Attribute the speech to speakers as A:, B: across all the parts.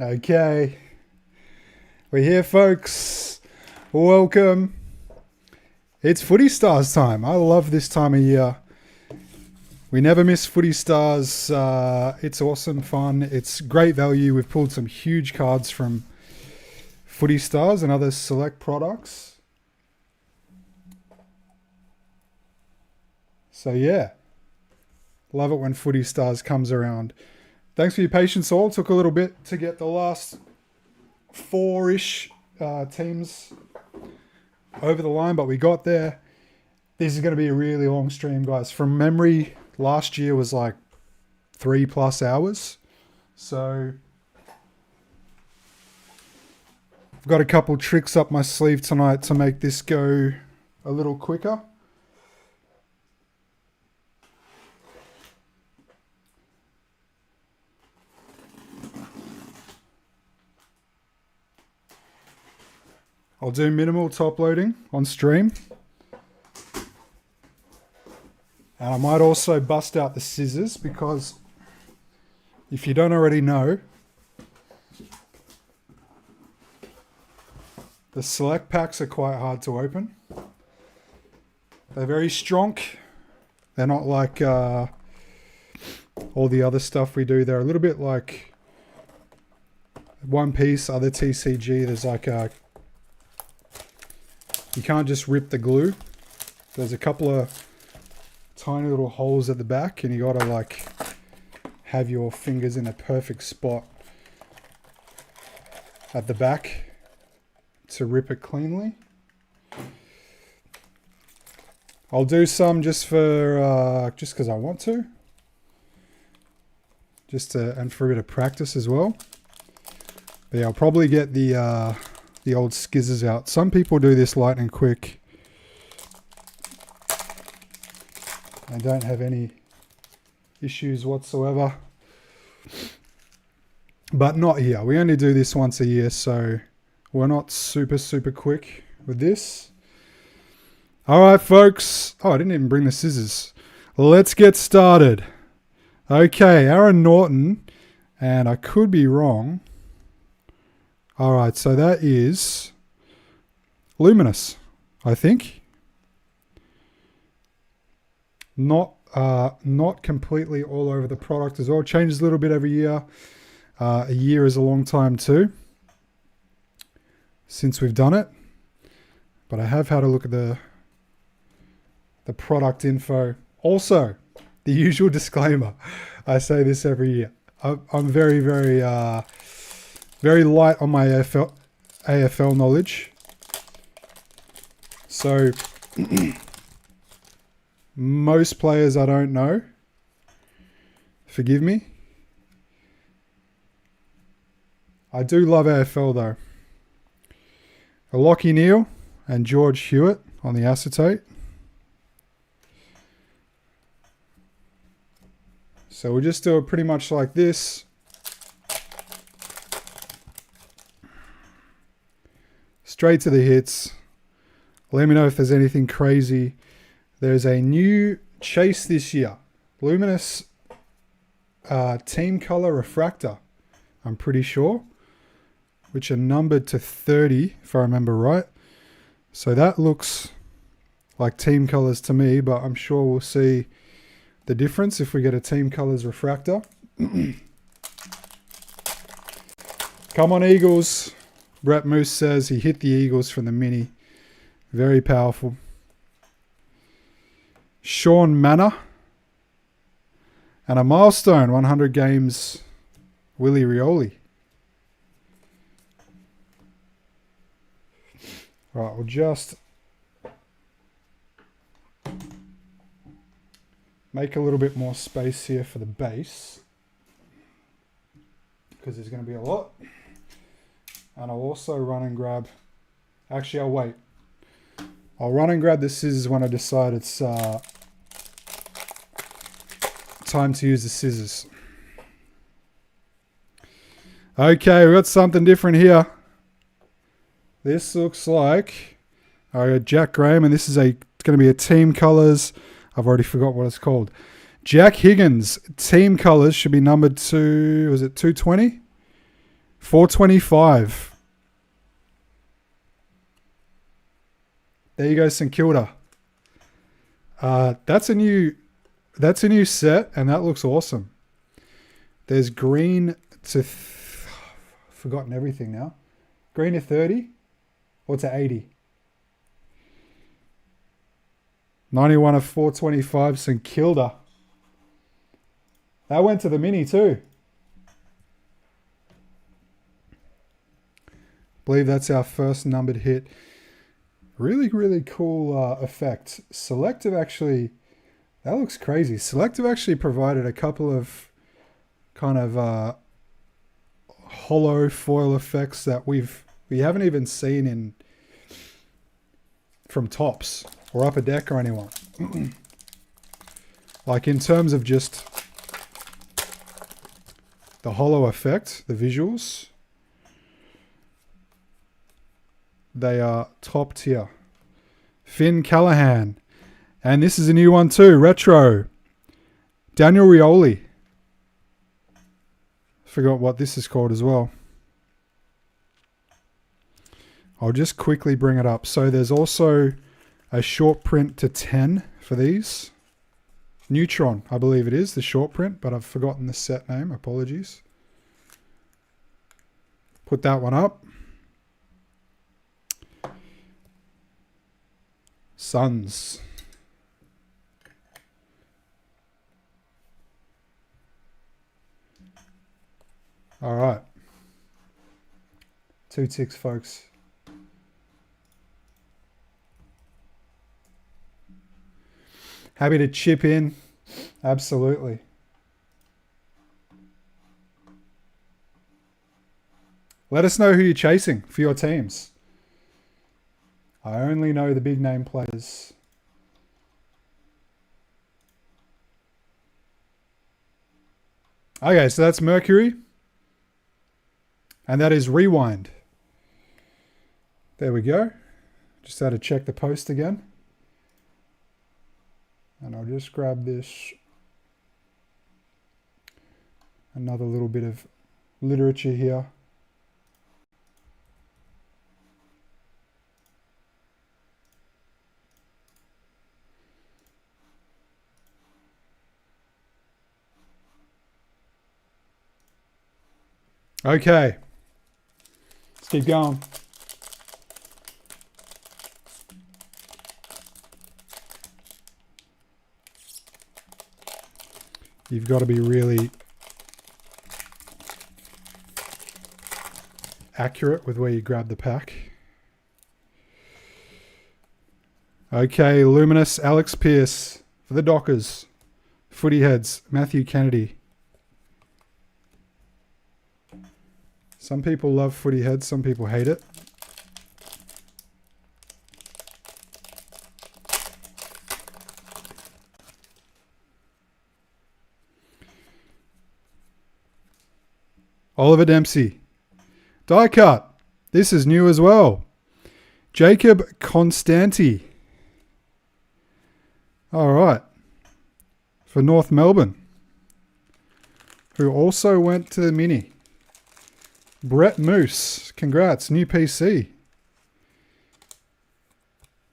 A: Okay, we're here, folks. Welcome. It's Footy Stars time. I love this time of year. We never miss Footy Stars. It's awesome fun. It's great value. We've pulled some huge cards from Footy Stars and other select products. So yeah, love it when Footy Stars comes around. Thanks for your patience all. Took a little bit to get the last four-ish teams over the line, but we got there. This is going to be a really long stream, guys. From memory, last year was like 3+ hours. So I've got a couple tricks up my sleeve tonight to make this go a little quicker. I'll do minimal top loading on stream. And I might also bust out the scissors because if you don't already know, the select packs are quite hard to open. They're very strong. They're not like all the other stuff we do. They're a little bit like One Piece, other TCG. There's like a... You can't just rip the glue. There's a couple of tiny little holes at the back and you gotta like have your fingers in a perfect spot at the back to rip it cleanly. I'll do some just for just because I want to. And for a bit of practice as well. But yeah, I'll probably get the old skizzers out. Some people do this lightning quick and don't have any issues whatsoever. But not here. We only do this once a year, so we're not super quick with this. All right, folks. Oh, I didn't even bring the scissors. Let's get started. Okay, Aaron Norton, and I could be wrong. All right, so that is Luminous, I think. Not completely all over the product as well. Changes a little bit every year. A year is a long time too, since we've done it. But I have had a look at the product info. Also, the usual disclaimer. I say this every year. I'm very light on my AFL knowledge. So, most players I don't know. Forgive me. I do love AFL though. Lockie Neal and George Hewitt on the acetate. So we'll just do it pretty much like this. Straight to the hits. Let me know if there's anything crazy. There's a new chase this year. Luminous Team Color Refractor, I'm pretty sure. Which are numbered to 30, if I remember right. So that looks like Team Colors to me, but I'm sure we'll see the difference if we get a Team Colors Refractor. Come on, Eagles. Brett Moose says he hit the Eagles from the mini. Very powerful. Sean Manor. And a milestone, 100 games, Willie Rioli. All right, we'll just make a little bit more space here for the base, because there's going to be a lot. And I'll also run and grab... Actually, I'll wait. I'll run and grab the scissors when I decide it's time to use the scissors. Okay, we've got something different here. This looks like I got Jack Graham, and this is going to be a Team Colors. I've already forgot what it's called. Jack Higgins, team colours should be numbered to, was it 220? 425. There you go, St Kilda. That's a new set, and that looks awesome. There's green to forgotten everything now. Green to 30 or to 80. 91 of 425, St Kilda. That went to the mini too. Believe that's our first numbered hit. Really, really cool effect. Selective actually, that looks crazy. Selective actually provided a couple of kind of hollow foil effects that we haven't even seen in from Tops or Upper Deck or anyone. Like in terms of just the hollow effect, the visuals, they are top tier. Finn Callahan. And this is a new one too, retro. Daniel Rioli. Forgot what this is called as well. I'll just quickly bring it up. So there's also a short print to 10 for these. Neutron, I believe it is, the short print, but I've forgotten the set name. Apologies. Put that one up. Suns. All right. 2 ticks, folks. Happy to chip in. Absolutely. Let us know who you're chasing for your teams. I only know the big name players. Okay, so that's Mercury. And that is Rewind. There we go. Just had to check the post again. And I'll just grab this. Another little bit of literature here. Okay. Let's keep going. You've got to be really accurate with where you grab the pack. Okay, Luminous, Alex Pearce for the Dockers. Footy Heads, Matthew Kennedy. Some people love Footy Heads, some people hate it. Oliver Dempsey. Die cut. This is new as well. Jacob Constanti. All right. For North Melbourne. Who also went to the mini. Brett Moose. Congrats. New PC.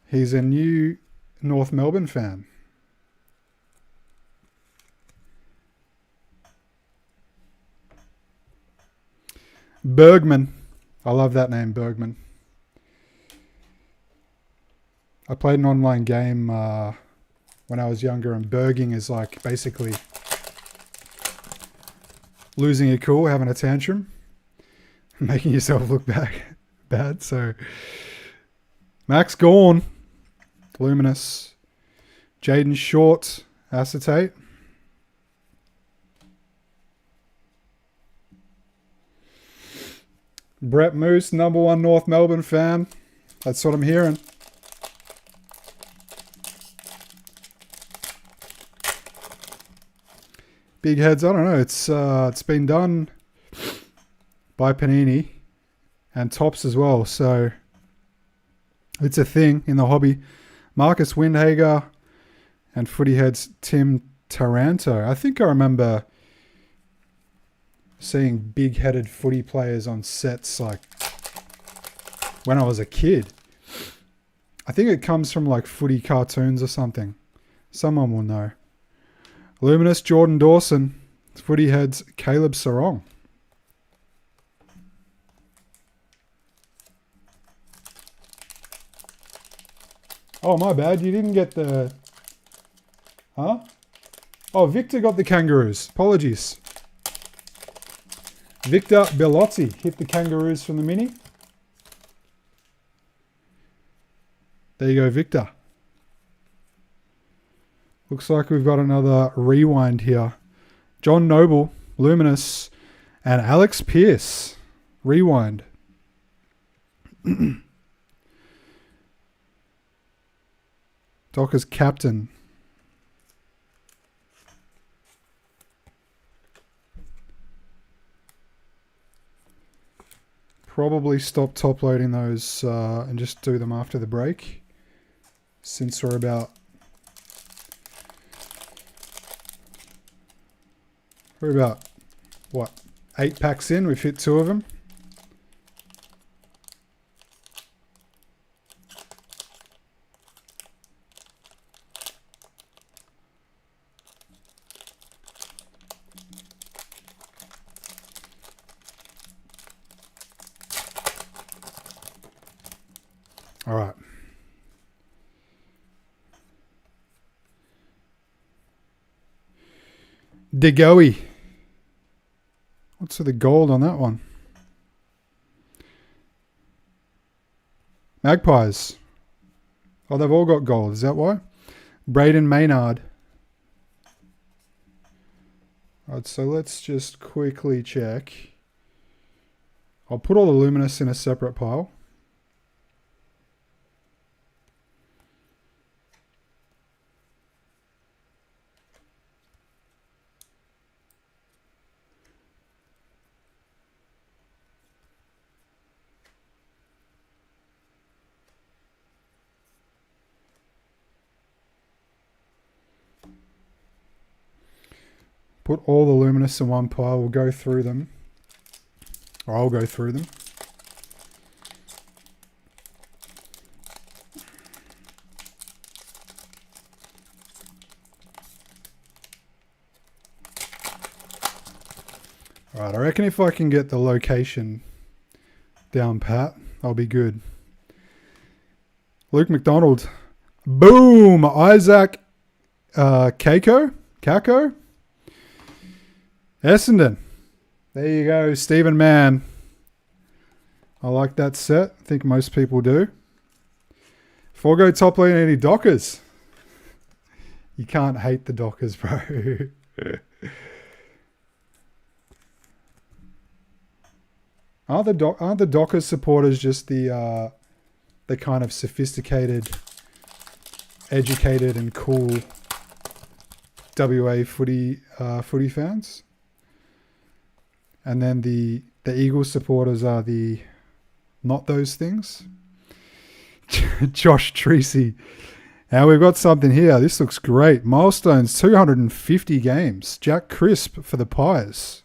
A: He's a new North Melbourne fan. Bergman. I love that name, Bergman. I played an online game when I was younger, and berging is like basically losing your cool, having a tantrum, making yourself look bad. So Max Gorn, Luminous, Jaden Short, Acetate. Brett Moose, #1 North Melbourne fan. That's what I'm hearing. Big Heads, I don't know. It's been done by Panini and Tops as well, so it's a thing in the hobby. Marcus Windhager and Footy Heads Tim Taranto. I think I remember seeing big-headed footy players on sets like when I was a kid. I think it comes from like footy cartoons or something. Someone will know. Luminous Jordan Dawson. Footy heads Caleb Sarong. Oh, my bad. You didn't get the... Huh? Oh, Victor got the Kangaroos. Apologies. Victor Bellotti hit the Kangaroos from the mini. There you go, Victor. Looks like we've got another rewind here. John Noble, Luminous, and Alex Pearce. Rewind. Dockers captain. Probably stop top loading those and just do them after the break, since we're about what, 8 packs in. We've hit 2 of them. All right. Degoe. What's the gold on that one? Magpies. Oh, they've all got gold. Is that why? Braden Maynard. All right, so let's just quickly check. I'll put all the Luminous in a separate pile. Put all the Luminous in one pile. We'll go through them. Or I'll go through them. Alright, I reckon if I can get the location down pat, I'll be good. Luke McDonald. Boom! Isaac Kako? Essendon. There you go, Stephen Mann. I like that set. I think most people do. Before I go top lane, any Dockers? You can't hate the Dockers, bro. Aren't the Dockers supporters just the kind of sophisticated, educated, and cool WA footy fans? And then the Eagles supporters are the not those things. Josh Treacy. Now we've got something here. This looks great. Milestones, 250 games. Jack Crisp for the Pies.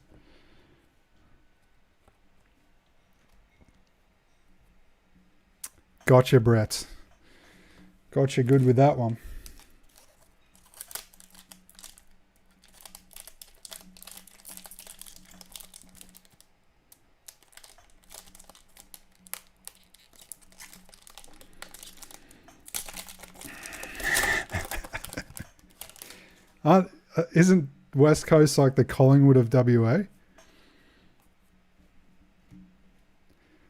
A: Gotcha, Brett. Gotcha good with that one. Isn't West Coast like the Collingwood of WA?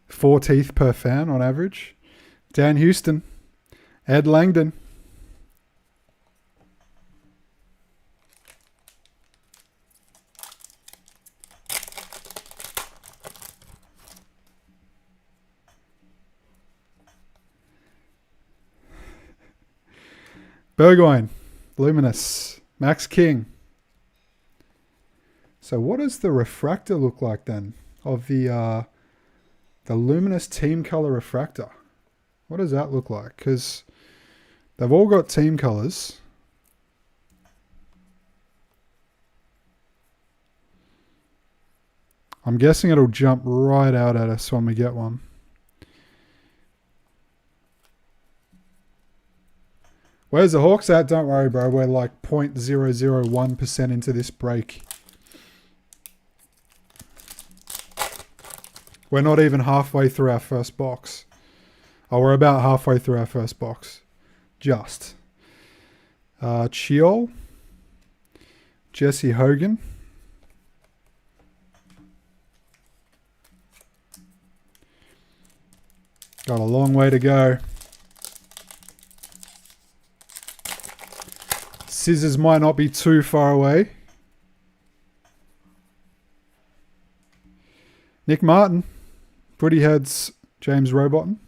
A: 4 teeth per fan on average. Dan Houston. Ed Langdon. Burgoyne. Luminous. Max King. So what does the refractor look like then of the Luminous team color refractor? What does that look like? Because they've all got team colors. I'm guessing it'll jump right out at us when we get one. Where's the Hawks at? Don't worry, bro. We're like 0.001% into this break. We're not even halfway through our first box. Oh, we're about halfway through our first box. Just. Chiol. Jesse Hogan. Got a long way to go. Scissors might not be too far away. Nick Martin. Footy heads James Rowbottom.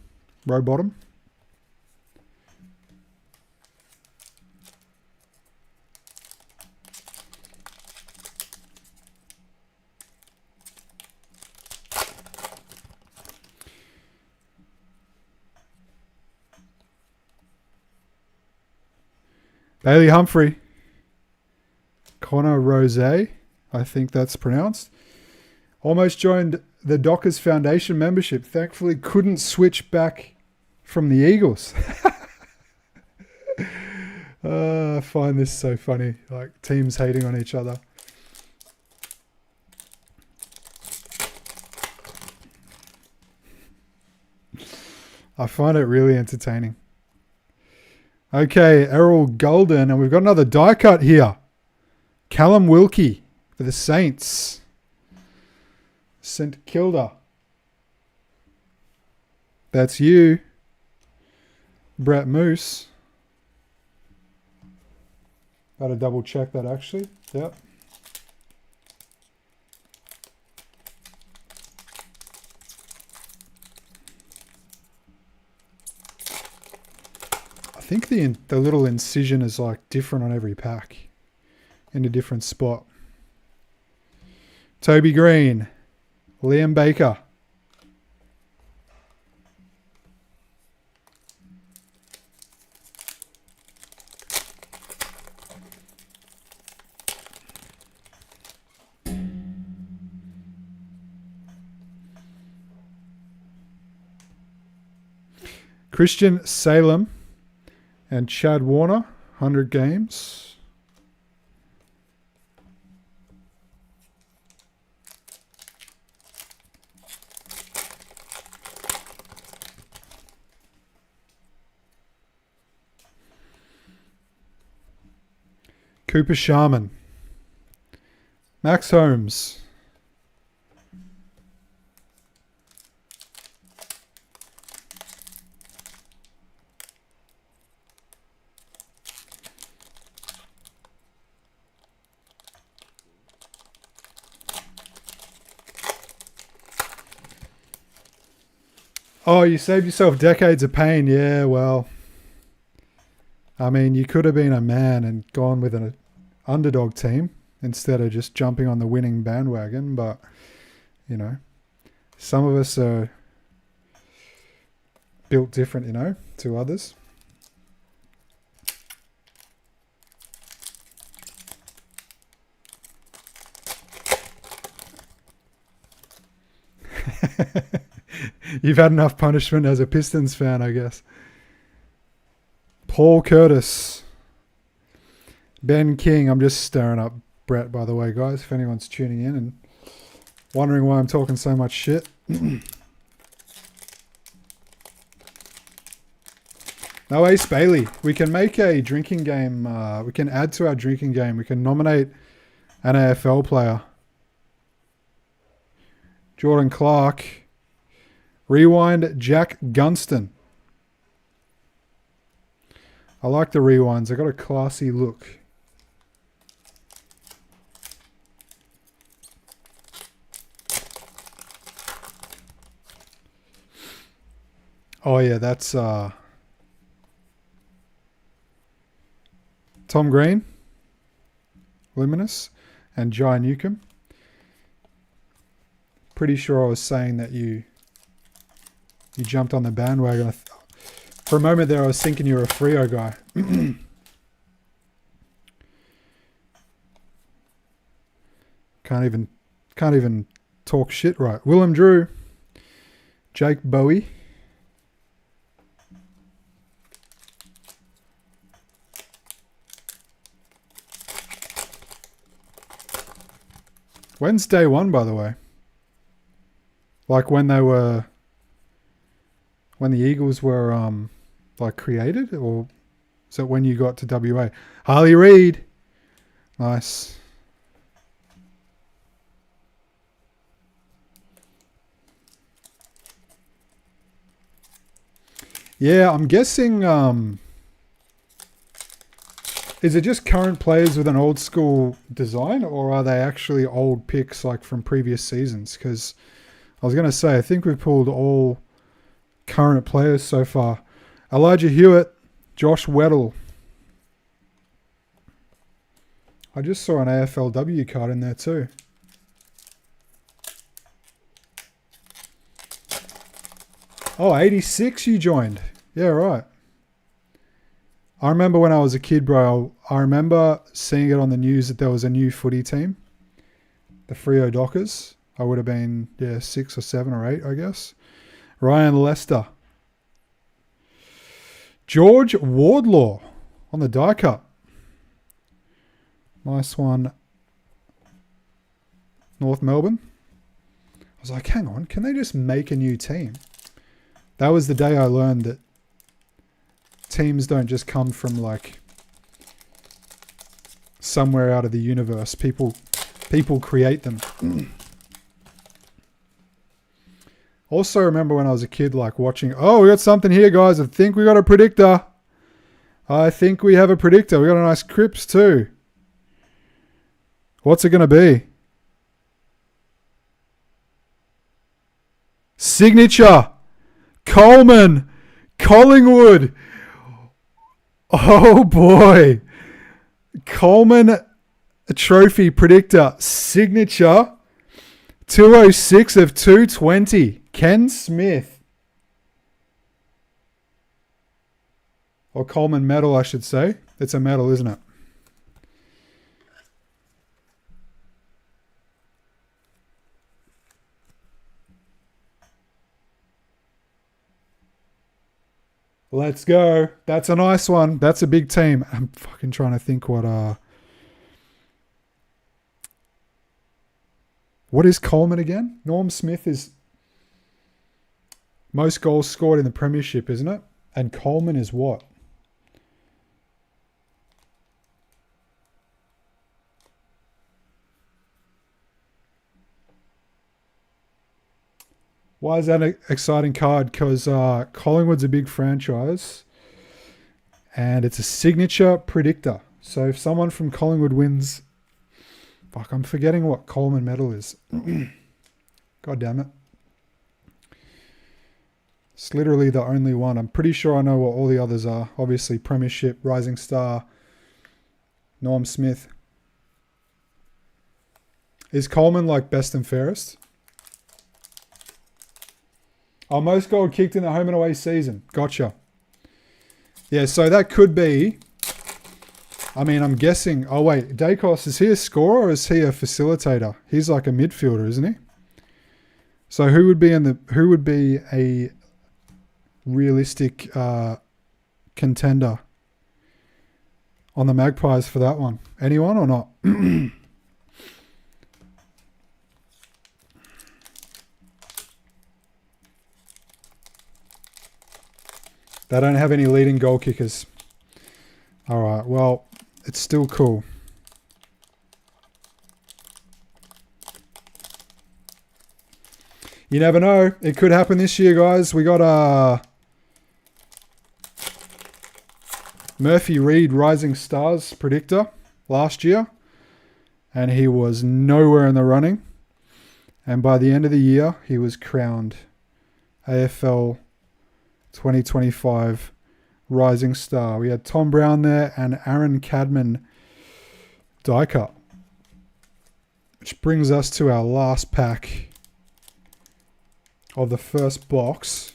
A: Bailey Humphrey. Connor Rose, I think that's pronounced. Almost joined the Dockers Foundation membership. Thankfully couldn't switch back from the Eagles. I find this so funny. Like teams hating on each other. I find it really entertaining. Okay, Errol Golden, and we've got another die cut here. Callum Wilkie for the Saints. St Kilda. That's you. Brett Moose. Got to double check that actually. Yep. I think the little incision is like different on every pack. In a different spot. Toby Green. Liam Baker. Christian Salem and Chad Warner, 100 games. Cooper Sharman. Max Holmes. Oh, you saved yourself decades of pain. Yeah, well, I mean, you could have been a man and gone with an underdog team instead of just jumping on the winning bandwagon. But, you know, some of us are built different, you know, to others. You've had enough punishment as a Pistons fan, I guess. Paul Curtis. Ben King. I'm just stirring up Brett, by the way, guys, if anyone's tuning in and wondering why I'm talking so much shit. No, Ace Bailey. We can make a drinking game. We can add to our drinking game. We can nominate an AFL player. Jordan Clark. Rewind Jack Gunston. I like the rewinds. They got a classy look. Oh yeah, that's Tom Green, Luminous, and Jai Newcomb. Pretty sure I was saying that you jumped on the bandwagon. For a moment there, I was thinking you were a Freo guy. Can't even talk shit right. Willem Drew. Jake Bowie. When's day one, by the way? Like when the Eagles were like created, or is that when you got to WA? Harley Reid. Nice. Yeah, I'm guessing is it just current players with an old school design, or are they actually old picks like from previous seasons? Because I was going to say, I think we've pulled all current players so far. Elijah Hewitt, Josh Weddle. I just saw an AFLW card in there too. Oh, 86 you joined. Yeah, right. I remember when I was a kid, bro, I remember seeing it on the news that there was a new footy team. The Freo Dockers. I would have been, 6 or 7 or 8, I guess. Ryan Lester. George Wardlaw on the die cut. Nice one. North Melbourne. I was like, hang on, can they just make a new team? That was the day I learned that teams don't just come from like somewhere out of the universe. People create them. Also remember when I was a kid, like watching, oh, we got something here, guys. I think we got a predictor. I think we have a predictor. We got a nice Crips too. What's it going to be? Signature. Coleman. Collingwood. Oh boy. Coleman trophy predictor. Signature. 206 of 220. Ken Smith. Or Coleman medal, I should say. It's a medal, isn't it? Let's go. That's a nice one. That's a big team. I'm fucking trying to think what is Coleman again? Norm Smith is most goals scored in the premiership, isn't it? And Coleman is what? Why is that an exciting card? Because Collingwood's a big franchise and it's a signature predictor. So if someone from Collingwood wins, fuck, I'm forgetting what Coleman medal is. God damn it. It's literally the only one. I'm pretty sure I know what all the others are. Obviously, Premiership, Rising Star, Norm Smith. Is Coleman like best and fairest? Oh, most goal kicked in the home and away season. Gotcha. Yeah, so that could be... I mean, I'm guessing... Oh, wait. Dacos, is he a scorer or is he a facilitator? He's like a midfielder, isn't he? So who would be a realistic contender on the Magpies for that one? Anyone or not? They don't have any leading goal kickers. All right, well, it's still cool. You never know. It could happen this year, guys. We got Murphy Reed Rising Stars predictor last year, and he was nowhere in the running. And by the end of the year, he was crowned AFL 2025 Rising Star. We had Tom Brown there and Aaron Cadman die cut. Which brings us to our last pack of the first box.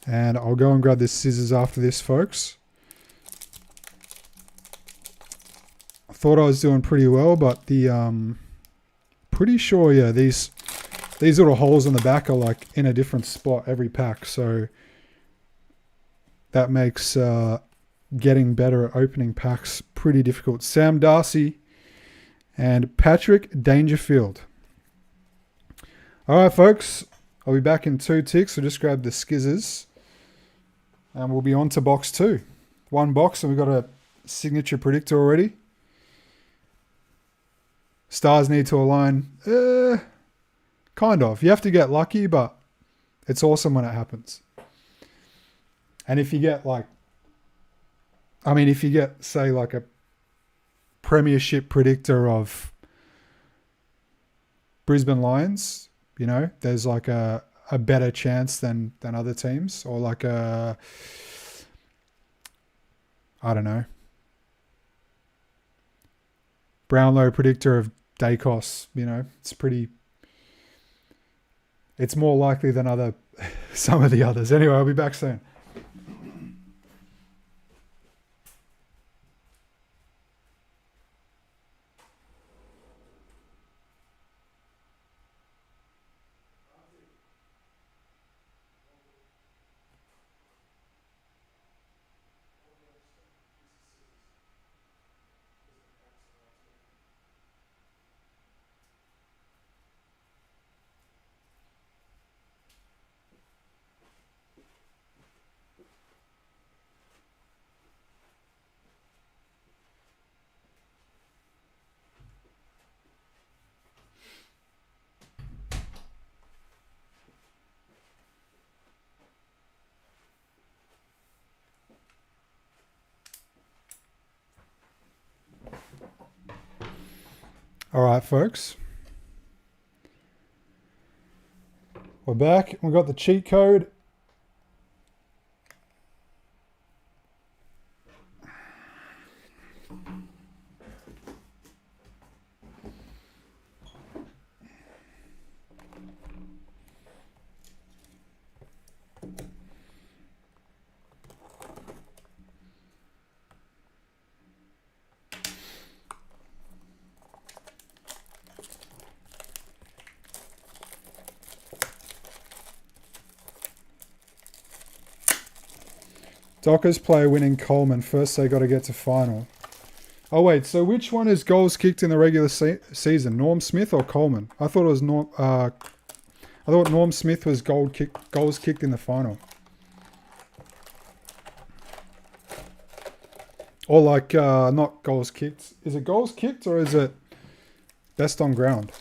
A: And I'll go and grab the scissors after this, folks. I thought I was doing pretty well, but the pretty sure, yeah, these little holes in the back are like in a different spot every pack, so that makes getting better at opening packs pretty difficult. Sam Darcy and Patrick Dangerfield. All right, folks, I'll be back in 2 ticks. So just grab the skizzers and we'll be on to box 2. 1 box and we've got a signature predictor already. Stars need to align. Kind of. You have to get lucky, but it's awesome when it happens. And if you get say like a premiership predictor of Brisbane Lions, you know, there's like a better chance than other teams, or like I don't know, Brownlow predictor of Dacos, you know, it's more likely than some of the others. Anyway, I'll be back soon. All right, folks. We're back. We've got the cheat code. Dockers player winning Coleman. First they got to get to final. Oh wait, so which one is goals kicked in the regular season? Norm Smith or Coleman? I thought it was I thought Norm Smith was goals kicked in the final. Or like not goals kicked. Is it goals kicked or is it best on ground?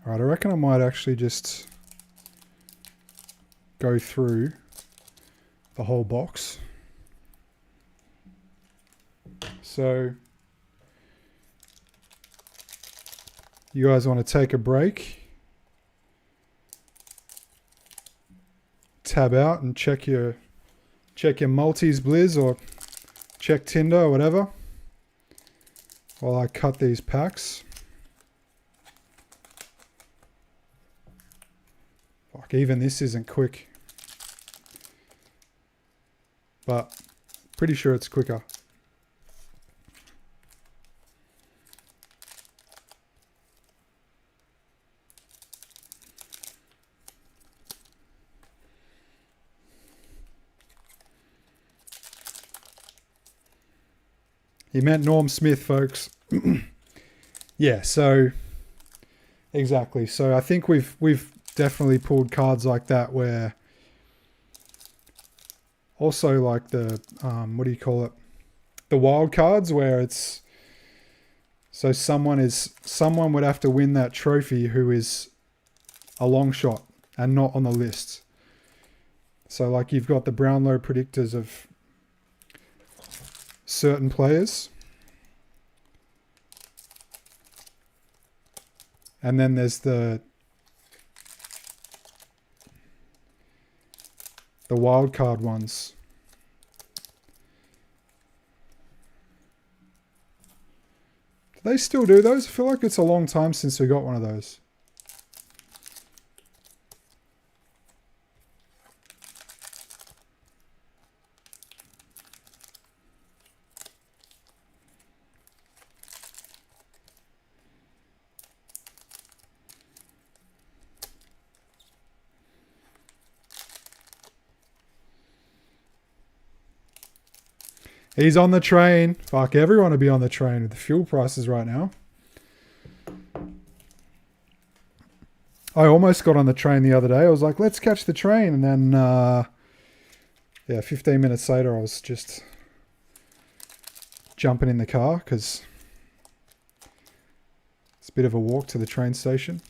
A: Alright, I reckon I might actually just go through the whole box. So, you guys want to take a break, tab out and check your Maltese Blizz or check Tinder or whatever while I cut these packs. Fuck, even this isn't quick. But pretty sure it's quicker. He meant Norm Smith, folks. Yeah, so exactly. So I think we've definitely pulled cards like that where also like the what do you call it? The wild cards where it's so someone would have to win that trophy who is a long shot and not on the list. So like you've got the Brownlow predictors of certain players. And then there's the wild card ones. Do they still do those? I feel like it's a long time since we got one of those. He's on the train. Fuck, everyone would be on the train with the fuel prices right now. I almost got on the train the other day. I was like, let's catch the train. And then, 15 minutes later, I was just jumping in the car because it's a bit of a walk to the train station.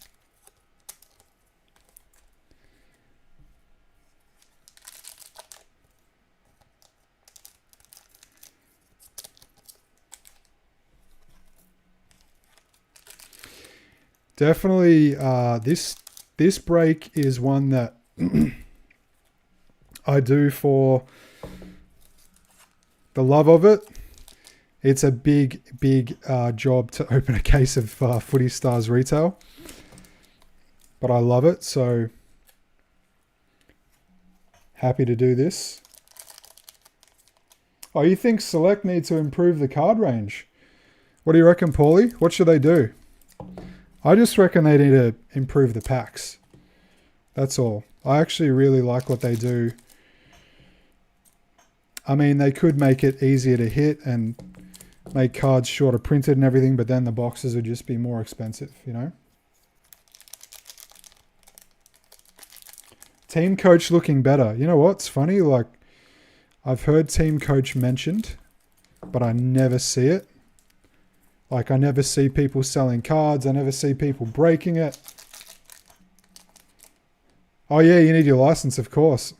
A: Definitely, this break is one that I do for the love of it. It's a big job to open a case of Footy Stars retail, but I love it, so happy to do this. Oh, you think Select need to improve the card range? What do you reckon, Paulie? What should they do? I just reckon they need to improve the packs. That's all. I actually really like what they do. I mean, they could make it easier to hit and make cards shorter printed and everything, but then the boxes would just be more expensive, you know? Team Coach looking better. You know what's funny? Like, I've heard Team Coach mentioned, but I never see it. Like, I never see people selling cards. I never see people breaking it. Oh, yeah, you need your license, of course.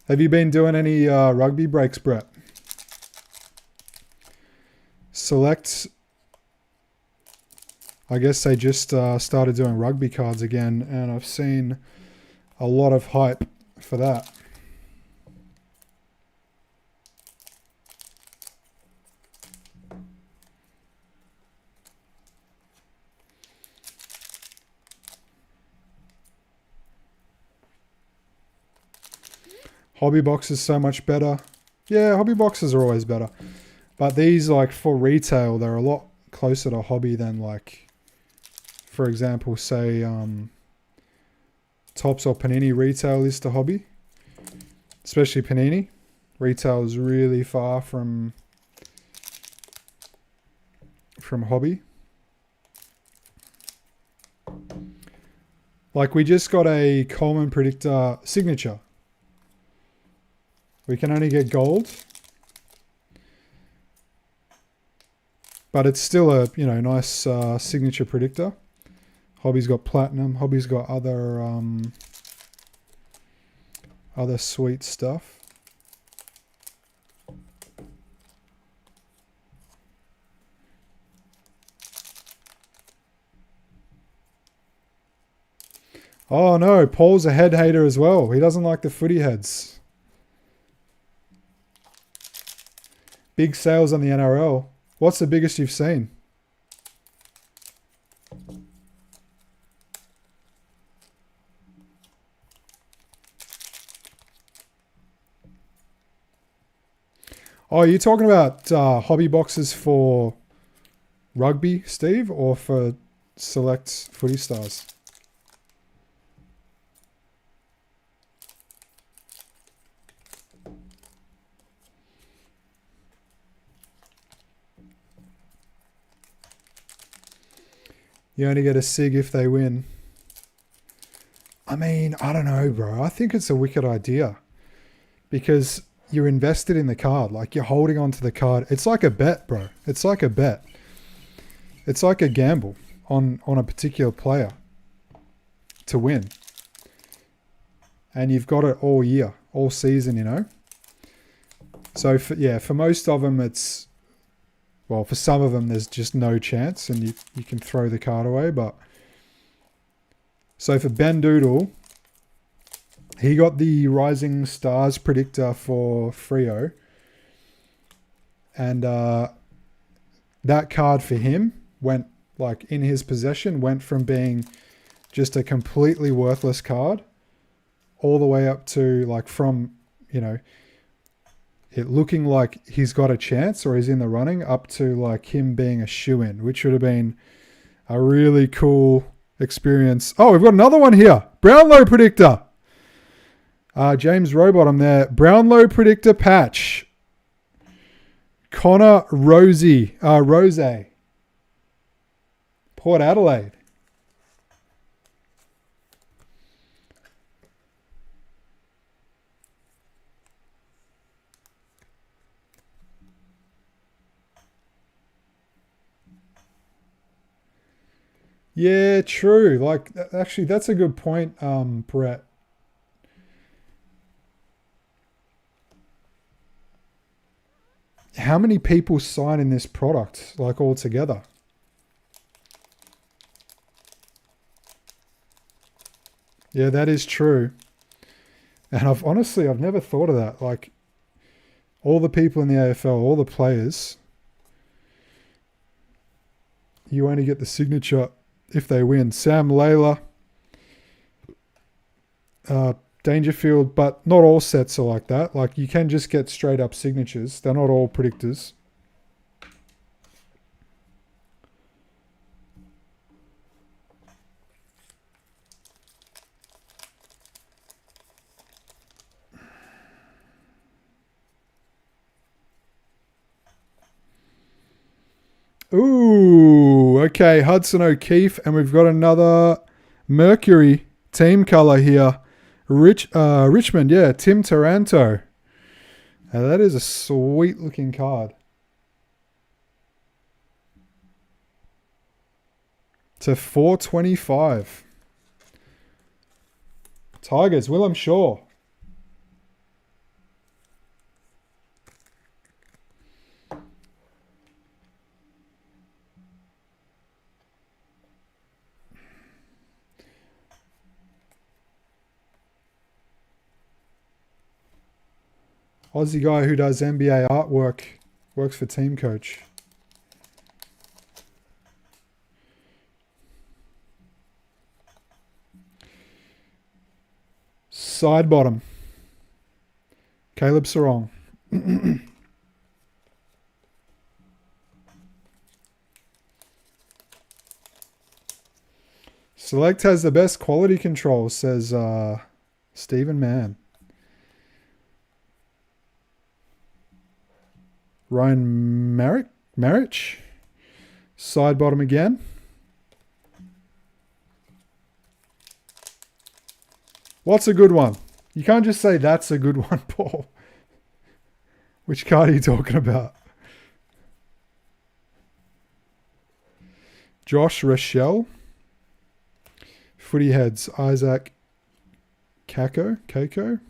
A: Have you been doing any rugby breaks, Brett? Select. I guess they just started doing rugby cards again, and I've seen a lot of hype for that. Hobby box is so much better. Yeah, hobby boxes are always better. But these, like, for retail, they're a lot closer to hobby than, like, for example, say, Topps or Panini retail is to hobby. Especially Panini. Retail is really far from hobby. Like, we just got a Coleman Predictor signature. We can only get gold, but it's still a, you know, nice signature predictor. Hobby's got platinum. Hobby's got other sweet stuff. Oh no, Paul's a head hater as well. He doesn't like the footy heads. Big sales on the NRL. What's the biggest you've seen? Oh, you're talking about hobby boxes for rugby, Steve, or for Select Footy Stars? You only get a SIG if they win. I mean, I don't know, bro. I think it's a wicked idea because you're invested in the card. Like, you're holding on to the card. It's like a bet, bro. It's like a bet. It's like a gamble on a particular player to win. And you've got it all year, all season, you know? So, for most of them, it's... Well, for some of them, there's just no chance and you can throw the card away. But so for Ben Doodle, he got the Rising Stars predictor for Freo. And that card for him went, like, in his possession, went from being just a completely worthless card all the way up to, like, from, you know, it looking like he's got a chance or he's in the running up to, like, him being a shoo-in, which would have been a really cool experience. Oh, we've got another one here. Brownlow predictor. James Rowbottom there. Brownlow predictor patch. Connor Rose. Port Adelaide. Yeah, true. Like, actually, that's a good point, Brett. How many people sign in this product, like, altogether? Yeah, that is true. And I've never thought of that. Like, all the people in the AFL, all the players, you only get the signature if they win. Sam Layla, Dangerfield, but not all sets are like that. Like, you can just get straight up signatures. They're not all predictors. Ooh, okay, Hudson O'Keefe, and we've got another Mercury team color here. Richmond, yeah, Tim Taranto. Now that is a sweet looking card. To 425. Tigers, Willem Shaw. Aussie guy who does NBA artwork, works for Team Coach. Side bottom. Caleb Sarong. Select has the best quality control, says Stephen Mann. Ryan Marich. Side bottom again. What's a good one? You can't just say that's a good one, Paul. Which card are you talking about? Josh Rochelle. Footy heads. Isaac Kako.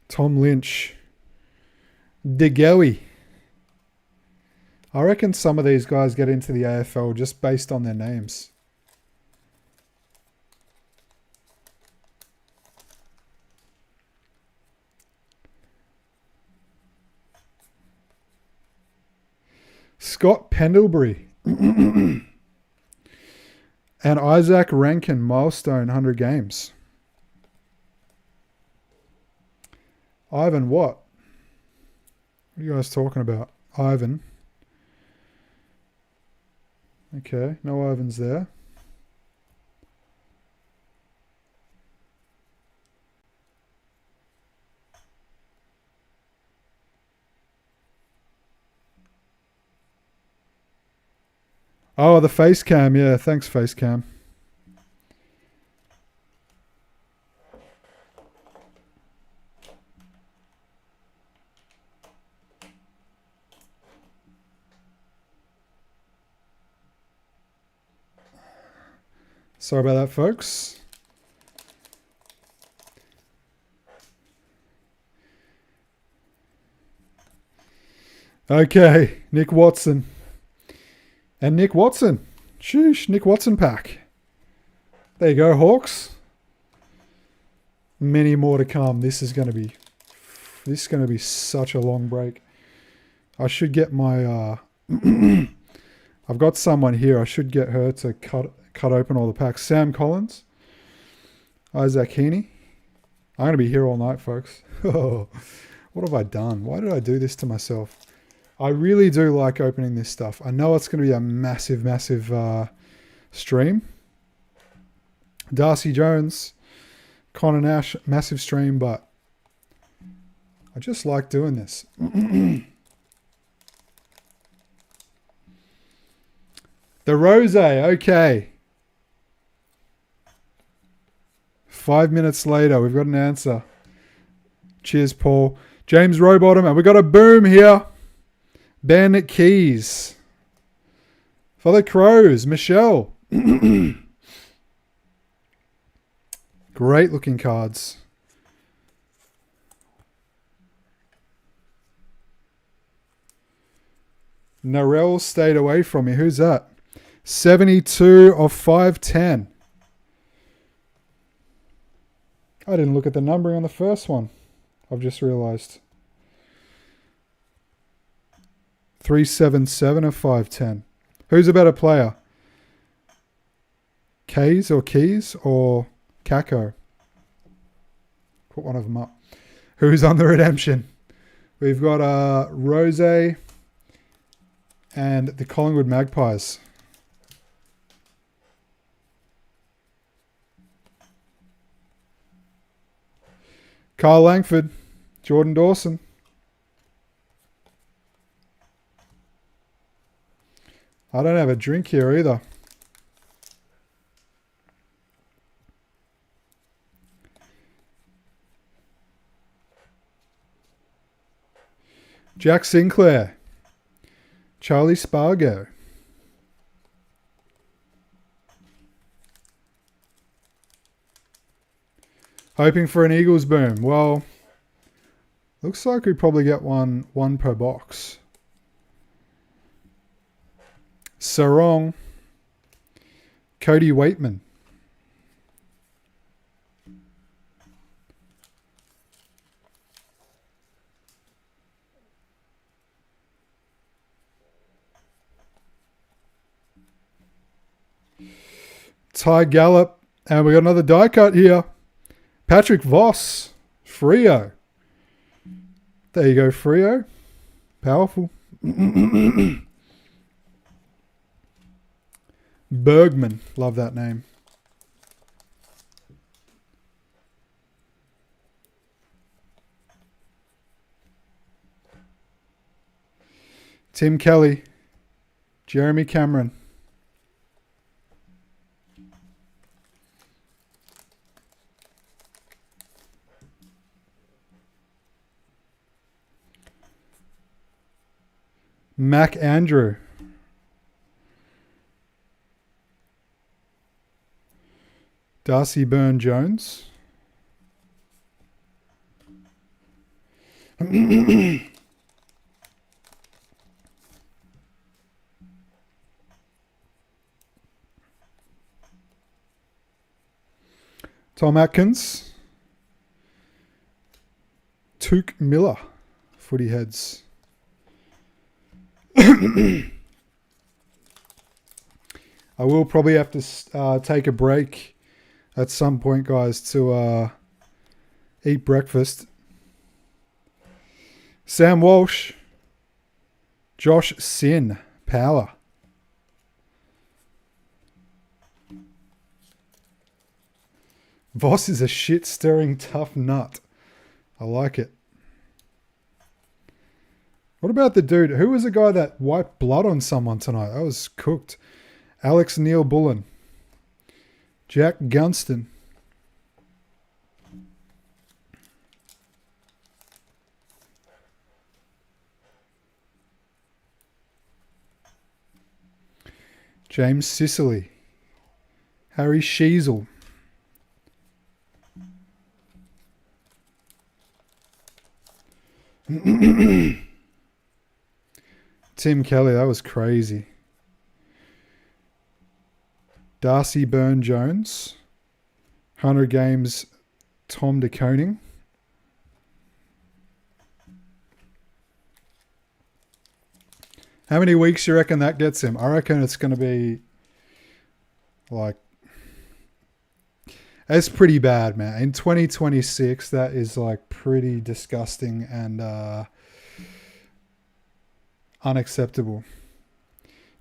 A: Tom Lynch. DeGoey. I reckon some of these guys get into the AFL just based on their names. Scott Pendlebury. And Isaac Rankin, milestone 100 games. Ivan what? What are you guys talking about? Ivan. Okay, no Ivans there. Oh, the face cam. Yeah, thanks, face cam. Sorry about that, folks. Okay, Nick Watson. And Nick Watson. Sheesh, Nick Watson pack. There you go, Hawks. Many more to come. This is going to be such a long break. I should get my I've got someone here. I should get her to cut open all the packs. Sam Collins. Isaac Heaney. I'm going to be here all night, folks. What have I done? Why did I do this to myself? I really do like opening this stuff. I know it's going to be a massive, massive stream. Darcy Jones, Connor Nash, massive stream, but I just like doing this. The Rose, okay. 5 minutes later, we've got an answer. Cheers, Paul. James Rowbottom, and we got a boom here. Ben Keys. For the Crows, Michelle. Great looking cards. Narelle stayed away from me. Who's that? 72 of 510. I didn't look at the numbering on the first one. I've just realised. 377 of 510. Who's a better player? Keys or Kako? Put one of them up. Who's on the redemption? We've got Rose and the Collingwood Magpies. Kyle Langford, Jordan Dawson. I don't have a drink here either. Jack Sinclair. Charlie Spargo. Hoping for an Eagles boom. Well, looks like we probably get one per box. Sarong. Cody Waitman. Ty Gallup. And we got another die cut here. Patrick Voss. Freo. There you go, Freo. Powerful. Bergman. Love that name. Tim Kelly. Jeremy Cameron. Mac Andrew. Darcy Byrne-Jones. Tom Atkins. Took Miller. Footy heads. I will probably have to take a break at some point, guys, to eat breakfast. Sam Walsh. Josh Sin. Power. Voss is a shit-stirring tough nut. I like it. What about the dude? Who was the guy that wiped blood on someone tonight? That was cooked. Alex Neil Bullen. Jack Gunston. James Sicily. Harry Sheasel. Tim Kelly, that was crazy. Darcy Byrne-Jones. 100 games, Tom de Koning. How many weeks you reckon that gets him? I reckon it's going to be like... It's pretty bad, man. In 2026, that is like pretty disgusting and unacceptable.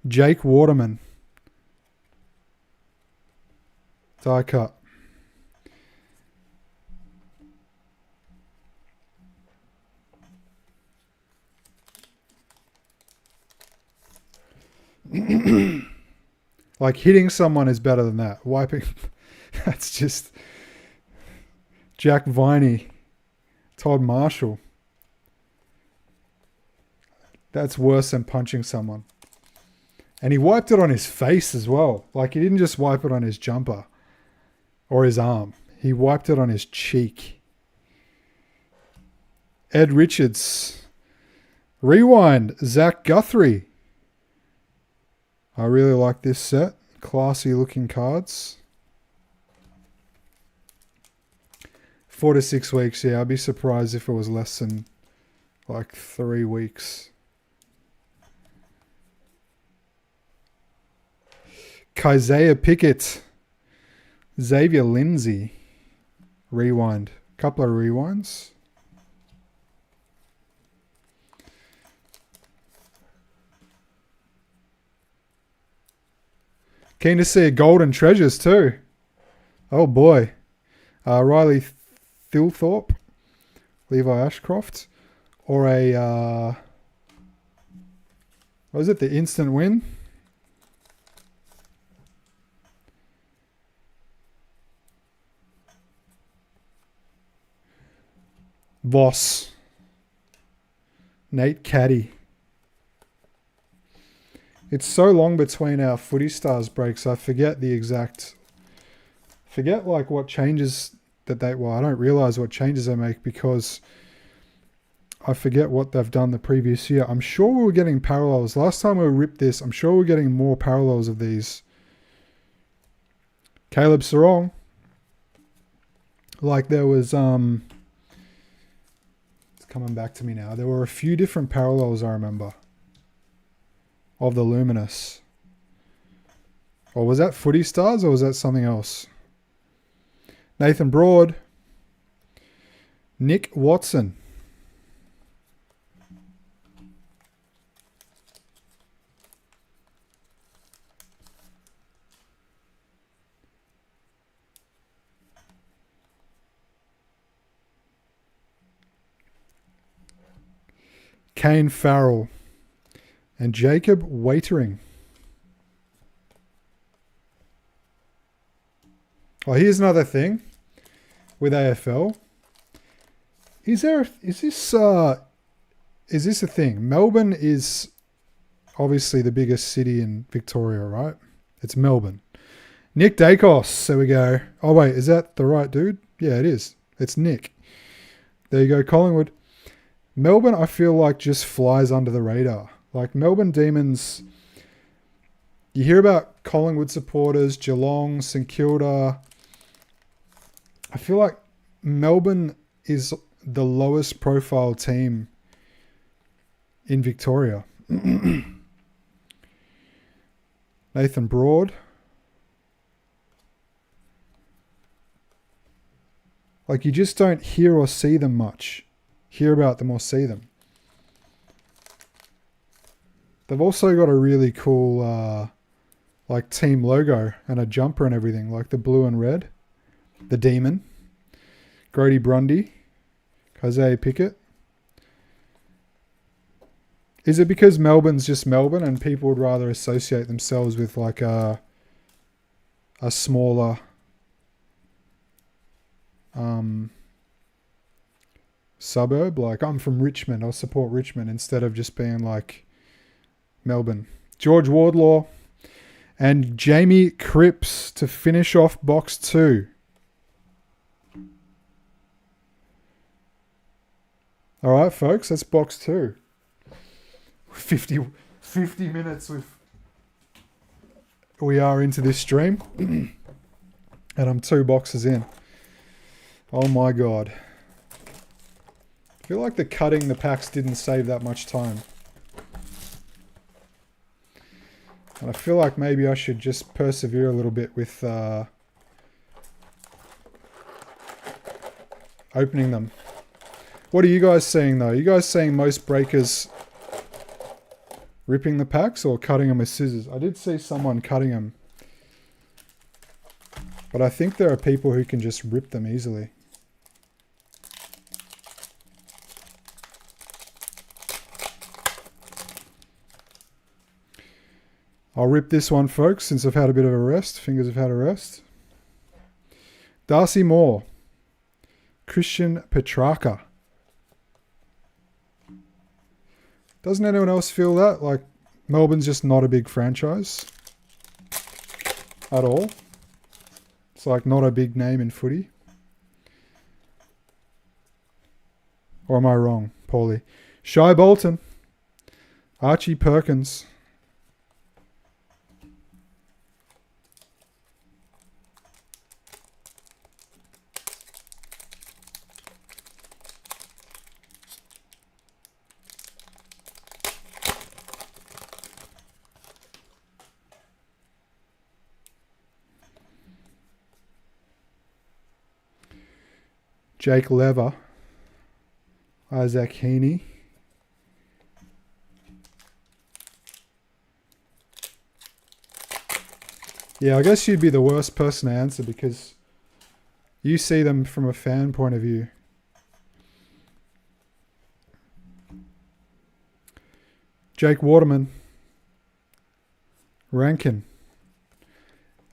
A: Jake Waterman. Die cut. Like hitting someone is better than that. Wiping, that's just Jack Viney, Todd Marshall. That's worse than punching someone. And he wiped it on his face as well. Like he didn't just wipe it on his jumper or his arm. He wiped it on his cheek. Ed Richards. Rewind. Zach Guthrie. I really like this set. Classy looking cards. 4 to 6 weeks. Yeah, I'd be surprised if it was less than like 3 weeks. Isaiah Pickett. Xavier Lindsay. Rewind. Couple of rewinds. Keen to see a Golden Treasures too. Oh boy. Riley Thilthorpe. Levi Ashcroft. Or a... what was it? The instant win? Voss. Nate Caddy. It's so long between our Footy Stars breaks, I forget the exact... Forget like what changes that they... Well, I don't realise what changes they make because I forget what they've done the previous year. I'm sure we were getting parallels. Last time we ripped this, I'm sure we're getting more parallels of these. Caleb Sarong. Like there was... It's coming back to me now. There were a few different parallels I remember. Of the Luminous. Or was that Footy Stars or was that something else? Nathan Broad. Nick Watson. Kane Farrell. And Jacob Waitering. Oh, here's another thing with AFL. Is this a thing? Melbourne is obviously the biggest city in Victoria, right? It's Melbourne. Nick Dacos. There we go. Oh wait, is that the right dude? Yeah, it is. It's Nick. There you go, Collingwood. Melbourne, I feel like just flies under the radar. Like Melbourne Demons, you hear about Collingwood supporters, Geelong, St Kilda. I feel like Melbourne is the lowest profile team in Victoria. Nathan Broad. Like you just don't hear or see them much. Hear about them or see them. They've also got a really cool like team logo and a jumper and everything, like the blue and red. The Demon. Grody Brundy. Isaiah Pickett. Is it because Melbourne's just Melbourne and people would rather associate themselves with like a smaller suburb? Like I'm from Richmond, I'll support Richmond instead of just being like Melbourne. George Wardlaw and Jamie Cripps to finish off box 2. All right, folks, that's box 2. 50 minutes we are into this stream and I'm 2 boxes in. Oh my God. I feel like the cutting the packs didn't save that much time. And I feel like maybe I should just persevere a little bit with opening them. What are you guys seeing though? Are you guys seeing most breakers ripping the packs or cutting them with scissors? I did see someone cutting them. But I think there are people who can just rip them easily. I'll rip this one, folks, since I've had a bit of a rest. Fingers have had a rest. Darcy Moore. Christian Petrarca. Doesn't anyone else feel that? Like, Melbourne's just not a big franchise. At all. It's like not a big name in footy. Or am I wrong, Paulie? Shy Bolton. Archie Perkins. Jake Lever, Isaac Heaney, yeah, I guess you'd be the worst person to answer because you see them from a fan point of view. Jake Waterman, Rankin.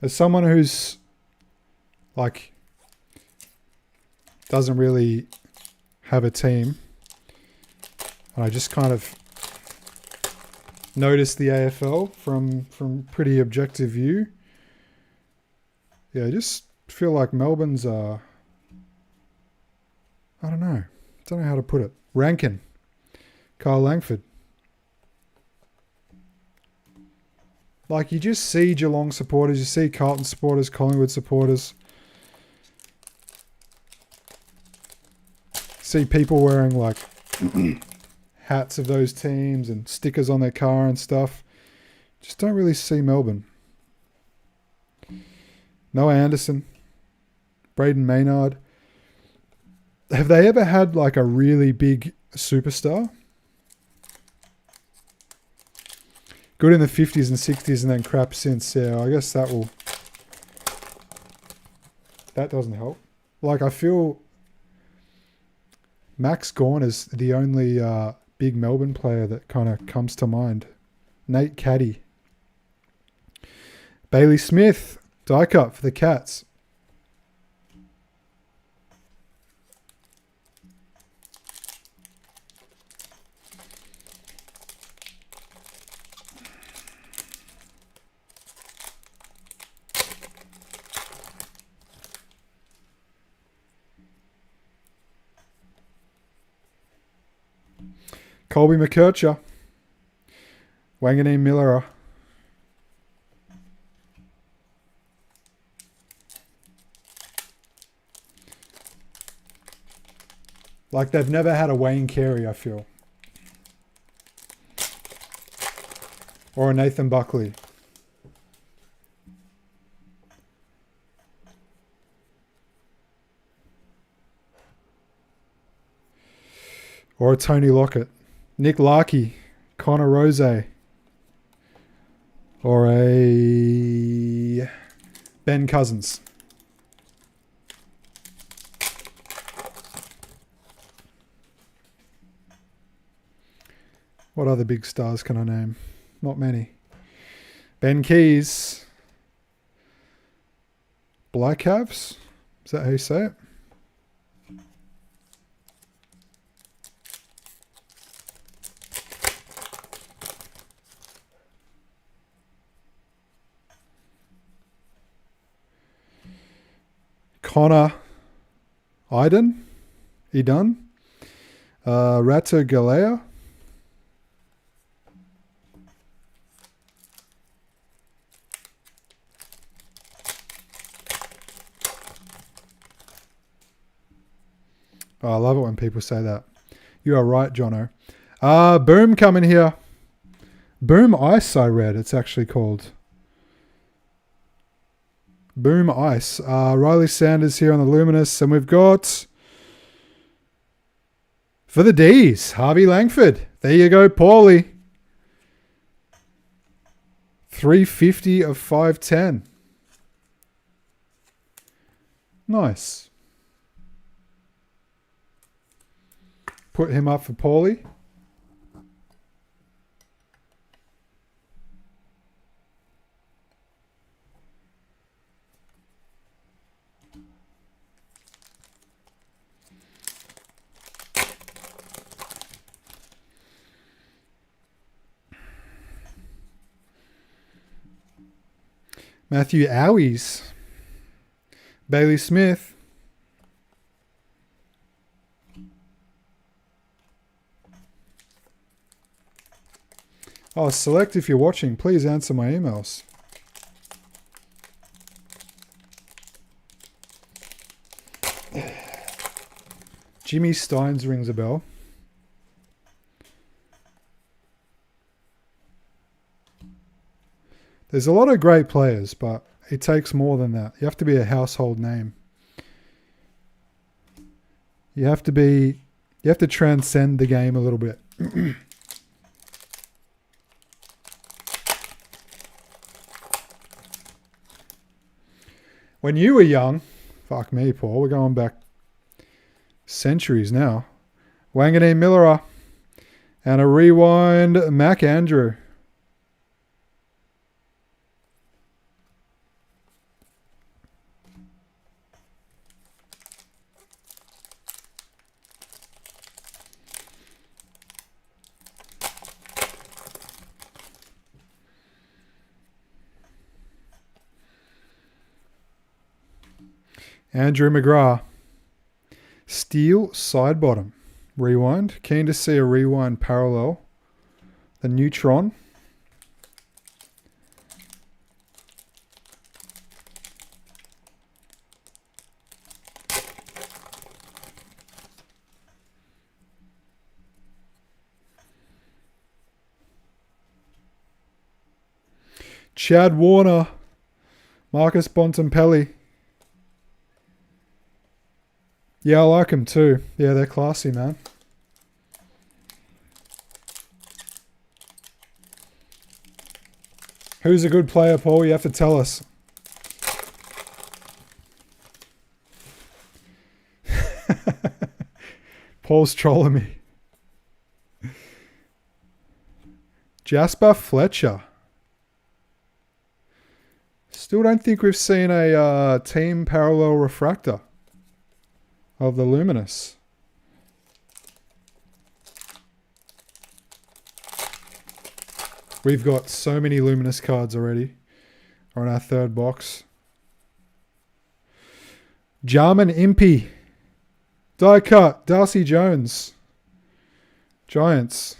A: As someone who's like doesn't really have a team, and I just kind of noticed the AFL from pretty objective view. Yeah, I just feel like Melbourne's I don't know how to put it. Rankin, Kyle Langford. Like, you just see Geelong supporters, you see Carlton supporters, Collingwood supporters. See people wearing like hats of those teams and stickers on their car and stuff. Just don't really see Melbourne. Noah Anderson, Braden Maynard. Have they ever had like a really big superstar? Good in the 50s and 60s and then crap since. Yeah, I guess that doesn't help. Like, I feel Max Gawn is the only big Melbourne player that kind of comes to mind. Nate Caddy. Bailey Smith, die cut for the Cats. Colby McKercher. Wanganeen Miller. Like, they've never had a Wayne Carey, I feel. Or a Nathan Buckley. Or a Tony Lockett. Nick Larkey, Connor Rose, or a Ben Cousins. What other big stars can I name? Not many. Ben Keys. Blackcavs? Is that how you say it? Connor Eden, Rata Galea, oh, I love it when people say that. You are right, Jono. Boom coming here. Boom Ice, I read it's actually called. Boom Ice. Riley Sanders here on the Luminous. And we've got For the D's, Harvey Langford. There you go, Paulie. 350 of 510. Nice. Put him up for Paulie. Matthew Owies. Bailey Smith. Oh, select if you're watching. Please answer my emails. Jimmy Steins rings a bell. There's a lot of great players, but it takes more than that. You have to be a household name. You have to transcend the game a little bit. When you were young, fuck me, Paul, we're going back centuries now. Wanganeen Miller and a rewind Mac Andrew. Andrew McGrath. Steel side bottom. Rewind. Keen to see a rewind parallel. The Neutron. Chad Warner. Marcus Bontempelli. Yeah, I like them too. Yeah, they're classy, man. Who's a good player, Paul? You have to tell us. Paul's trolling me. Jasper Fletcher. Still don't think we've seen a team parallel refractor of the Luminous. We've got so many Luminous cards already on our third box. Jarman Impey. Die cut. Darcy Jones. Giants.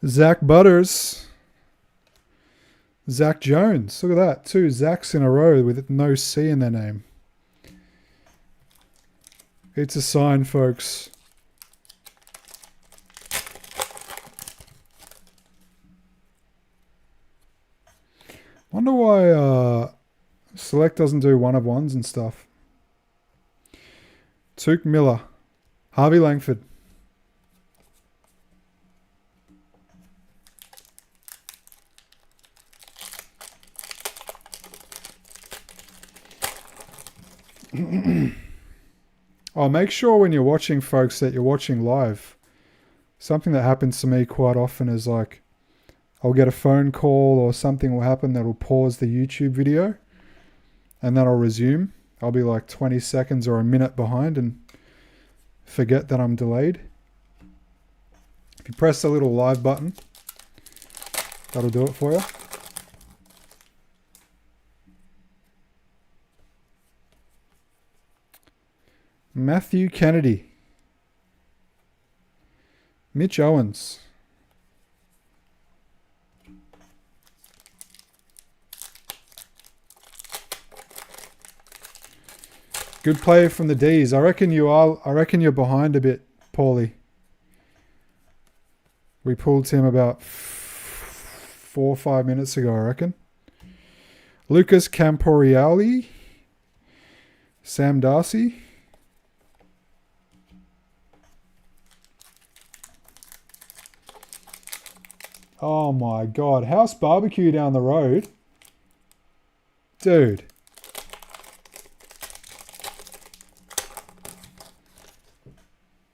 A: Zach Butters. Zach Jones. Look at that. 2 Zachs in a row with no C in their name. It's a sign, folks. Wonder why Select doesn't do one-of-ones and stuff. Tuke Miller. Harvey Langford. Oh, make sure when you're watching, folks, that you're watching live. Something that happens to me quite often is like, I'll get a phone call or something will happen that'll pause the YouTube video and then I'll resume. I'll be like 20 seconds or a minute behind and forget that I'm delayed. If you press the little live button, that'll do it for you. Matthew Kennedy. Mitch Owens. Good play from the D's. I reckon you are. I reckon you're behind a bit, Paulie. We pulled him about 4 or 5 minutes ago, I reckon. Lucas Camporiali. Sam Darcy. Oh my God. House Barbecue down the road. Dude.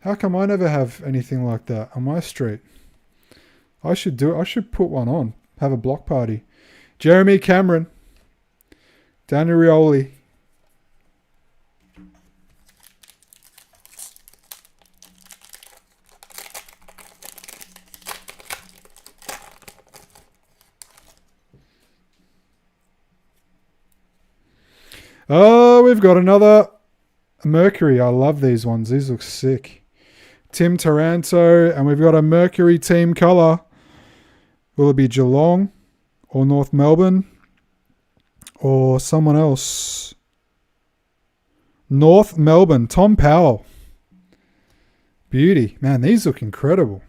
A: How come I never have anything like that on my street? I should do it. I should put one on. Have a block party. Jeremy Cameron. Daniel Rioli. Oh, we've got another Mercury. I love these ones. These look sick. Tim Taranto. And we've got a Mercury team colour. Will it be Geelong or North Melbourne or someone else? North Melbourne. Tom Powell. Beauty. Man, these look incredible.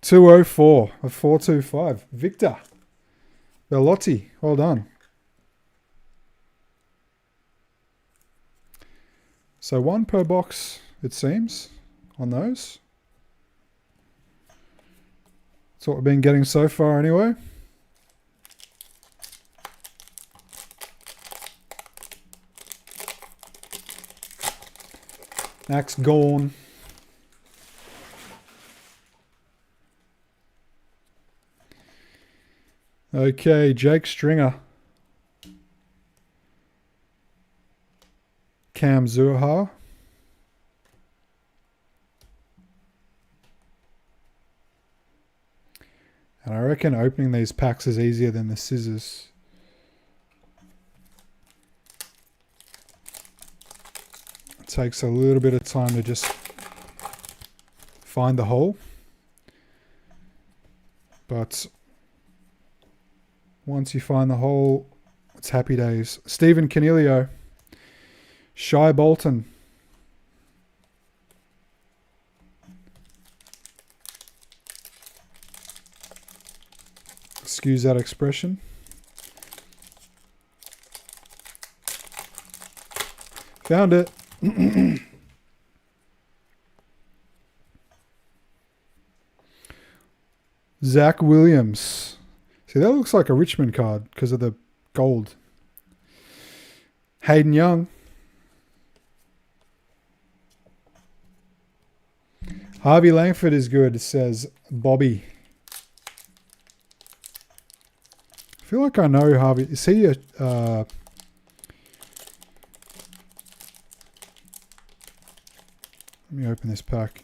A: $204 of 425. Victor Bellotti. Well done. So 1 per box, it seems, on those. That's what we've been getting so far anyway. Max Gorn. Okay, Jake Stringer. Cam Zuha. And I reckon opening these packs is easier than the scissors. It takes a little bit of time to just find the hole. But once you find the hole, it's happy days. Stephen Canelio. Shy Bolton. Excuse that expression. Found it. Zach Williams. See, that looks like a Richmond card because of the gold. Hayden Young. Harvey Langford is good, says Bobby. I feel like I know Harvey. Is he a... let me open this pack.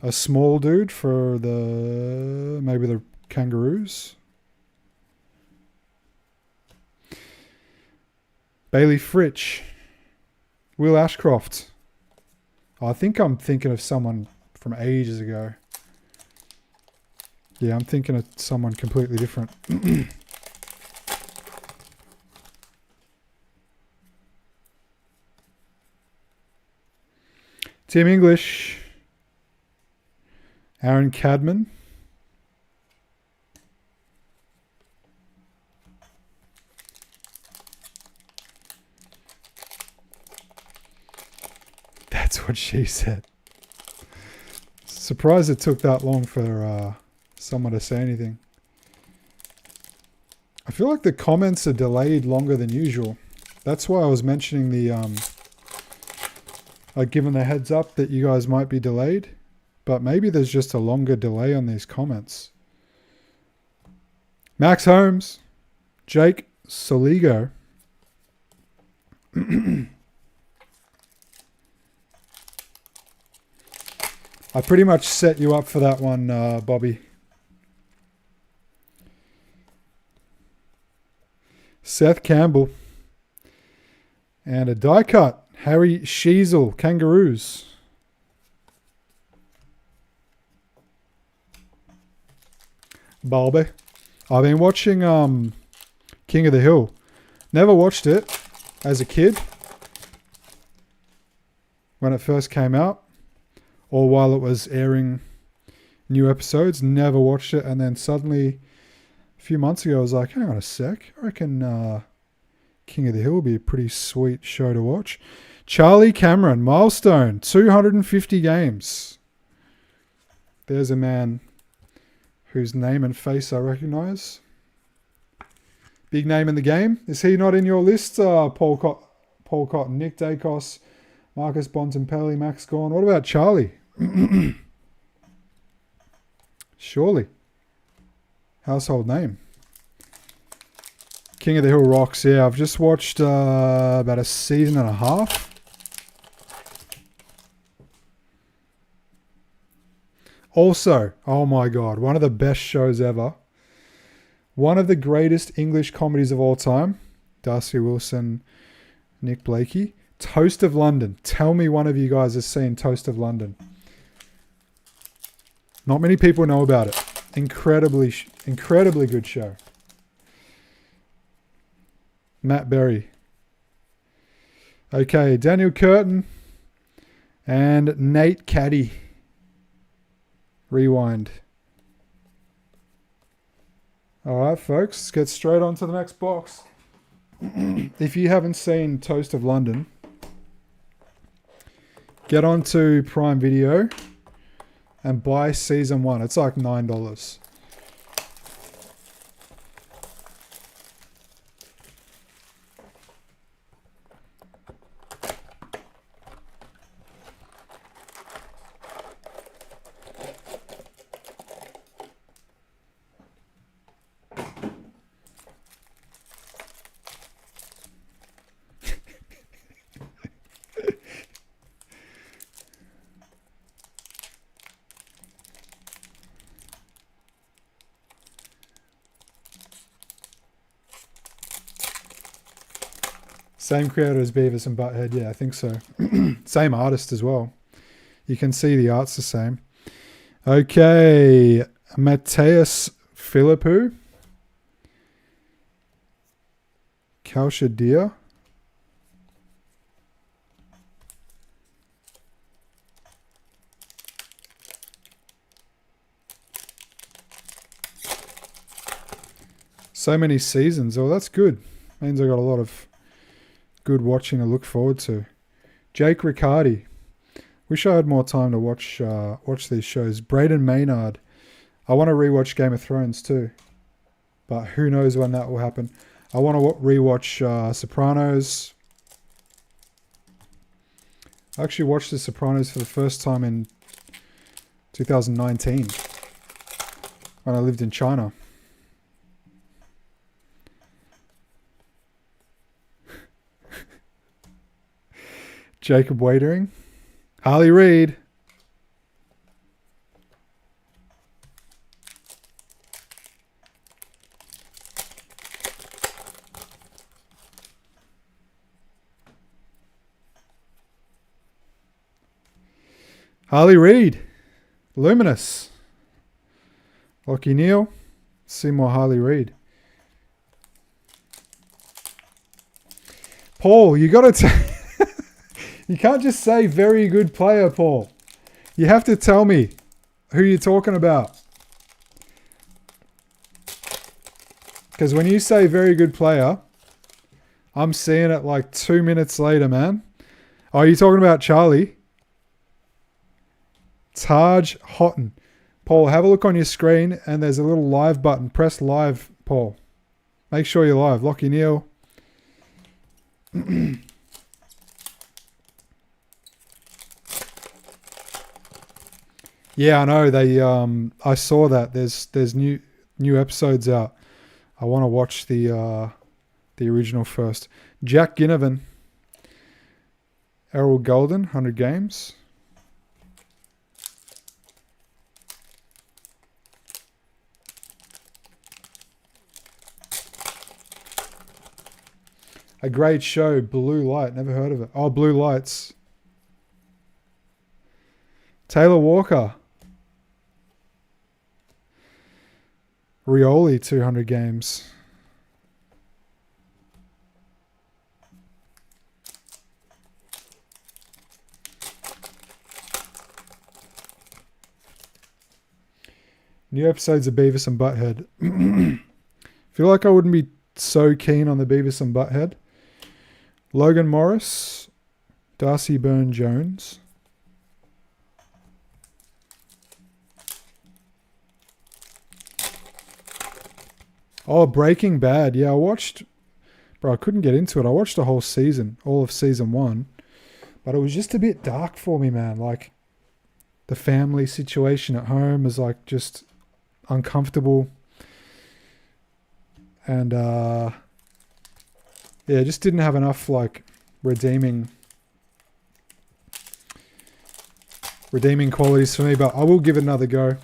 A: A small dude for the... maybe the Kangaroos. Bailey Fritsch. Will Ashcroft. I think I'm thinking of someone from ages ago. Yeah, I'm thinking of someone completely different. Tim English. Aaron Cadman. That's what she said. Surprised it took that long for someone to say anything. I feel like the comments are delayed longer than usual. That's why I was mentioning the like giving the heads up that you guys might be delayed. But maybe there's just a longer delay on these comments. Max Holmes. Jake Soligo. I pretty much set you up for that one, Bobby. Seth Campbell. And a die cut. Harry Sheasel, Kangaroos. Balby. I've been watching King of the Hill. Never watched it as a kid when it first came out or while it was airing new episodes. Never watched it. And then suddenly a few months ago I was like, hang on a sec. I reckon King of the Hill will be a pretty sweet show to watch. Charlie Cameron, milestone, 250 games. There's a man whose name and face I recognise. Big name in the game. Is he not in your list? Paul Cotton, Nick Dacos, Marcus Bontempelli, Max Gorn. What about Charlie? Surely. Household name. King of the Hill rocks. Yeah, I've just watched about a season and a half. Also, oh my God, one of the best shows ever. One of the greatest English comedies of all time. Darcy Wilson, Nick Blakey. Toast of London. Tell me one of you guys has seen Toast of London. Not many people know about it. Incredibly good show. Matt Berry. Okay, Daniel Curtin and Nate Caddy. Rewind. All right, folks, let's get straight on to the next box. If you haven't seen Toast of London, get onto Prime Video and buy season 1. It's like $9. Same creator as Beavis and Butthead. Yeah, I think so. Same artist as well. You can see the art's the same. Okay. Mateus Philippou. Kalshadir. So many seasons. Oh, that's good. Means I got a lot of good watching to look forward to. Jake Riccardi. Wish I had more time to watch these shows. Braden Maynard. I want to rewatch Game of Thrones too, but who knows when that will happen. I want to rewatch Sopranos. I actually watched The Sopranos for the first time in 2019 when I lived in China. Jacob Waitering. Harley Reid. Harley Reid. Luminous. Lockie Neal. See more Harley Reid. Paul, you got to... You can't just say very good player, Paul. You have to tell me who you're talking about. Because when you say very good player, I'm seeing it like 2 minutes later, man. Oh, you're talking about Charlie? Taj Houghton. Paul, have a look on your screen and there's a little live button. Press live, Paul. Make sure you're live. Lockie Neal. Yeah, I know. They I saw that. There's new episodes out. I want to watch the original first. Jack Ginnivan. Errol Golden, 100 games. A great show, Blue Light. Never heard of it. Oh, Blue Lights. Taylor Walker. Rioli, 200 games. New episodes of Beavis and Butthead. Feel like I wouldn't be so keen on the Beavis and Butthead. Logan Morris, Darcy Byrne-Jones. Oh, Breaking Bad. Yeah, I watched... Bro, I couldn't get into it. I watched the whole season, all of season 1. But it was just a bit dark for me, man. Like, the family situation at home is, like, just uncomfortable. And, yeah, just didn't have enough, like, redeeming qualities for me. But I will give it another go.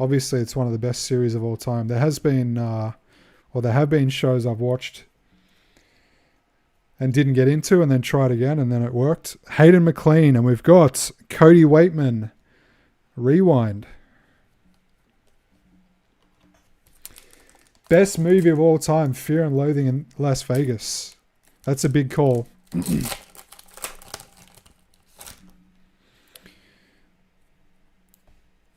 A: Obviously, it's one of the best series of all time. There have been shows I've watched and didn't get into and then tried again and then it worked. Hayden McLean, and we've got Cody Waitman. Rewind. Best movie of all time, Fear and Loathing in Las Vegas. That's a big call.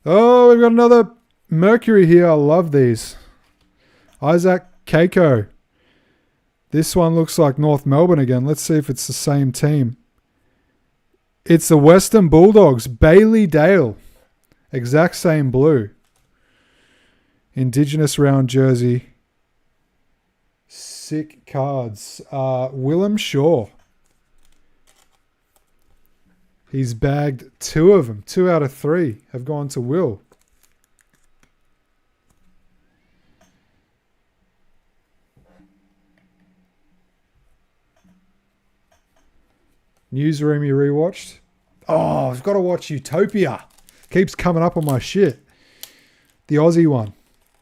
A: Oh, we've got another Mercury here. I love these. Isaac Keiko. This one looks like North Melbourne again. Let's see if it's the same team. It's the Western Bulldogs. Bailey Dale. Exact same blue. Indigenous round jersey. Sick cards. Willem Shaw. He's bagged 2 of them. 2 out of 3 have gone to Will. Newsroom you rewatched? Oh, I've got to watch Utopia. Keeps coming up on my shit. The Aussie one.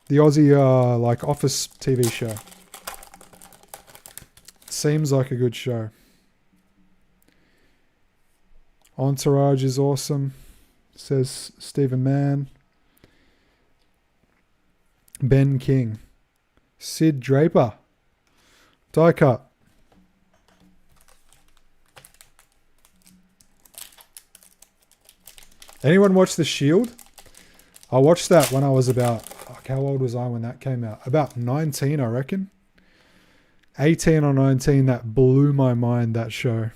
A: The Aussie, like, office TV show. Seems like a good show. Entourage is awesome, says Stephen Mann. Ben King. Sid Draper. Die cut. Anyone watch The Shield? I watched that when I was about... Fuck, how old was I when that came out? About 19, I reckon. 18 or 19, that blew my mind, that show.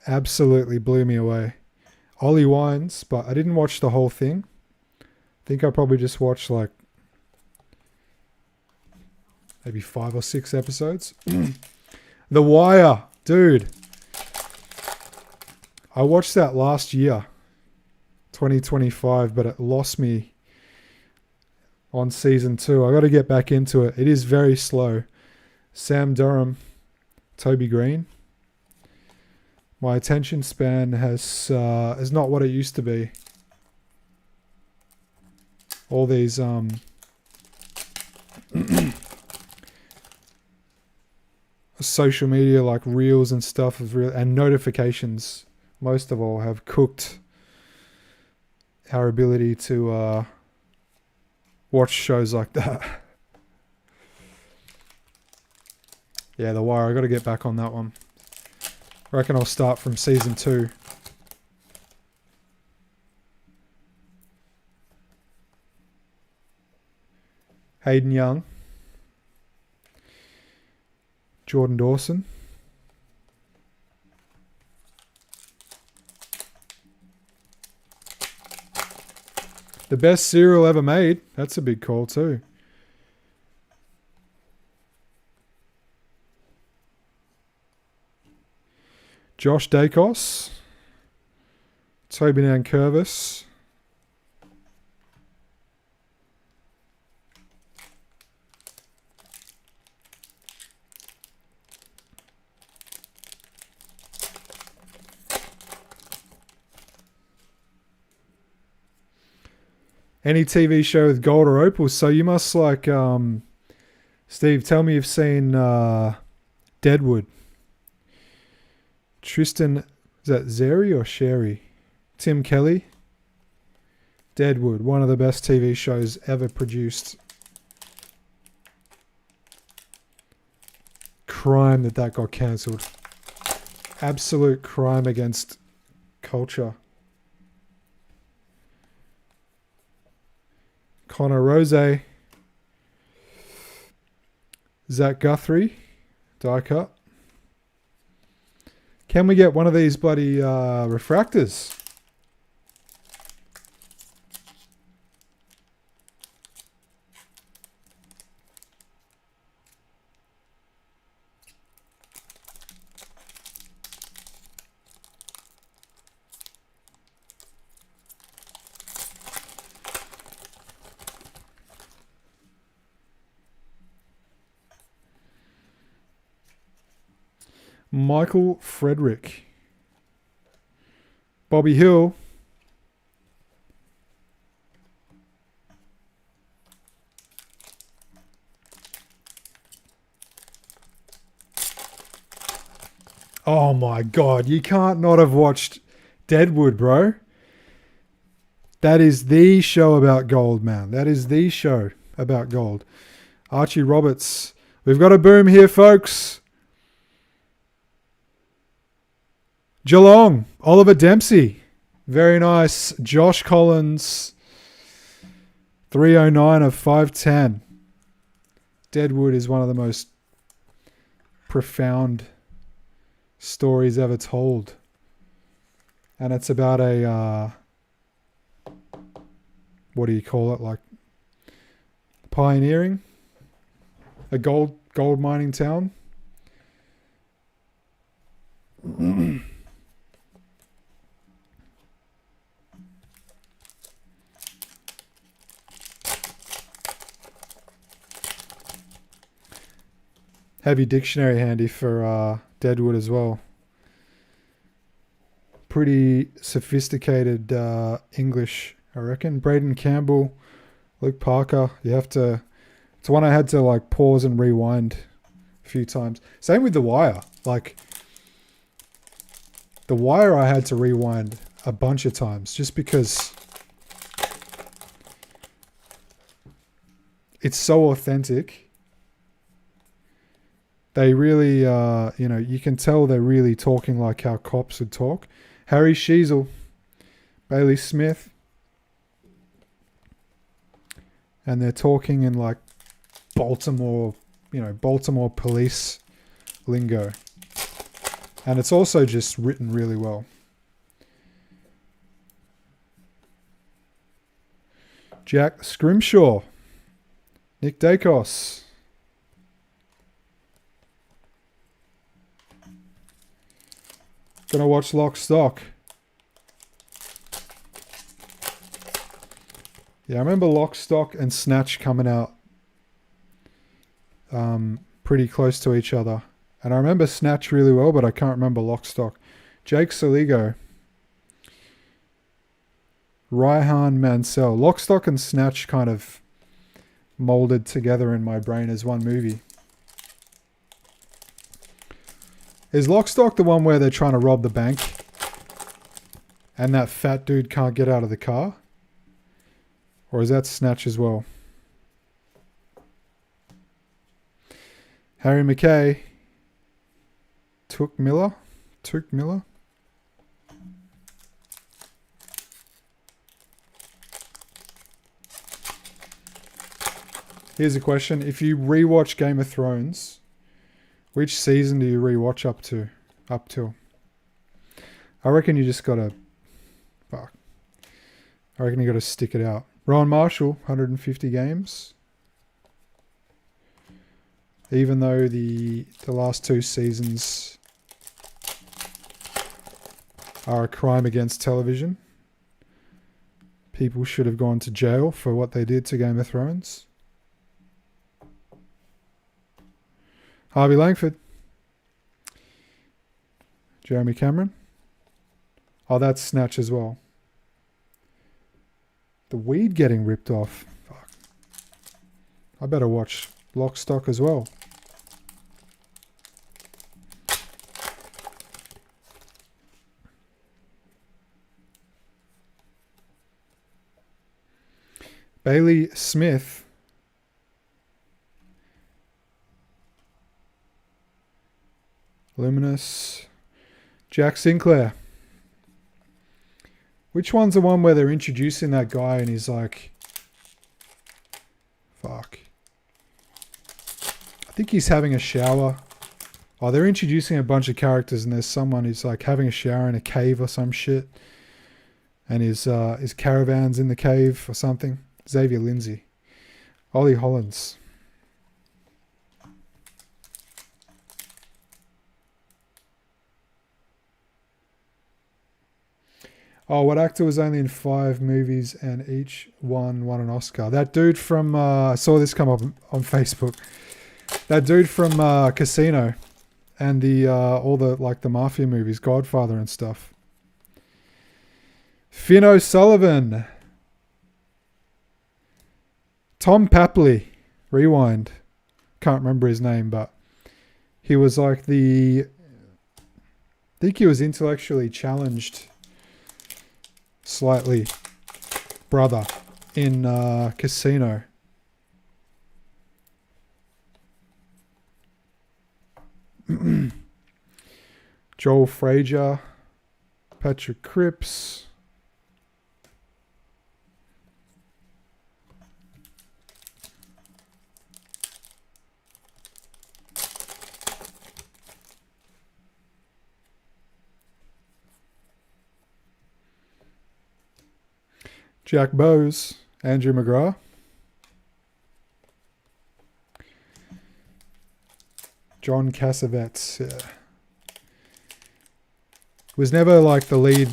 A: Absolutely blew me away. Ollie Wines, but I didn't watch the whole thing. I think I probably just watched like maybe 5 or 6 episodes. The Wire, dude. I watched that last year, 2025, but it lost me on season 2. I got to get back into it. It is very slow. Sam Durham, Toby Green. My attention span is not what it used to be. All these social media like reels and stuff and notifications, most of all, have cooked our ability to watch shows like that. Yeah, The Wire. I got to get back on that one. I reckon I'll start from season 2. Hayden Young. Jordan Dawson. The best cereal ever made. That's a big call too. Josh Dacos. Toby Nankervis. Any TV show with gold or opals. So you must like, Steve, tell me you've seen Deadwood. Tristan, is that Zeri or Sherry? Tim Kelly. Deadwood, one of the best TV shows ever produced. Crime that got cancelled. Absolute crime against culture. Connor Rose. Zach Guthrie. Die cut. Can we get one of these bloody refractors? Michael Frederick. Bobby Hill. Oh my God, you can't not have watched Deadwood, bro. That is the show about gold, man. That is the show about gold. Archie Roberts. We've got a boom here, folks. Geelong, Oliver Dempsey. Very nice. Josh Collins, 309 of 510. Deadwood is one of the most profound stories ever told. And it's about a, what do you call it? Like pioneering? A gold mining town? Heavy dictionary handy for Deadwood as well. Pretty sophisticated English, I reckon. Braden Campbell, Luke Parker. It's one I had to like pause and rewind a few times. Same with The Wire. Like The Wire I had to rewind a bunch of times just because it's so authentic. They really, you can tell they're really talking like how cops would talk. Harry Sheasel, Bailey Smith. And they're talking in like Baltimore police lingo. And it's also just written really well. Jack Scrimshaw, Nick Dacos. Gonna watch Lock Stock. Yeah, I remember Lock, Stock and Snatch coming out pretty close to each other. And I remember Snatch really well, but I can't remember Lock, Stock. Jake Saligo. Raihan Mansell. Lock, Stock and Snatch kind of molded together in my brain as one movie. Is Lock, Stock the one where they're trying to rob the bank and that fat dude can't get out of the car? Or is that Snatch as well? Harry McKay. Took Miller. Here's a question. If you rewatch Game of Thrones, which season do you rewatch up till? I reckon you just gotta... Fuck. I reckon you gotta stick it out. Rowan Marshall, 150 games. Even though the last two seasons are a crime against television. People should have gone to jail for what they did to Game of Thrones. Harvey Langford. Jeremy Cameron. Oh, that's Snatch as well. The weed getting ripped off. Fuck. I better watch Lock, Stock as well. Bailey Smith. Luminous. Jack Sinclair. Which one's the one where they're introducing that guy and he's like Fuck. I think he's having a shower. Oh, they're introducing a bunch of characters, and there's someone who's like having a shower in a cave or some shit. And his caravan's in the cave or something. Xavier Lindsay. Ollie Hollins. Oh, what actor was only in 5 movies and each one won an Oscar? That dude from... I saw this come up on Facebook. That dude from Casino and the all the like the mafia movies, Godfather and stuff. Finn O'Sullivan. Tom Papley. Rewind. Can't remember his name, but he was like the... I think he was intellectually challenged slightly brother in Casino. Joel Frazier, Patrick Cripps, Jack Bowes, Andrew McGrath, John Cassavetes. Yeah. Was never like the lead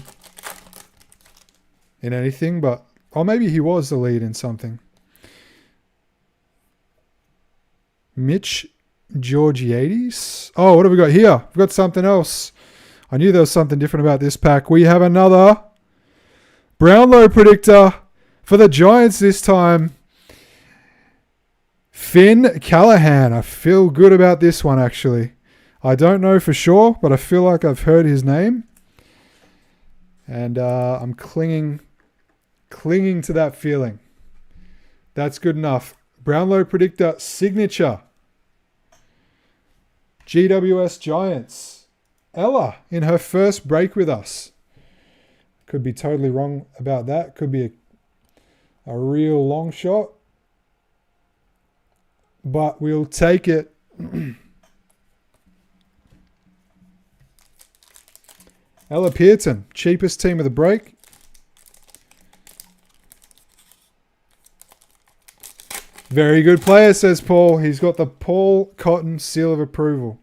A: in anything, but... Or maybe he was the lead in something. Mitch Georgiades. Oh, what have we got here? We've got something else. I knew there was something different about this pack. We have another Brownlow predictor for the Giants this time. Finn Callahan. I feel good about this one, actually. I don't know for sure, but I feel like I've heard his name. And I'm clinging to that feeling. That's good enough. Brownlow predictor signature. GWS Giants. Ella in her first break with us. Could be totally wrong about that. Could be a real long shot. But we'll take it. Ella Pearton, cheapest team of the break. Very good player, says Paul. He's got the Paul Cotton seal of approval.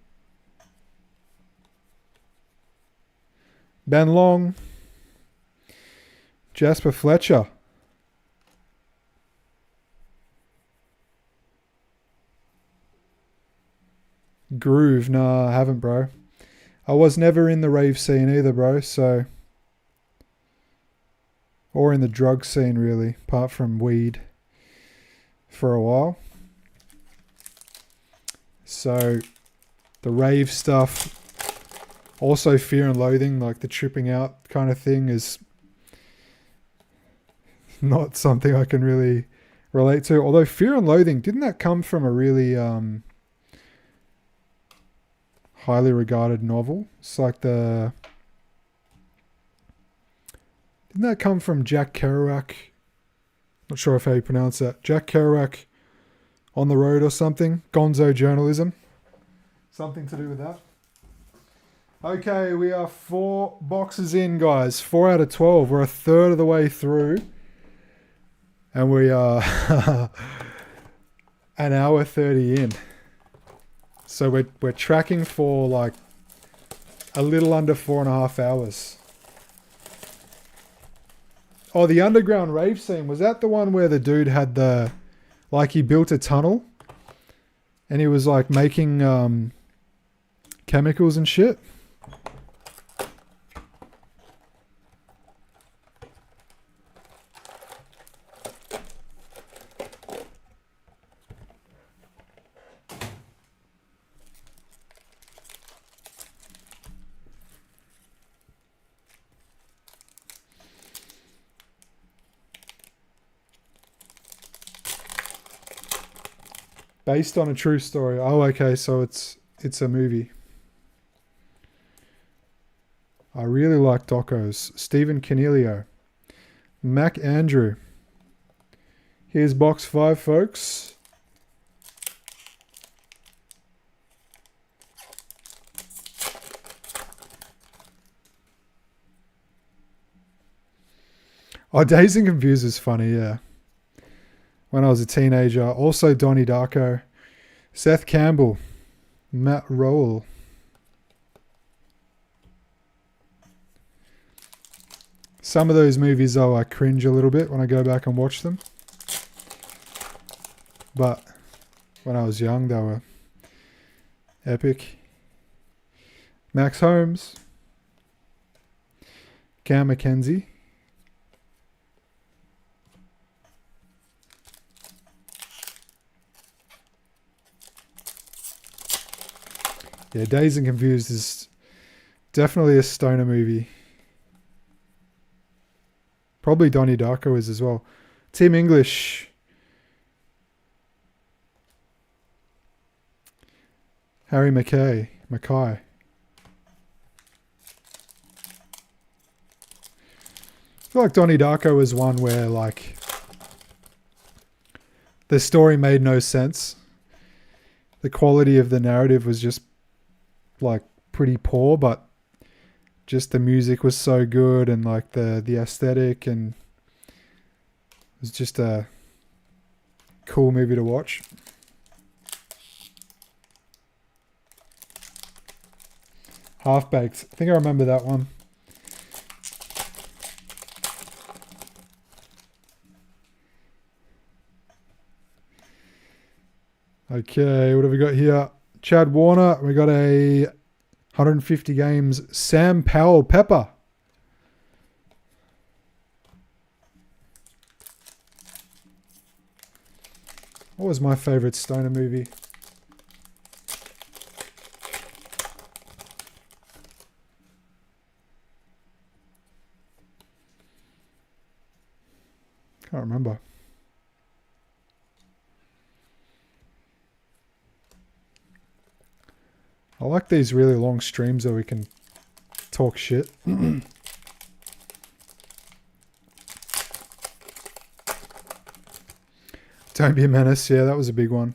A: Ben Long. Jasper Fletcher. Groove. Nah, I haven't, bro. I was never in the rave scene either, bro, so... Or in the drug scene, really, apart from weed for a while. So, the rave stuff, also Fear and Loathing, like the tripping out kind of thing, is not something I can really relate to. Although Fear and Loathing, didn't that come from a really highly regarded novel? It's like the... Didn't that come from Jack Kerouac? Not sure if how you pronounce that. Jack Kerouac on the road or something. Gonzo journalism. Something to do with that. Okay, we are 4 boxes in, guys. 4 out of 12. We're a third of the way through. And we are an hour 30 in. So we're tracking for like a little under 4.5 hours. Oh, the underground rave scene. Was that the one where the dude had the... Like he built a tunnel and he was like making chemicals and shit? Based on a true story. Oh, okay, so it's a movie. I really like docos. Stephen Canelio. Mac Andrew. Here's box 5, folks. Oh, Dazed and Confused is funny, yeah. When I was a teenager. Also Donnie Darko. Seth Campbell. Matt Rowell. Some of those movies, though, I cringe a little bit when I go back and watch them. But when I was young, they were epic. Max Holmes. Cam McKenzie. Yeah, Dazed and Confused is definitely a stoner movie. Probably Donnie Darko is as well. Tim English. Harry Mackay. I feel like Donnie Darko was one where, like, the story made no sense. The quality of the narrative was just, like, pretty poor, but just the music was so good, and like the aesthetic, and it was just a cool movie to watch. Half Baked. I think I remember that one. Okay, what have we got here? Chad Warner. We got a 150 games. Sam Powell Pepper. What was my favorite stoner movie? Can't remember. I like these really long streams where we can talk shit. Don't Be a Menace. Yeah, that was a big one.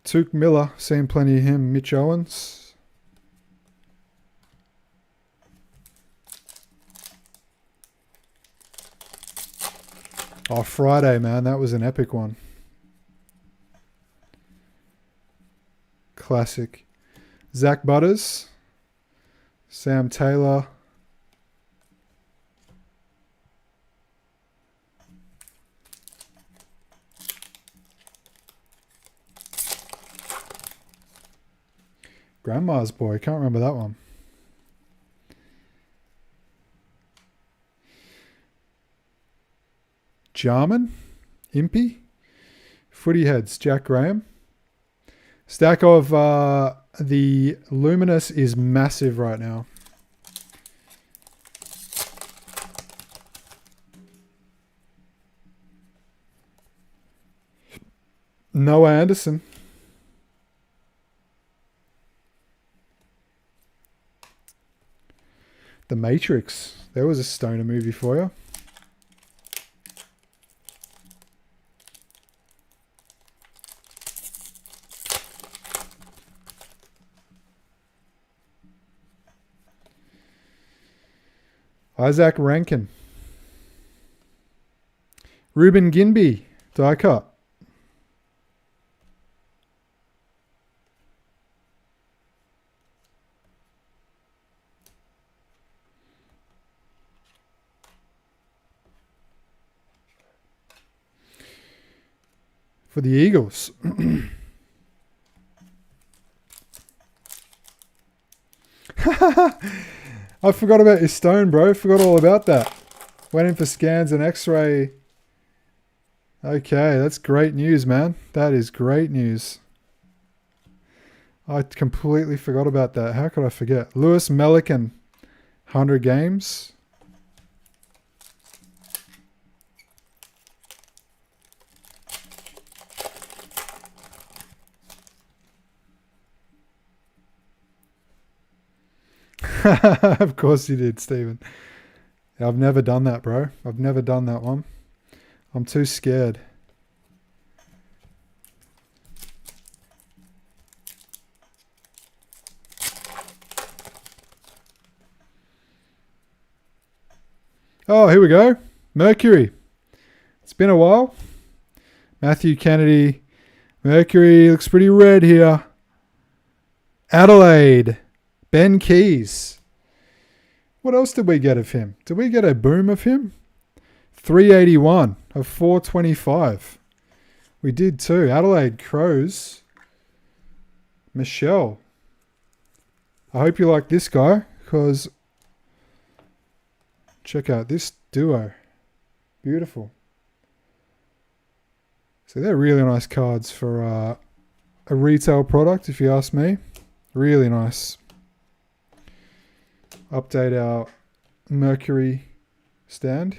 A: Took Miller. Seen plenty of him. Mitch Owens. Oh, Friday, man. That was an epic one. Classic. Zach Butters. Sam Taylor. Grandma's Boy. Can't remember that one. Jarman. Impy. Footy Heads. Jack Graham. Stack of the Luminous is massive right now. Noah Anderson. The Matrix. There was a stoner movie for you. Isaac Rankin. Ruben Ginby. Die cut. For the Eagles. I forgot about your stone, bro. Forgot all about that. Went in for scans and x-ray. Okay, that's great news, man. That is great news. I completely forgot about that. How could I forget? Lewis Melican, 100 games. Of course you did, Stephen. I've never done that, bro. I've never done that one. I'm too scared. Oh, here we go. Mercury. It's been a while. Matthew Kennedy. Mercury looks pretty red here. Adelaide. Ben Keys. What else did we get of him? Did we get a boom of him? 381 of 425. We did too. Adelaide Crows. Michelle. I hope you like this guy, because check out this duo. Beautiful. So they're really nice cards for a retail product, if you ask me. Really nice. Update our Mercury stand.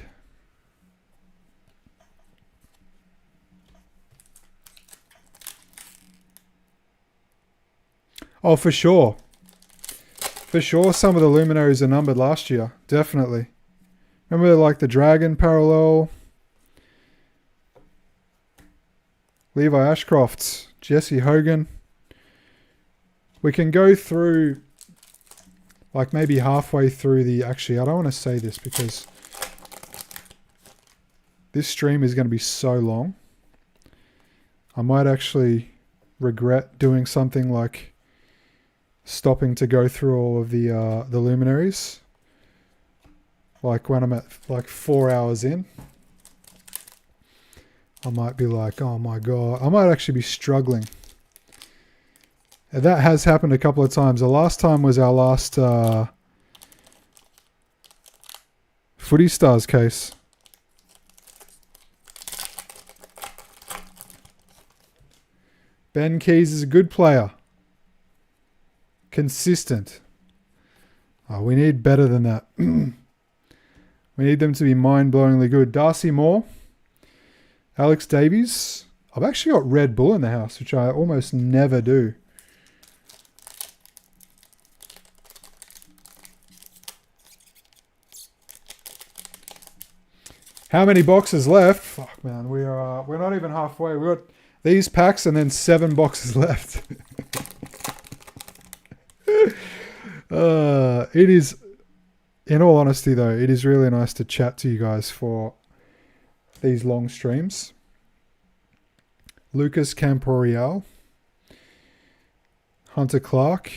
A: Oh, for sure. For sure, some of the luminaries are numbered last year. Definitely. Remember, like the Dragon parallel, Levi Ashcroft, Jesse Hogan. We can go through, like maybe halfway through the... Actually, I don't want to say this because this stream is going to be so long. I might actually regret doing something like stopping to go through all of the luminaries, like when I'm at like 4 hours in. I might be like, oh my god, I might actually be struggling. And that has happened a couple of times. The last time was our last Footy Stars case. Ben Keys is a good player. Consistent. Oh, we need better than that. We need them to be mind-blowingly good. Darcy Moore. Alex Davies. I've actually got Red Bull in the house, which I almost never do. How many boxes left? Fuck, man. We're not even halfway. We've got these packs and then 7 boxes left. It is, in all honesty though, it is really nice to chat to you guys for these long streams. Lucas Camporial. Hunter Clark.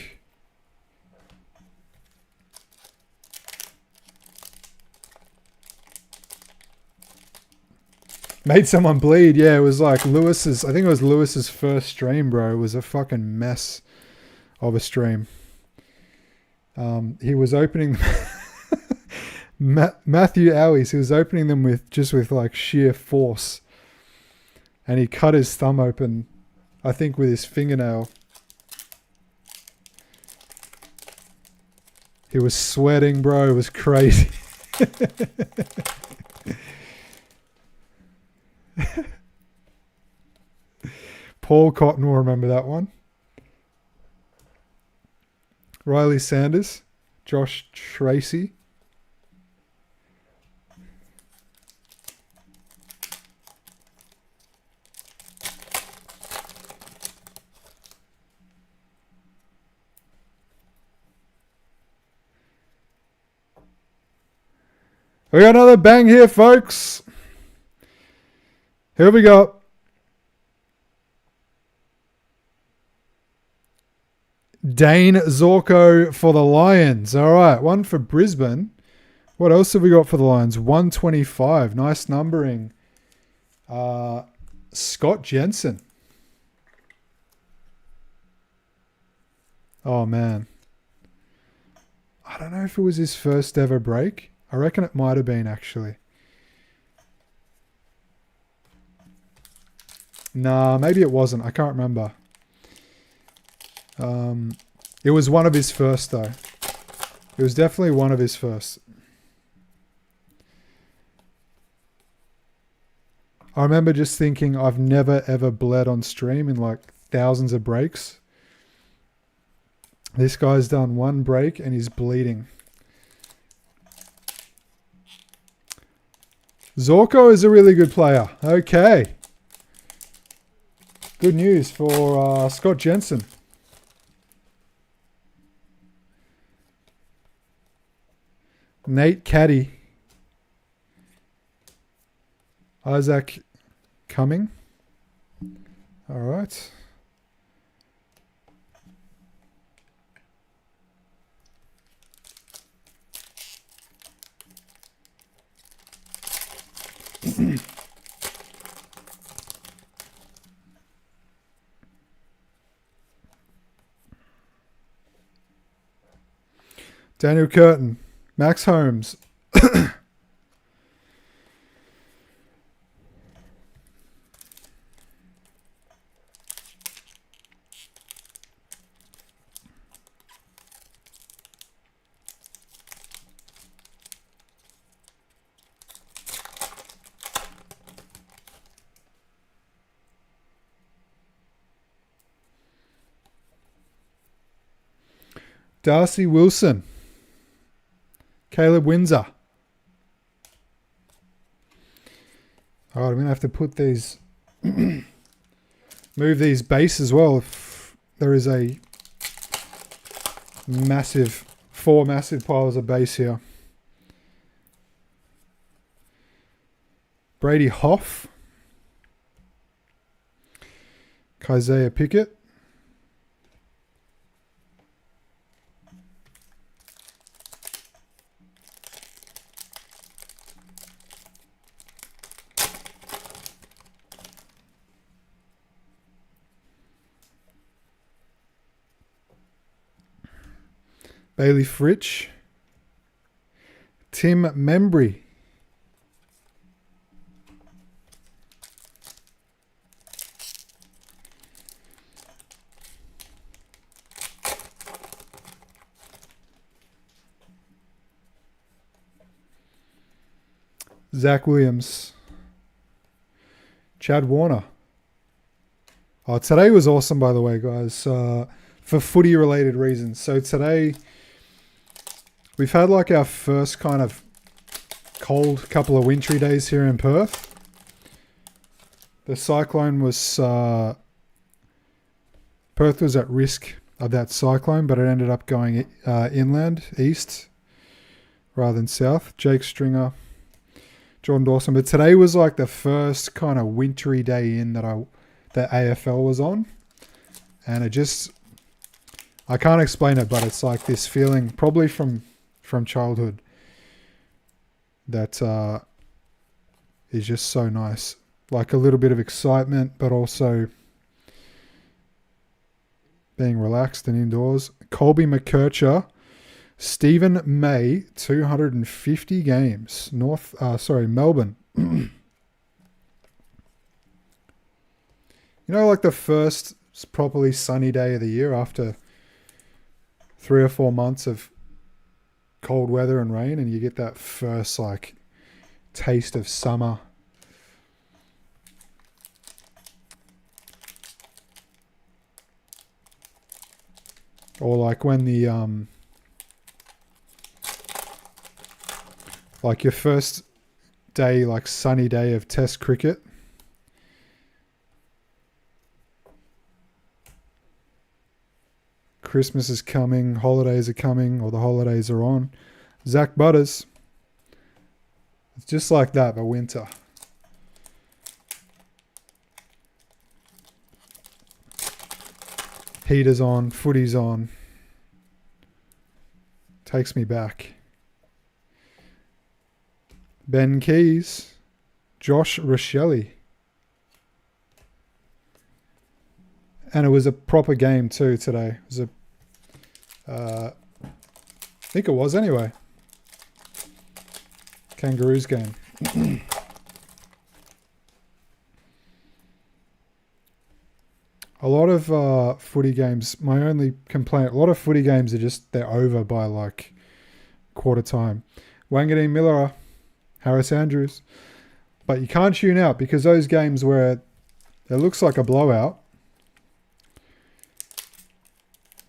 A: Made someone bleed. Yeah, it was like Lewis's, I think it was Lewis's first stream, bro. It was a fucking mess of a stream. He was opening Matthew Owies. He was opening them with like sheer force, and he cut his thumb open, I think, with his fingernail. He was sweating, bro. It was crazy. Paul Cotton will remember that one. Riley Sanders, Josh Tracy. We got another bang here, folks. Here we go. Dane Zorko for the Lions. All right, one for Brisbane. What else have we got for the Lions? 125. Nice numbering. Scott Jensen. Oh, man. I don't know if it was his first ever break. I reckon it might have been, actually. Nah, maybe it wasn't. I can't remember. It was one of his first, though. It was definitely one of his first. I remember just thinking, I've never ever bled on stream in like thousands of breaks. This guy's done one break and he's bleeding. Zorko is a really good player. Okay. Good news for Scott Jensen. Nate Caddy. Isaac Cumming. All right. Daniel Curtin. Max Holmes. Darcy Wilson. Caleb Windsor. All right, I'm going to have to put these, move these base as well. If there is a massive, 4 massive piles of base here. Brady Hoff. Isaiah Pickett. Bailey Fritsch. Tim Membry. Zach Williams. Chad Warner. Oh, today was awesome, by the way, guys, for footy related reasons. So today we've had like our first kind of cold couple of wintry days here in Perth. The cyclone was, Perth was at risk of that cyclone, but it ended up going inland, east, rather than south. Jake Stringer, Jordan Dawson. But today was like the first kind of wintry day in that AFL was on. And it just, I can't explain it, but it's like this feeling, probably from childhood, that is just so nice. Like a little bit of excitement, but also being relaxed and indoors. Colby McKercher, Stephen May, 250 games. Melbourne. You know, like the first properly sunny day of the year after 3 or 4 months of cold weather and rain, and you get that first like taste of summer. Or like when the like your first day, like sunny day of Test cricket. Christmas is coming, holidays are coming, or the holidays are on. Zach Butters. It's just like that, but winter. Heaters on, footy's on. Takes me back. Ben Keys. Josh Rochelle. And it was a proper game too today. It was I think it was anyway. Kangaroos game. A lot of footy games, my only complaint, a lot of footy games are just, they're over by like quarter time. Wangadeen Miller, Harris Andrews. But you can't tune out, because those games where it looks like a blowout,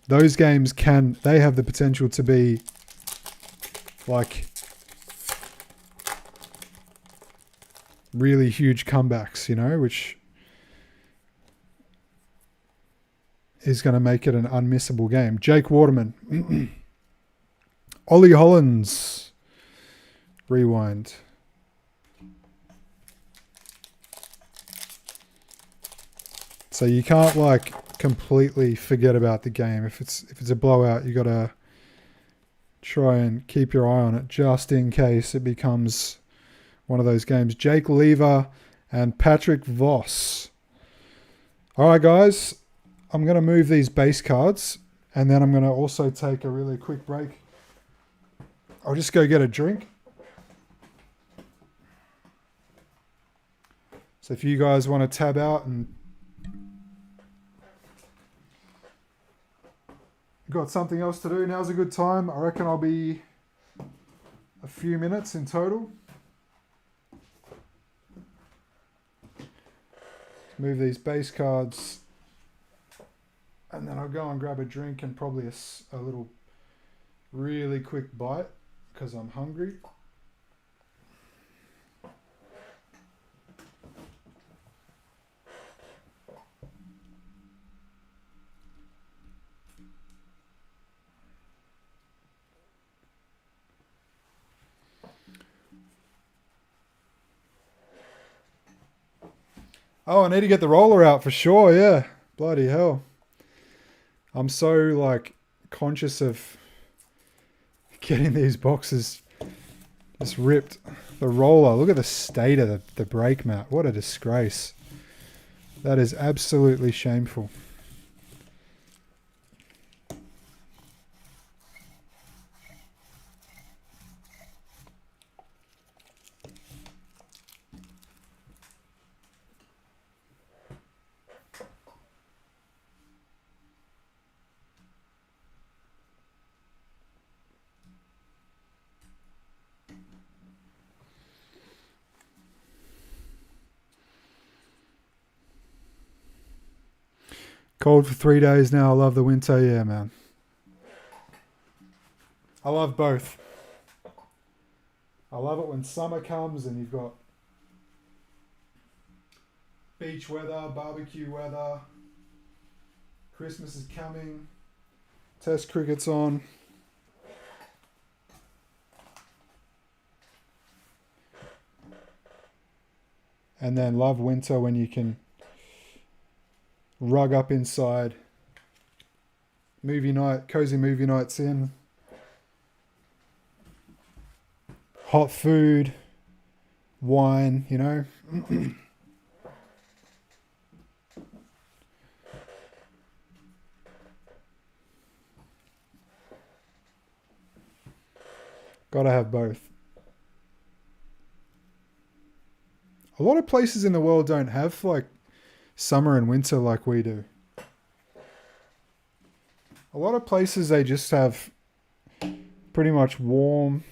A: those games they have the potential to be like really huge comebacks, you know, which is going to make it an unmissable game. Jake Waterman. Ollie Hollins. Rewind. So you can't like completely forget about the game. If it's a blowout, you gotta try and keep your eye on it just in case it becomes one of those games. Jake Lever and Patrick Voss. All right, guys, I'm going to move these base cards, and then I'm going to also take a really quick break. I'll just go get a drink. So if you guys want to tab out and got something else to do, now's a good time. I reckon I'll be a few minutes in total. Move these base cards, and then I'll go and grab a drink and probably a little really quick bite because I'm hungry. Oh, I need to get the roller out for sure, yeah. Bloody hell. I'm so, like, conscious of getting these boxes just ripped. The roller, look at the state of the brake mat. What a disgrace. That is absolutely shameful. Cold for 3 days now. I love the winter. Yeah, man. I love both. I love it when summer comes and you've got beach weather, barbecue weather. Christmas is coming. Test cricket's on. And then love winter when you can rug up inside. Movie night, cozy movie nights in. Hot food, wine, you know. Gotta have both. A lot of places in the world don't have like summer and winter like we do. A lot of places they just have pretty much warm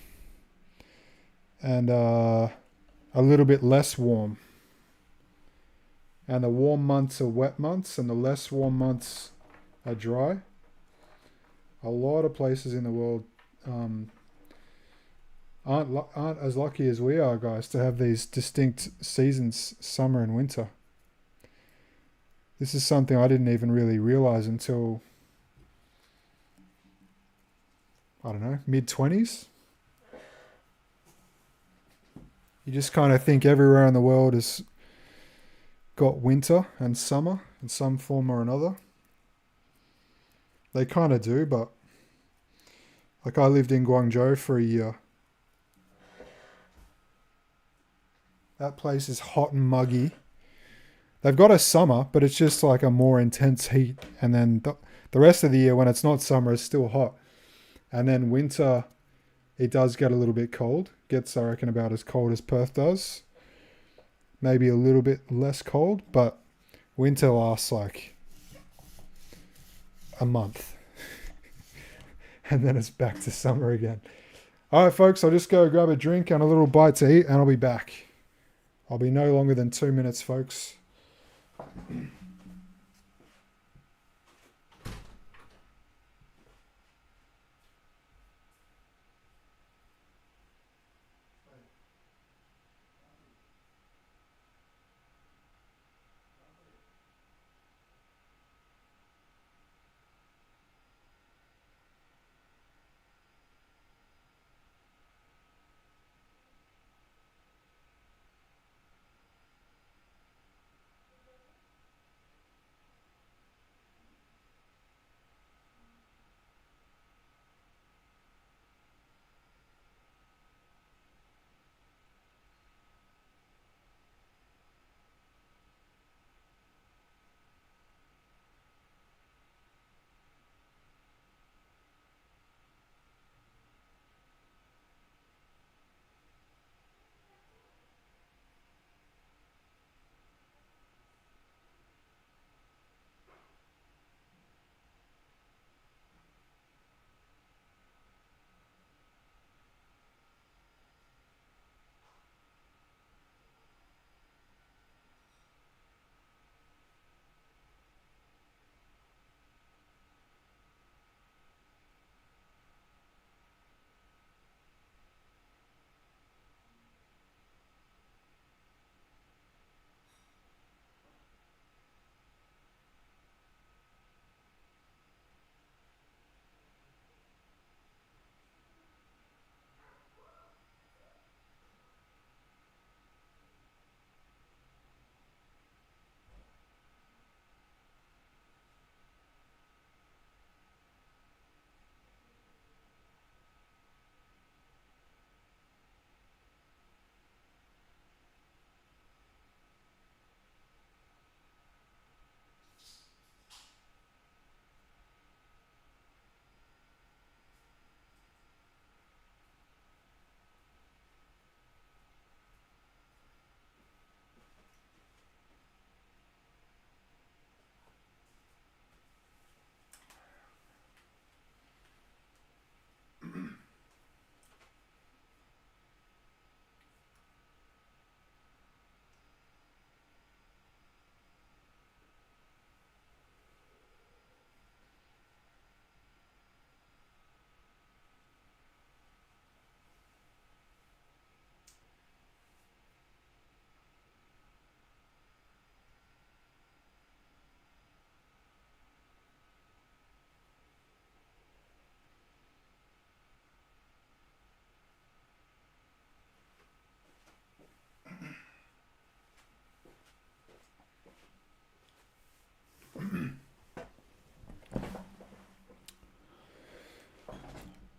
A: and a little bit less warm. And the warm months are wet months and the less warm months are dry. A lot of places in the world aren't as lucky as we are, guys, to have these distinct seasons, summer and winter. This is something I didn't even really realize until, I don't know, mid-20s. You just kind of think everywhere in the world has got winter and summer in some form or another. They kind of do, but like I lived in Guangzhou for a year. That place is hot and muggy. They've got a summer, but it's just like a more intense heat. And then the rest of the year, when it's not summer, it's still hot. And then winter, it does get a little bit cold. Gets, I reckon, about as cold as Perth does. Maybe a little bit less cold, but winter lasts like a month. And then it's back to summer again. All right, folks, I'll just go grab a drink and a little bite to eat, and I'll be back. I'll be no longer than 2 minutes, folks.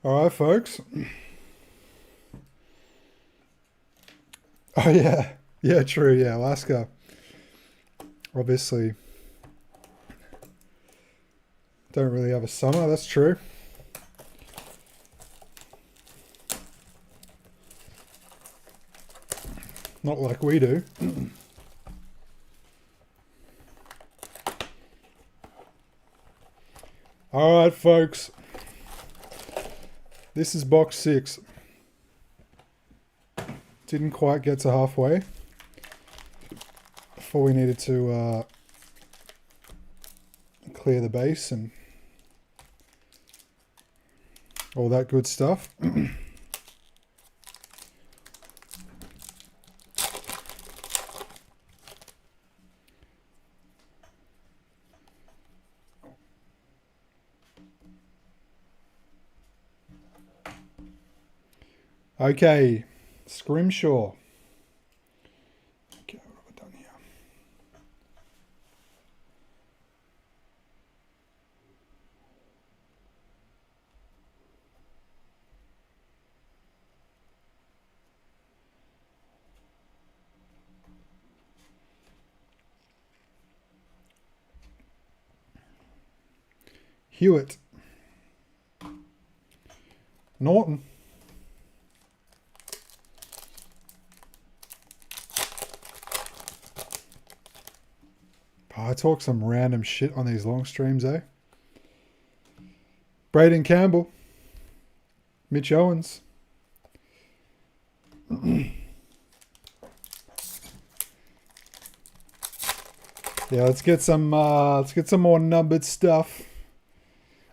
A: All right, folks. Oh, yeah. Yeah, true. Yeah, Alaska. Obviously, don't really have a summer. That's true. Not like we do. All right, folks. This is box 6. Didn't quite get to halfway before we needed to clear the base and all that good stuff. Okay, Scrimshaw. Okay, what have I done here? Hewitt. Norton. Oh, I talk some random shit on these long streams, eh? Braden Campbell. Mitch Owens. Yeah, let's get some more numbered stuff.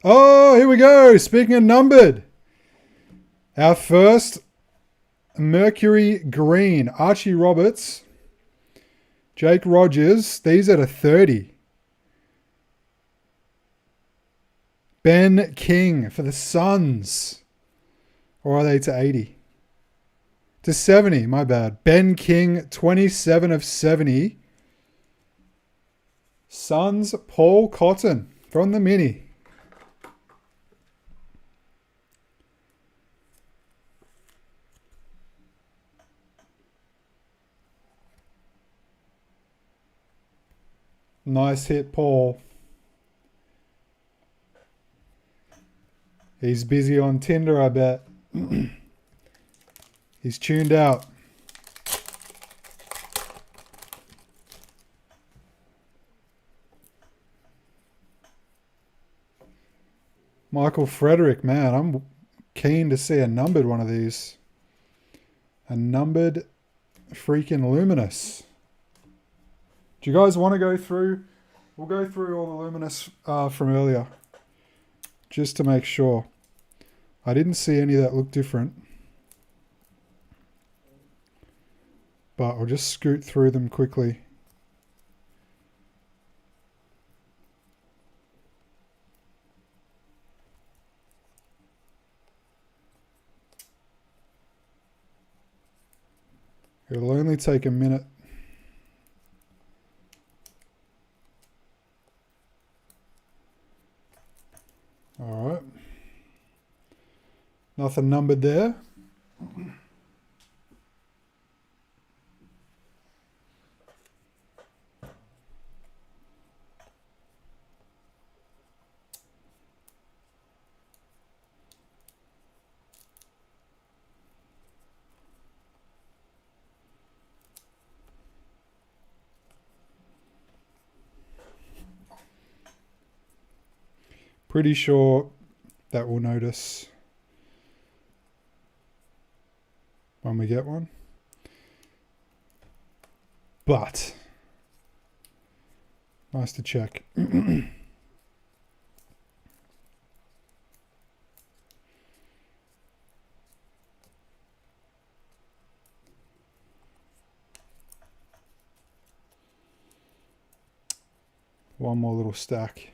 A: Oh, here we go. Speaking of numbered, our first Mercury Green, Archie Roberts, Jake Rogers. These are a 30. Ben King for the Suns. Or are they to 80? To 70, my bad. Ben King, 27 of 70. Suns, Paul Cotton from the mini. Nice hit, Paul. He's busy on Tinder, I bet. He's tuned out. Michael Frederick, man, I'm keen to see a numbered one of these. A numbered freaking Luminous. Do you guys want to go through? We'll go through all the Luminous from earlier. Just to make sure. I didn't see any that looked different. But I'll just scoot through them quickly. It'll only take a minute. All right. Nothing numbered there. Pretty sure that we'll notice when we get one. But nice to check. One more little stack.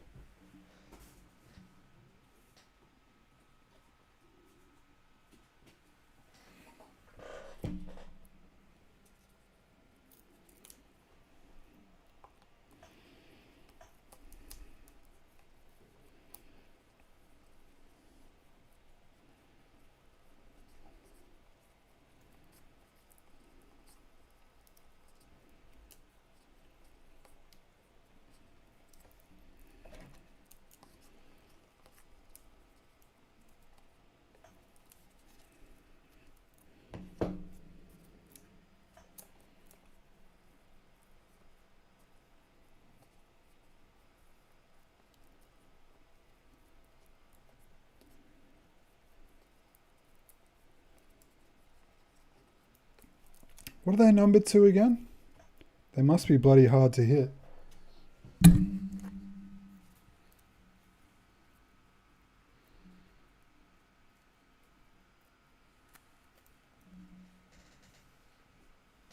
A: What are they numbered to again? They must be bloody hard to hit.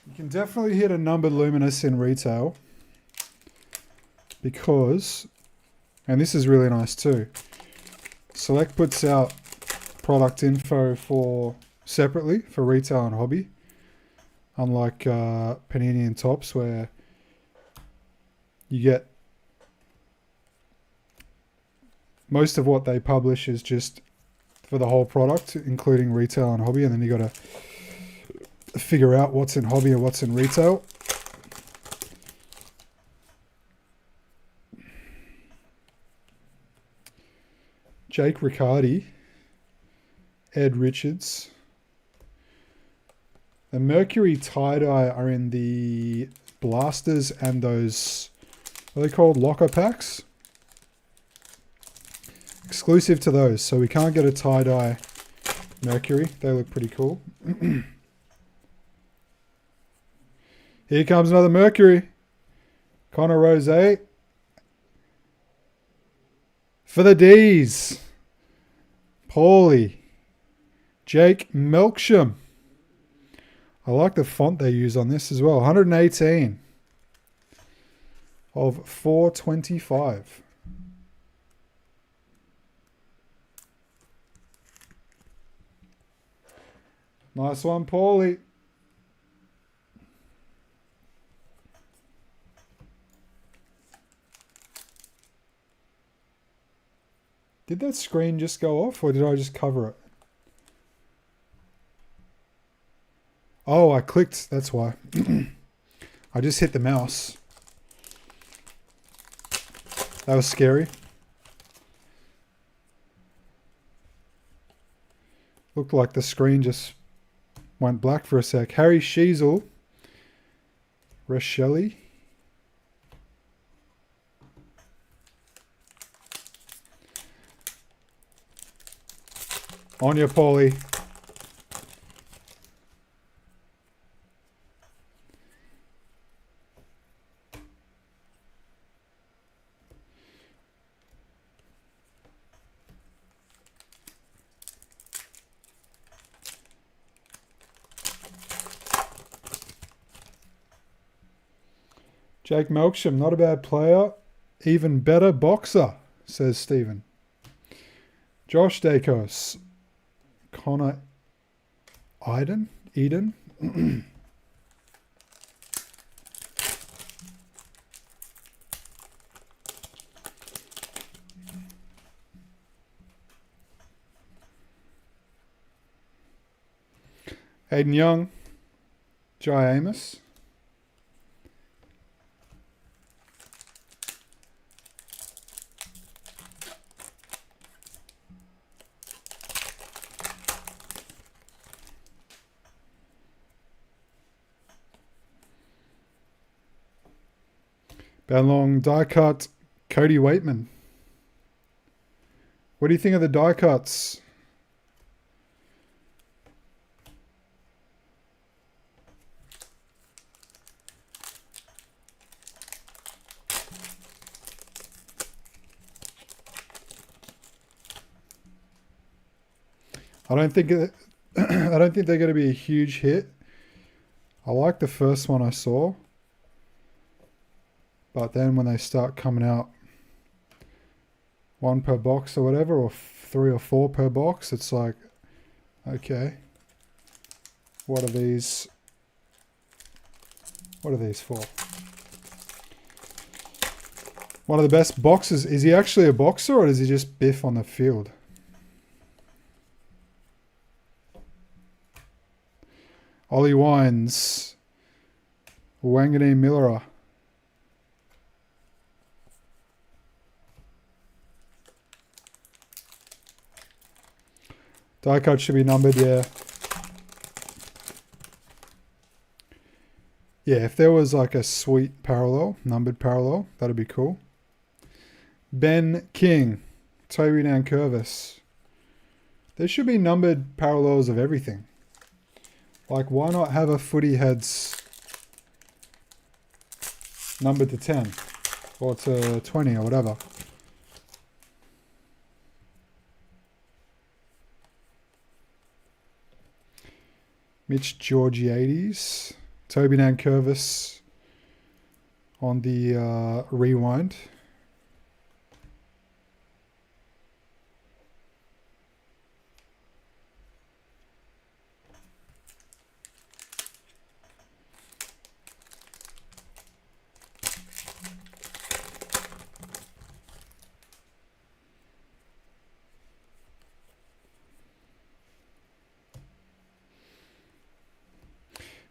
A: You can definitely hit a numbered Luminous in retail because, and this is really nice too, Select puts out product info for separately for retail and hobby, unlike Panini and Topps where you get most of what they publish is just for the whole product, including retail and hobby, and then you got to figure out what's in hobby and what's in retail. Jake Riccardi, Ed Richards. The Mercury tie-dye are in the blasters and those, what are they called, locker packs? Exclusive to those, so we can't get a tie-dye Mercury. They look pretty cool. Here comes another Mercury. Connor Rose for the D's. Paulie. Jake Melksham. I like the font they use on this as well. 118 of 425. Nice one, Paulie. Did that screen just go off or did I just cover it? Oh, I clicked. That's why. I just hit the mouse. That was scary. Looked like the screen just went black for a sec. Harry Sheasel. Rachelle. On your Paulie. Jake Melksham, not a bad player. Even better boxer, says Stephen. Josh Dacos. Connor Eden? Aiden Young. Jai Amos. Long die cut, Cody Waitman. What do you think of the die cuts? I don't think they're going to be a huge hit. I like the first one I saw. But then when they start coming out one per box or whatever, or 3 or 4 per box, it's like, okay, what are these? What are these for? One of the best boxers. Is he actually a boxer or does he just biff on the field? Ollie Wines. Wangani Millera. Die cut should be numbered, yeah. Yeah, if there was like a sweet parallel, numbered parallel, that'd be cool. Ben King, Toby Nankervis. There should be numbered parallels of everything. Like, why not have a Footy Heads numbered to 10 or to 20 or whatever. Mitch Georgiades, Toby Nankervis on the rewind.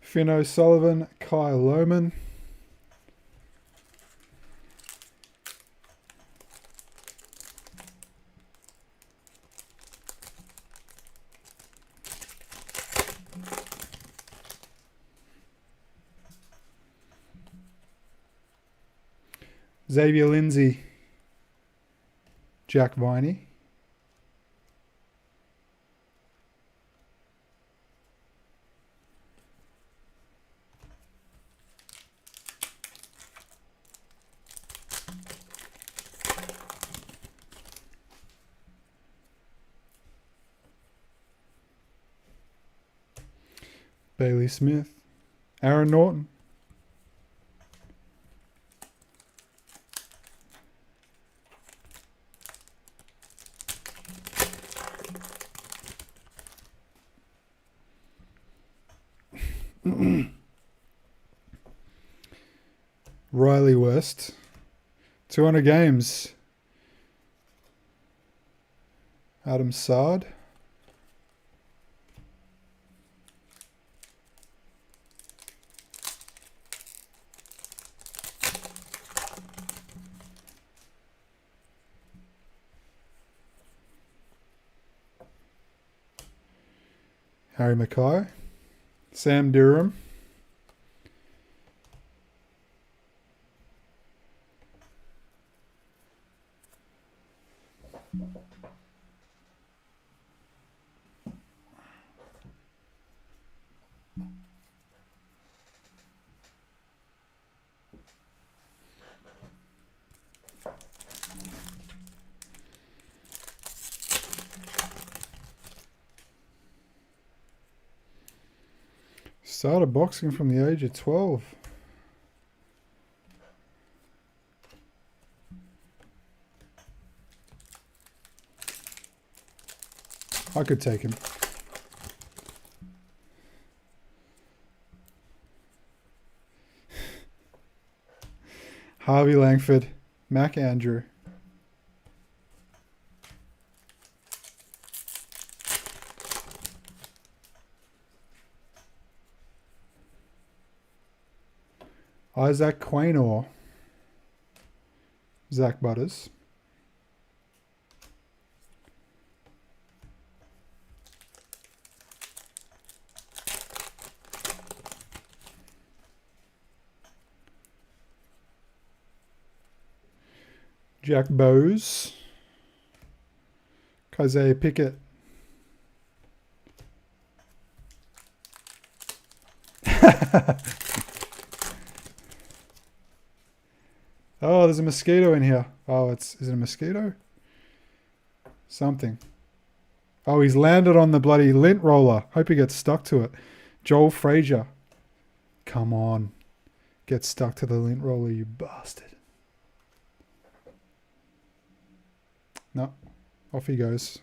A: Finn O'Sullivan, Kyle Lohman. Xavier Lindsay, Jack Viney. Bailey Smith, Aaron Norton. Riley West, 200 games. Adam Sard. Harry Mackay, Sam Durham, started boxing from the age of 12. I could take him. Harvey Langford, Mac Andrew. Isaac Quaynor, Zach Butters. Jack Bowes, Isaiah Pickett. Oh, there's a mosquito in here. Oh, is it a mosquito? Something. Oh, he's landed on the bloody lint roller. Hope he gets stuck to it. Joel Frazier. Come on. Get stuck to the lint roller, you bastard. No. Off he goes.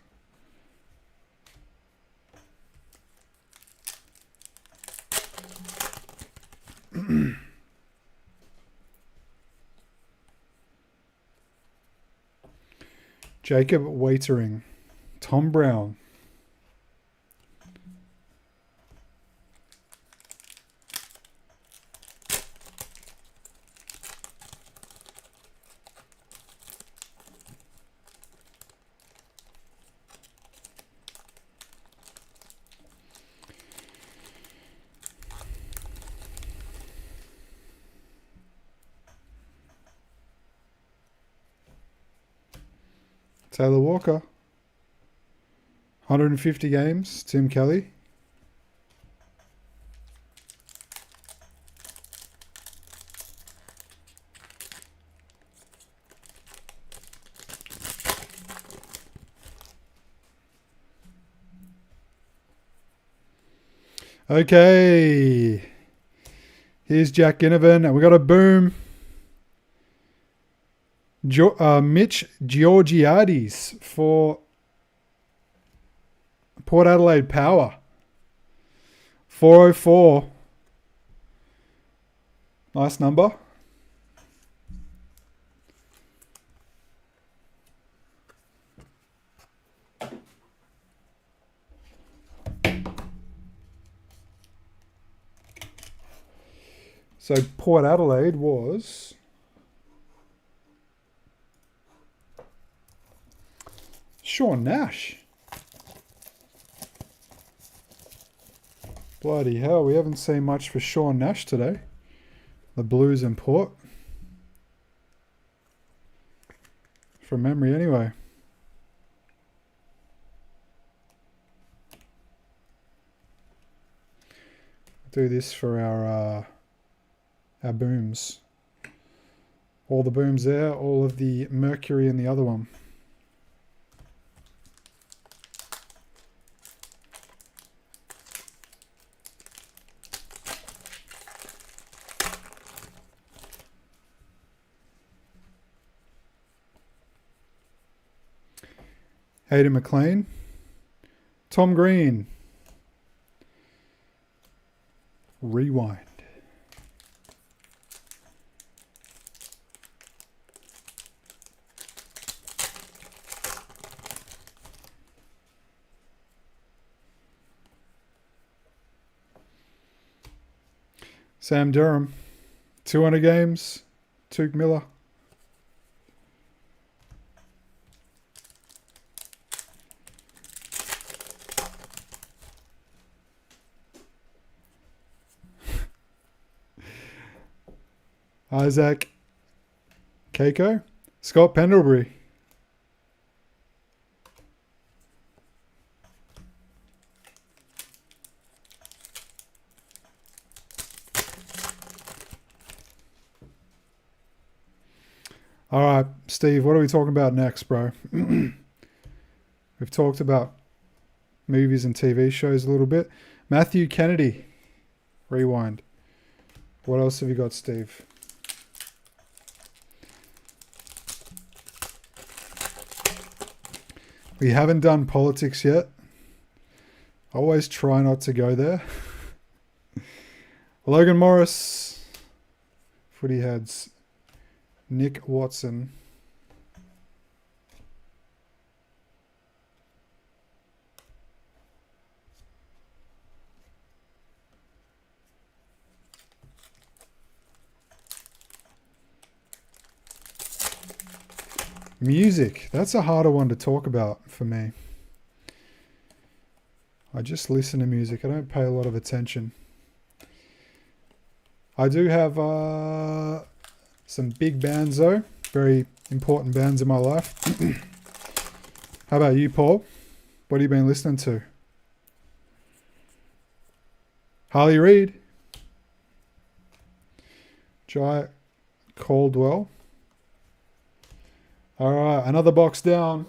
A: Jacob Waitering, Tom Brown. Taylor Walker, 150 games, Tim Kelly. Okay. Here's Jack Ginnivan, and we got a boom. Mitch Georgiades for Port Adelaide Power. 404. Nice number. So Port Adelaide was Sean Nash. Bloody hell, we haven't seen much for Sean Nash today. The Blues and Port. From memory anyway. Do this for our booms. All the booms there, all of the Mercury in the other one. Hayden McLean. Tom Green. Rewind. Sam Durham. 200 games. Tuke Miller. Isaac Keiko. Scott Pendlebury. All right, Steve, what are we talking about next, bro? We've talked about movies and TV shows a little bit. Matthew Kennedy. Rewind. What else have you got, Steve? We haven't done politics yet. Always try not to go there. Logan Morris. Footy heads. Nick Watson. Music. That's a harder one to talk about for me. I just listen to music. I don't pay a lot of attention. I do have some big bands though. Very important bands in my life. How about you, Paul? What have you been listening to? Harley Reid. Jai Caldwell. All right, another box down.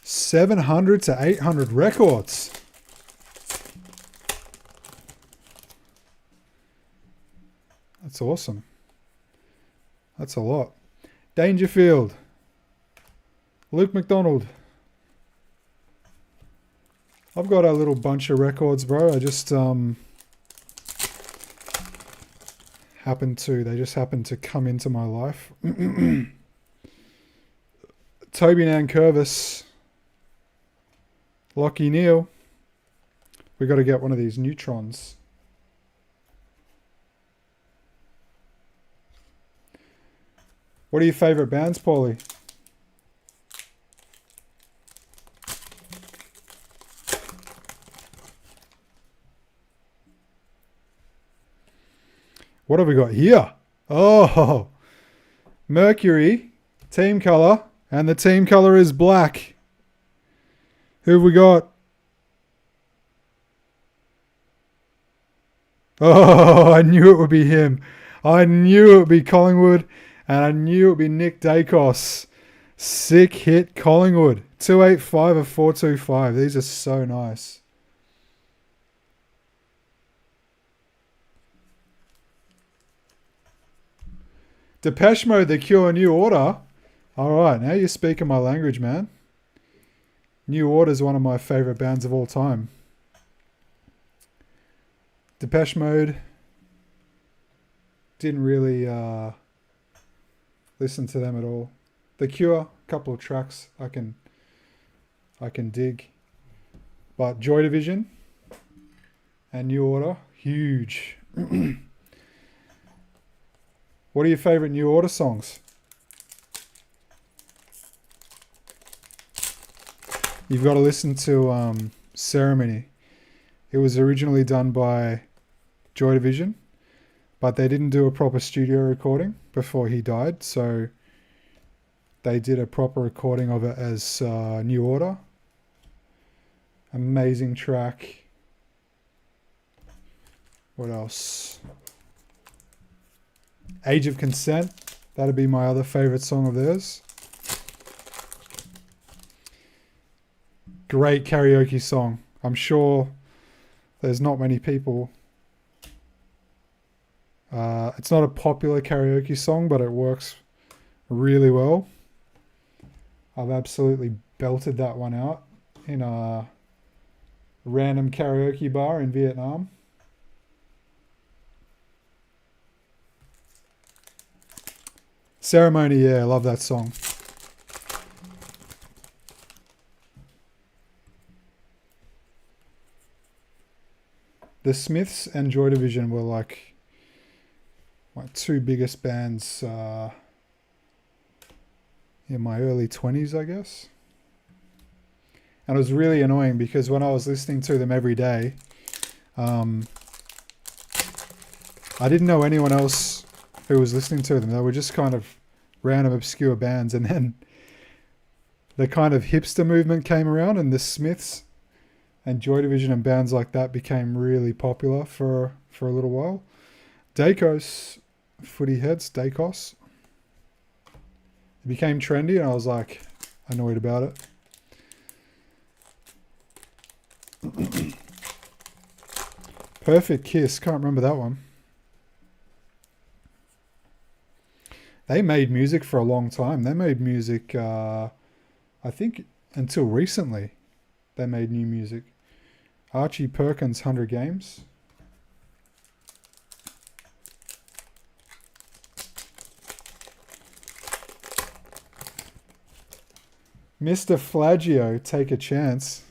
A: $700 to $800 records. That's awesome. That's a lot. Dangerfield. Luke McDonald. I've got a little bunch of records, bro. I just they just happened to come into my life. Toby Nankervis. Lockie Neal. We got to get one of these neutrons. What are your favourite bands, Paulie? What have we got here? Oh, Mercury, team colour, and the team colour is black. Who have we got? Oh, I knew it would be him. I knew it would be Collingwood, and I knew it would be Nick Dacos. Sick hit, Collingwood. 285 of 425. These are so nice. Depeche Mode, The Cure, New Order. All right, now you're speaking my language, man. New Order is one of my favourite bands of all time. Depeche Mode. Didn't really listen to them at all. The Cure, a couple of tracks I can dig. But Joy Division and New Order, huge. What are your favourite New Order songs? You've got to listen to Ceremony. It was originally done by Joy Division, but they didn't do a proper studio recording before he died, so they did a proper recording of it as New Order. Amazing track. What else? Age of Consent. That'd be my other favourite song of theirs. Great karaoke song. I'm sure there's not many people. It's not a popular karaoke song, but it works really well. I've absolutely belted that one out in a random karaoke bar in Vietnam. Ceremony, yeah, I love that song. The Smiths and Joy Division were like my two biggest bands in my early 20s, I guess. And it was really annoying because when I was listening to them every day, I didn't know anyone else who was listening to them. They were just kind of random obscure bands, and then the kind of hipster movement came around, and the Smiths and Joy Division and bands like that became really popular for a little while. Dacos, Footy heads, Dacos. It became trendy, and I was like annoyed about it. Perfect Kiss, can't remember that one. They made music for a long time. They made music, I think, until recently. They made new music. Archie Perkins, 100 Games. Mr. Flagio, Take a Chance.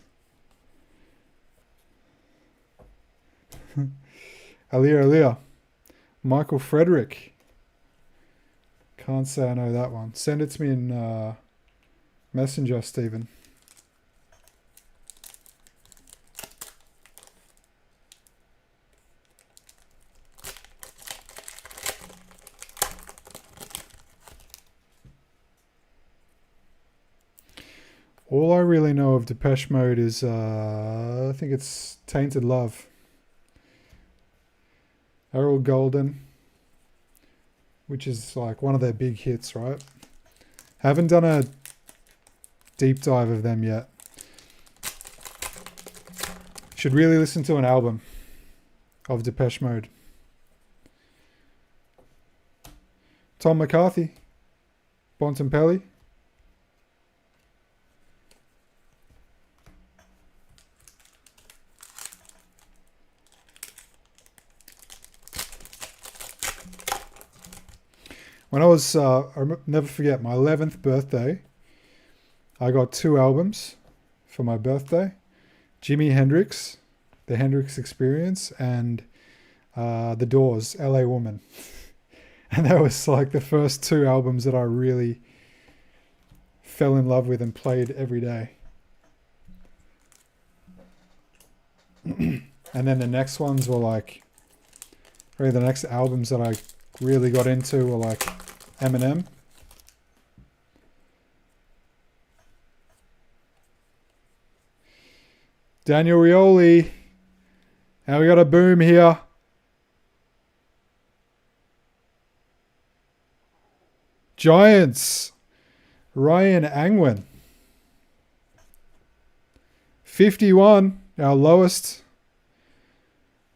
A: Alia. Michael Frederick. Can't say I know that one. Send it to me in Messenger, Stephen. All I really know of Depeche Mode is, I think it's Tainted Love. Errol Golden, which is like one of their big hits, right? Haven't done a deep dive of them yet. Should really listen to an album of Depeche Mode. Tom McCarthy, Bontempelli. When I was, I'll never forget, my 11th birthday, I got 2 albums for my birthday. Jimi Hendrix, The Hendrix Experience, and The Doors, LA Woman. And that was like the first two albums that I really fell in love with and played every day. And then the next ones were like, really the next albums that I really got into were like Eminem. Daniel Rioli. Now we got a boom here. Giants. Ryan Angwin. 51. Our lowest.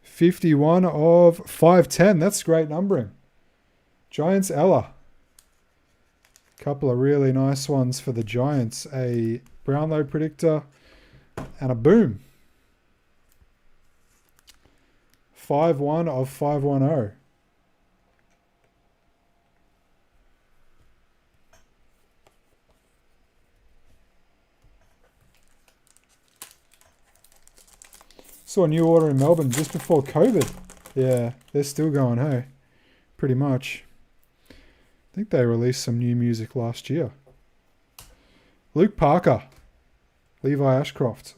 A: 51 of 510. That's great numbering. Giants Ella. Couple of really nice ones for the Giants. A Brownlow predictor and a boom. 5-1 of 510. Saw a new order in Melbourne just before COVID. Yeah, they're still going, hey? Pretty much. I think they released some new music last year. Luke Parker. Levi Ashcroft.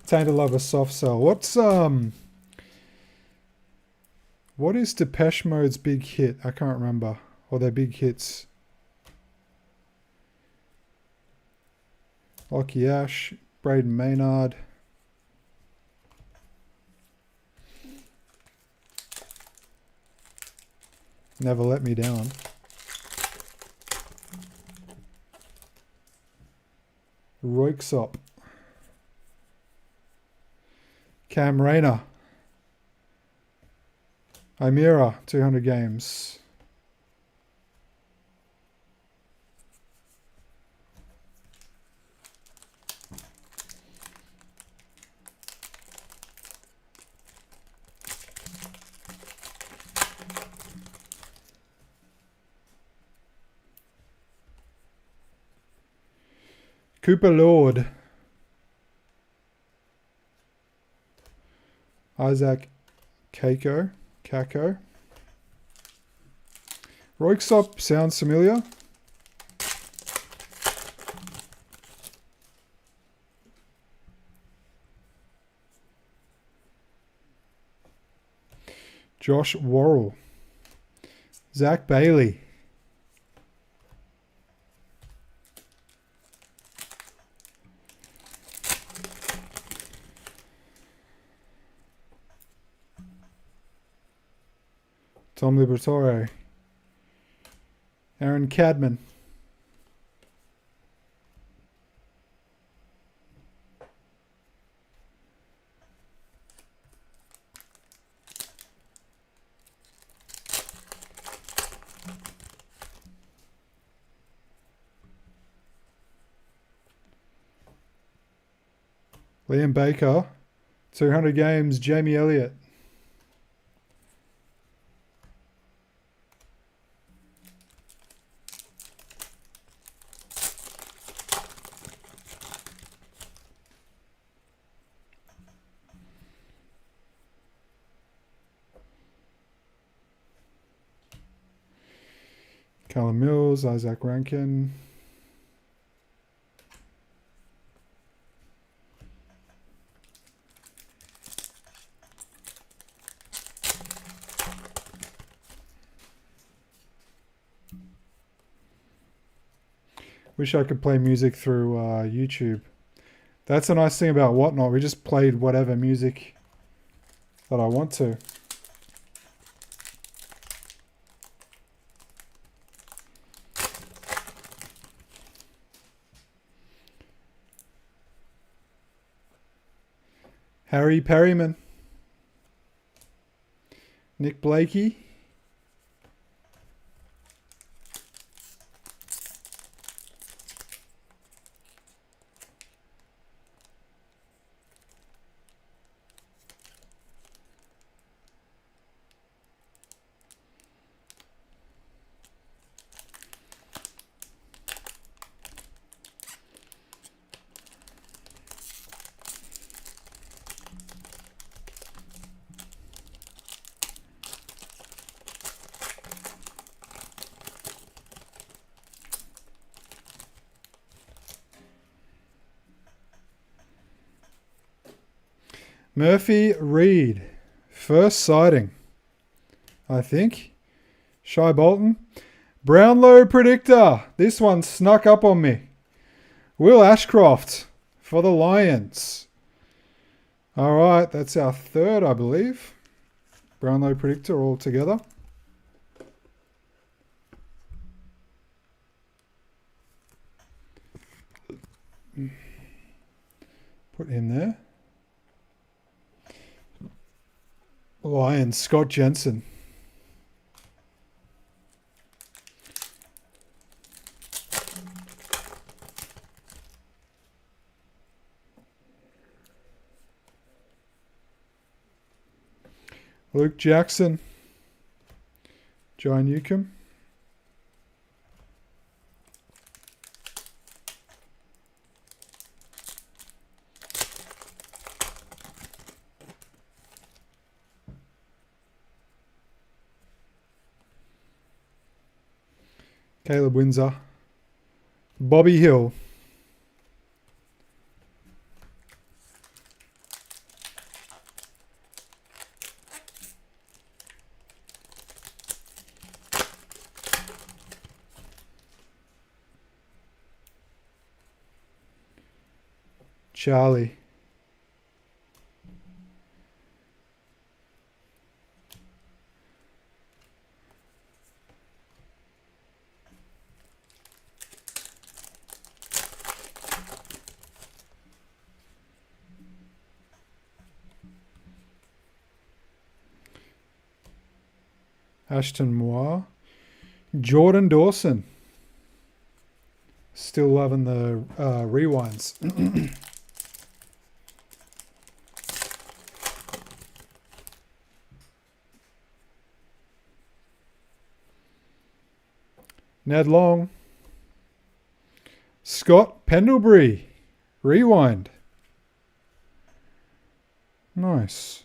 A: Tainted Lover Soft Cell. What is Depeche Mode's big hit? I can't remember. Or their big hits. Lockie Ash, Braden Maynard. Never Let Me Down. Royksop. Cam Rayner. Imira, 200 games. Cooper Lord. Isaac Kako. Royksop sounds familiar. Josh Worrell. Zach Bailey. Tom Liberatore. Aaron Cadman. Liam Baker. 200 games, Jamie Elliott. Callum Mills, Isaac Rankin. Wish I could play music through YouTube. That's a nice thing about Whatnot. We just played whatever music that I want to. Harry Perryman. Nick Blakey. Murphy Reed. First sighting, I think. Shy Bolton. Brownlow predictor. This one snuck up on me. Will Ashcroft for the Lions. All right, that's our third, I believe. Brownlow predictor all together. Put him there. Lions, Scott Jensen. Luke Jackson. John Newcomb. Caleb Windsor. Bobby Hill. Charlie. Ashton Moore. Jordan Dawson. Still loving the rewinds. Ned Long. Scott Pendlebury. Rewind. Nice.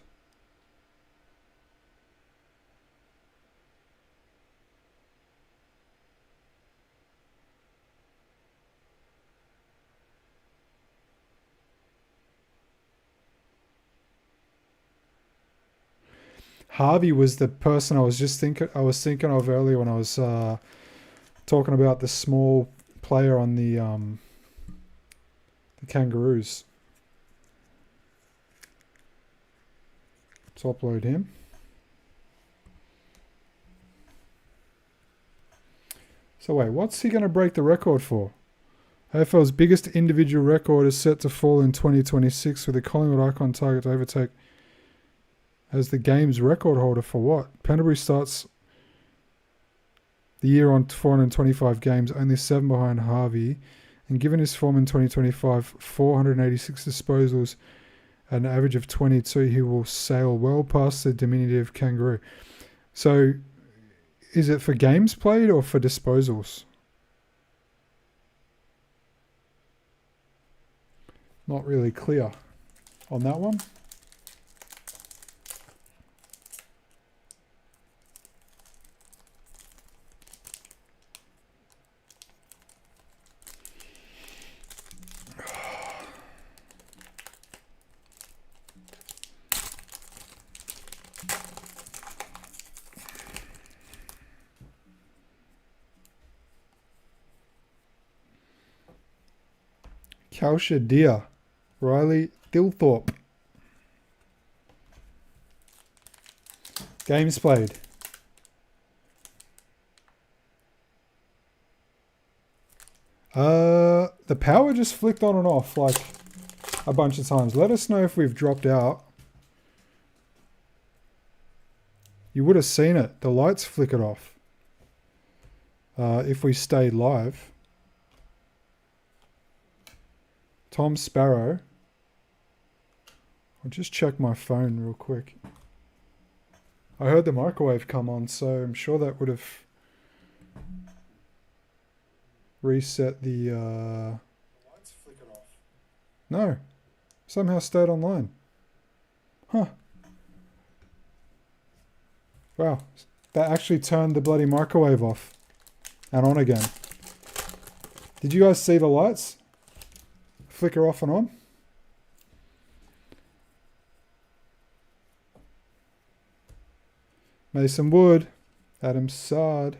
A: Harvey was the person I was thinking of earlier when I was talking about the small player on the Kangaroos. Let's upload him. So wait, what's he going to break the record for? AFL's biggest individual record is set to fall in 2026 with the Collingwood icon target to overtake as the game's record holder for what? Pendlebury starts the year on 425 games, only 7 behind Harvey. And given his form in 2025, 486 disposals at an average of 22, he will sail well past the diminutive Kangaroo. So, is it for games played or for disposals? Not really clear on that one. Kalsha Deer. Riley Dilthorpe. Games played. The power just flicked on and off like a bunch of times. Let us know if we've dropped out. You would have seen it. The lights flickered off. If we stayed live. Tom Sparrow. I'll just check my phone real quick. I heard the microwave come on, so I'm sure that would have reset the... lights flickered off. No. Somehow stayed online. Huh. Wow. That actually turned the bloody microwave off. And on again. Did you guys see the lights flicker off and on? Mason Wood. Adam Sard.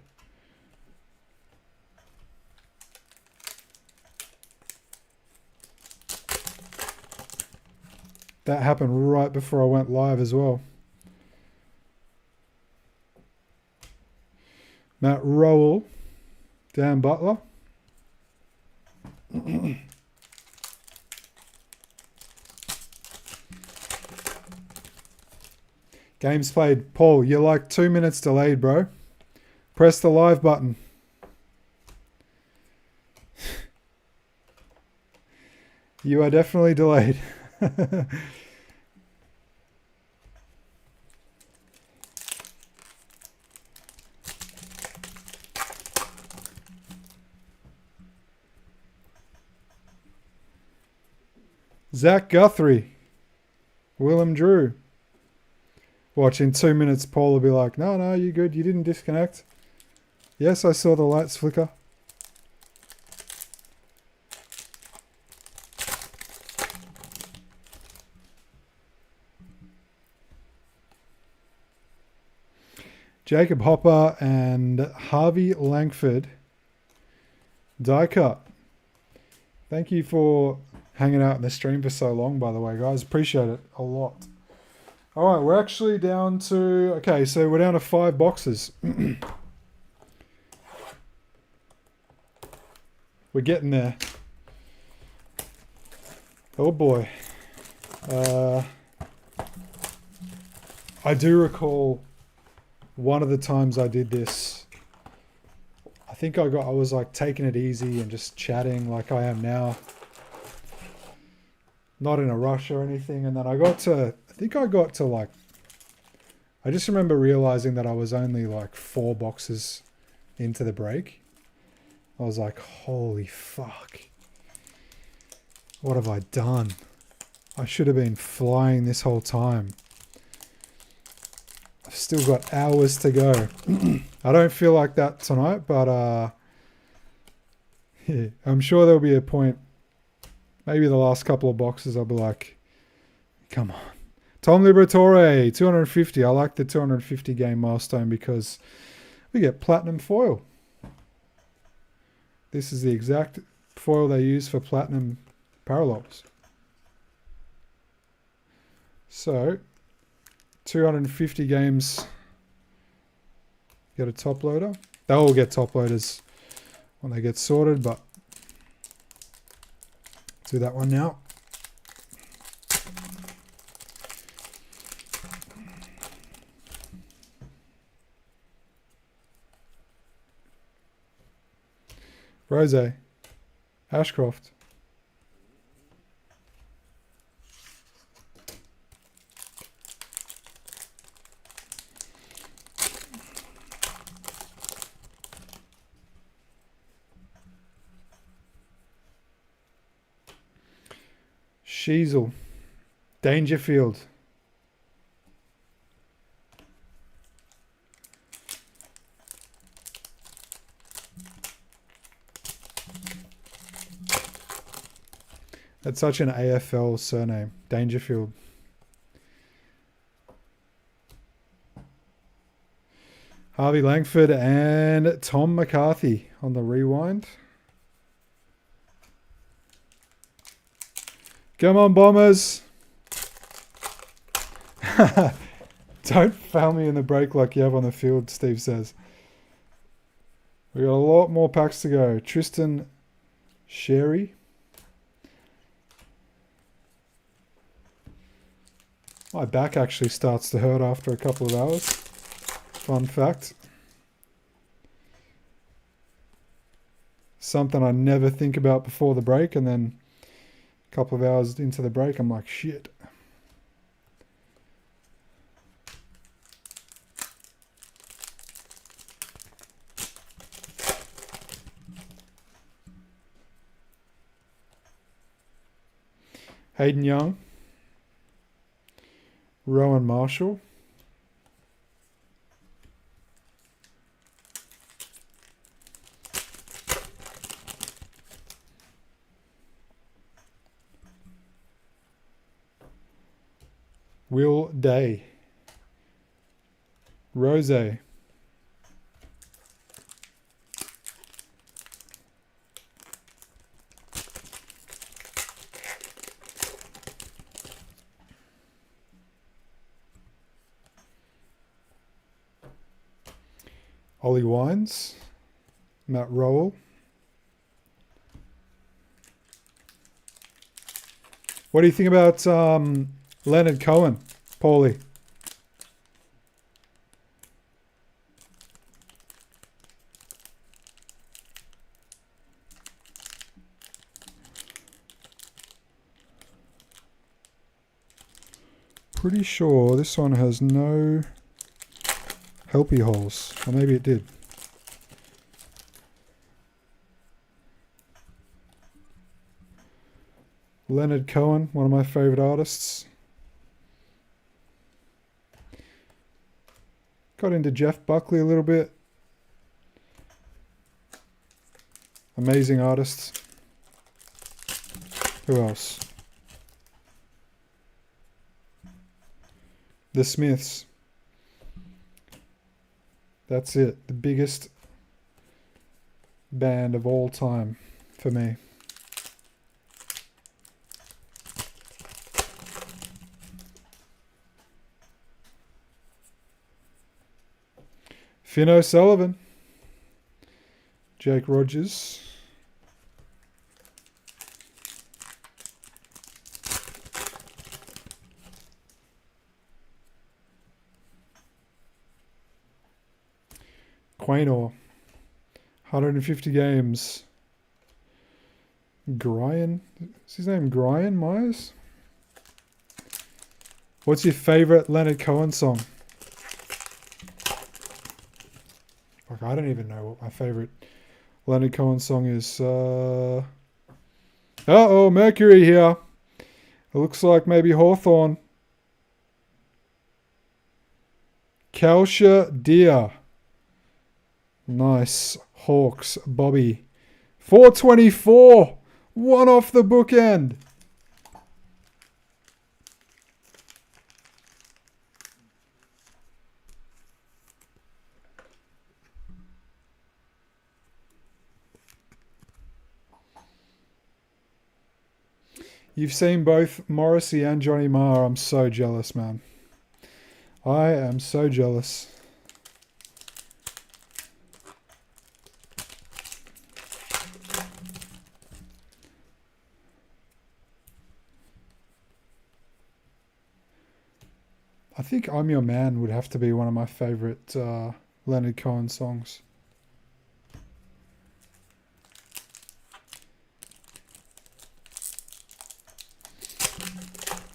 A: That happened right before I went live as well. Matt Rowell. Dan Butler. Games played. Paul, you're like 2 minutes delayed, bro. Press the live button. You are definitely delayed. Zach Guthrie. Willem Drew. Watch, in 2 minutes, Paul will be like, no, you're good. You didn't disconnect. Yes, I saw the lights flicker. Jacob Hopper and Harvey Langford. Die cut. Thank you for hanging out in the stream for so long, by the way, guys. Appreciate it a lot. All right, we're actually down to... Okay, so we're down to 5 boxes. We're getting there. Oh, boy. I do recall one of the times I did this. I think I was like taking it easy and just chatting like I am now. Not in a rush or anything. And then I just remember realizing that I was only like 4 boxes into the break. I was like, holy fuck. What have I done? I should have been flying this whole time. I've still got hours to go. I don't feel like that tonight, but yeah, I'm sure there'll be a point. Maybe the last couple of boxes I'll be like, come on. Tom Liberatore, 250. I like the 250 game milestone because we get platinum foil. This is the exact foil they use for platinum parallels. So, 250 games get a top loader. They'll all get top loaders when they get sorted, but do that one now. Rose, Ashcroft. Sheasel. Dangerfield. That's such an AFL surname. Dangerfield. Harvey Langford and Tom McCarthy on the rewind. Come on, Bombers. Don't foul me in the break like you have on the field, Steve says. We got a lot more packs to go. Tristan Sherry. My back actually starts to hurt after a couple of hours. Fun fact. Something I never think about before the break, and then a couple of hours into the break, I'm like, shit. Hayden Young. Rowan Marshall. Will Day. Rose. Ollie Wines. Matt Rowell. What do you think about Leonard Cohen, Paulie? Pretty sure this one has no helpy holes. Or maybe it did. Leonard Cohen, one of my favorite artists. Got into Jeff Buckley a little bit. Amazing artists. Who else? The Smiths. That's it. The biggest band of all time for me. Finn O'Sullivan. Jake Rogers. Quaynor. 150 games. Brian. Is his name Brian Myers? What's your favorite Leonard Cohen song? Fuck, I don't even know what my favorite Leonard Cohen song is. Uh-oh, Mercury here. It looks like maybe Hawthorne. Kalsha Deer. Nice. Hawks. Bobby. 424. One off the bookend. You've seen both Morrissey and Johnny Marr. I'm so jealous, man. I am so jealous. I think I'm Your Man would have to be one of my favorite Leonard Cohen songs.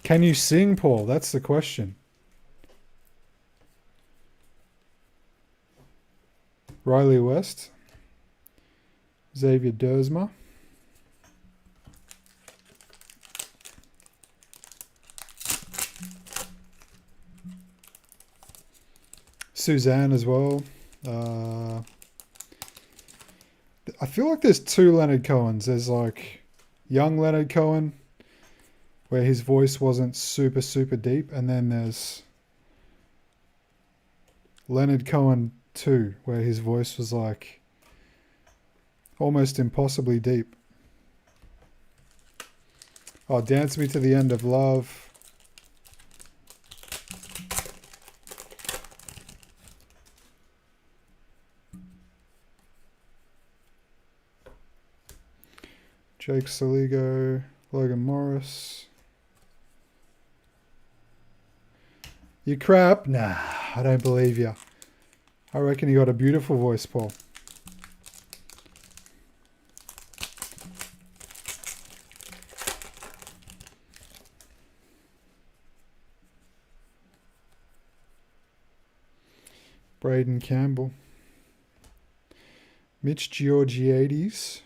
A: Can you sing, Paul? That's the question. Riley West. Xavier Dersma. Suzanne as well. I feel like there's two Leonard Cohens. There's like young Leonard Cohen, where his voice wasn't super, super deep. And then there's Leonard Cohen 2, where his voice was like almost impossibly deep. Oh, Dance Me to the End of Love. Jake Saligo, Logan Morris. You crap? Nah, I don't believe you. I reckon you got a beautiful voice, Paul. Braden Campbell. Mitch Georgiades.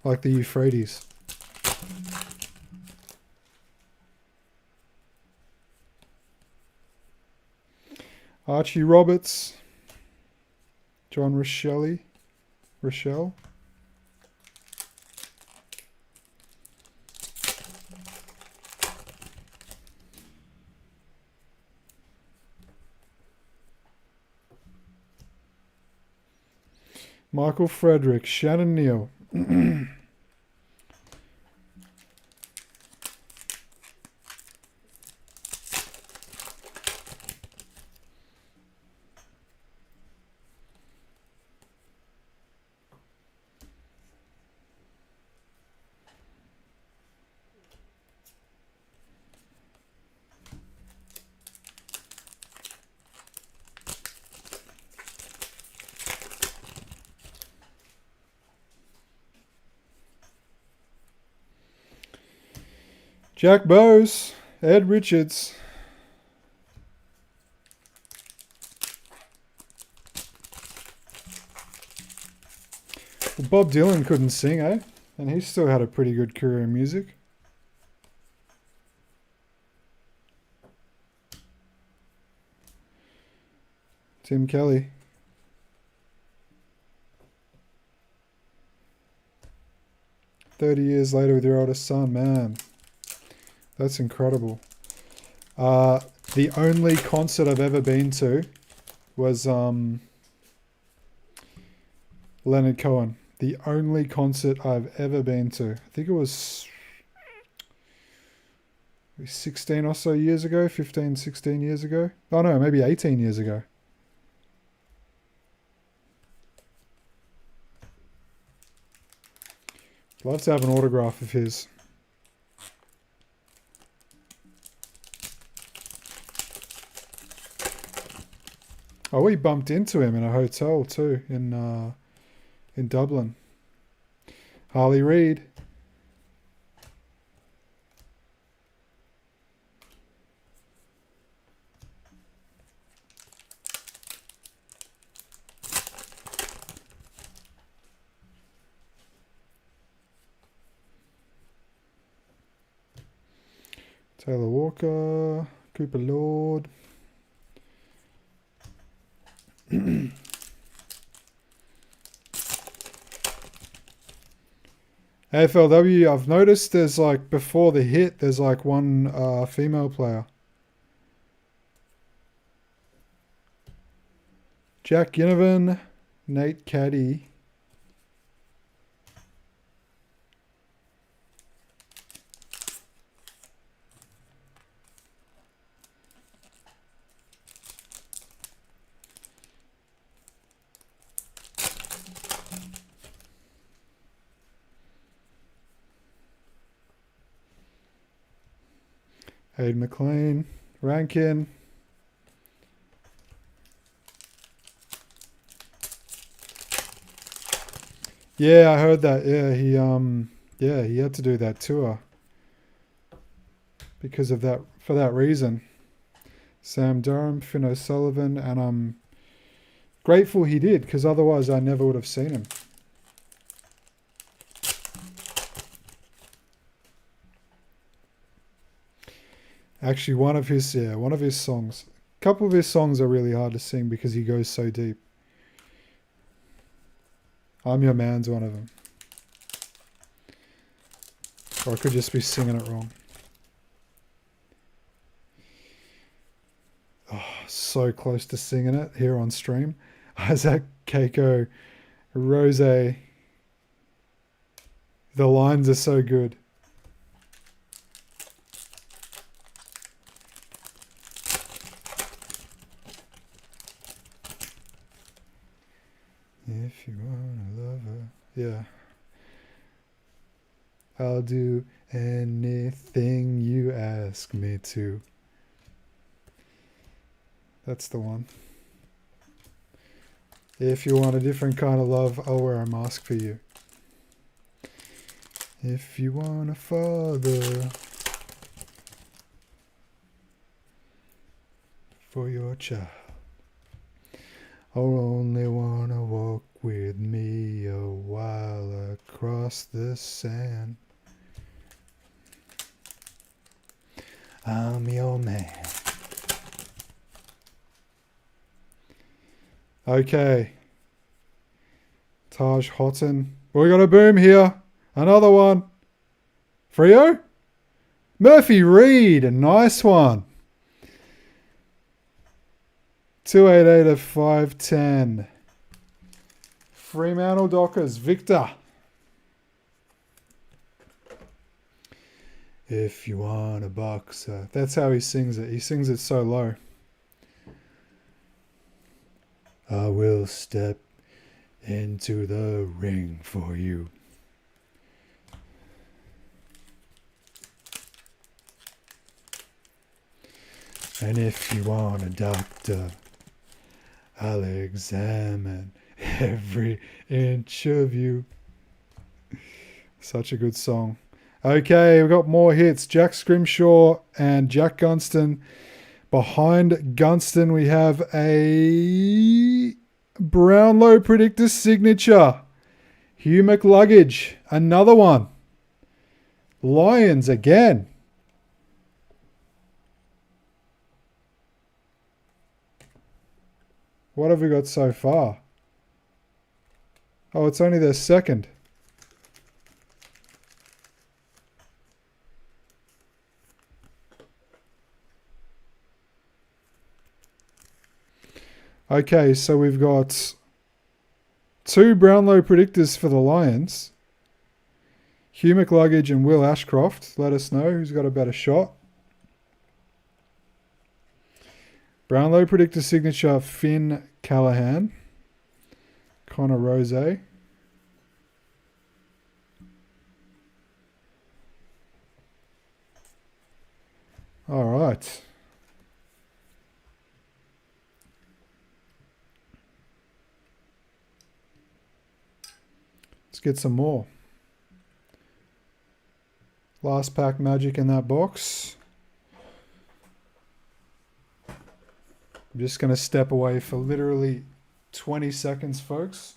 A: Like the Euphrates. Archie Roberts. John Rochelle. Michael Frederick, Shannon Neal. Jack Bowes, Ed Richards. Well, Bob Dylan couldn't sing, eh? And he still had a pretty good career in music. Tim Kelly. "30 years later with your oldest son," man. That's incredible. The only concert I've ever been to was Leonard Cohen. The only concert I've ever been to. I think it was 16 or so years ago, 15, 16 years ago. Oh no, maybe 18 years ago. Love to have an autograph of his. Oh, we bumped into him in a hotel too in Dublin. Harley Reid. Taylor Walker, Cooper Lord. AFLW, I've noticed there's like, before the hit, there's like one female player. Jack Ginnivan, Nate Caddy. Hayden McLean, Rankin. Yeah, I heard that. Yeah, he had to do that tour because of that, for that reason. Sam Durham, Finn O'Sullivan, and I'm grateful he did, because otherwise I never would have seen him. Actually, one of his songs. A couple of his songs are really hard to sing because he goes so deep. "I'm Your Man's" one of them. Or I could just be singing it wrong. Oh, so close to singing it here on stream. Isaac Keiko Rose. The lines are so good. If you wanna love her, yeah. I'll do anything you ask me to. That's the one. If you want a different kind of love, I'll wear a mask for you. If you want a father for your child, I'll only wanna walk with me a while across the sand. I'm your man. Okay. Taj Houghton. We got a boom here. Another one. Frio? Murphy Reed. A nice one. 288 of 510. Fremantle Dockers, Victor. If you want a boxer. That's how he sings it. He sings it so low. I will step into the ring for you. And if you want a doctor, I'll examine every inch of you. Such a good song. Okay, we've got more hits. Jack Scrimshaw and Jack Gunston. Behind Gunston, we have a Brownlow Predictor signature. Hugh McLuggage, another one. Lions again. What have we got so far? Oh, it's only their second. Okay, so we've got 2 Brownlow predictors for the Lions. Hugh McLuggage and Will Ashcroft. Let us know who's got a better shot. Brownlow predictor signature, Finn Callahan. Connor Rose. All right. Let's get some more. Last pack magic in that box. I'm just going to step away for literally 20 seconds, folks.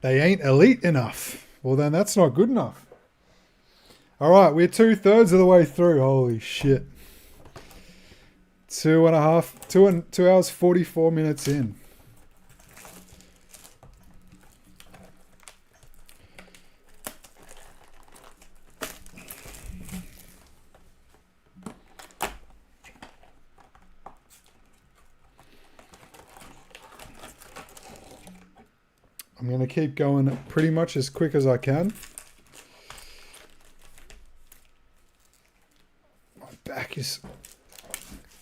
A: They ain't elite enough. Well, then that's not good enough. All right, we're 2/3 of the way through. Holy shit. 2 hours, 44 minutes in. I'm going to keep going pretty much as quick as I can. My back is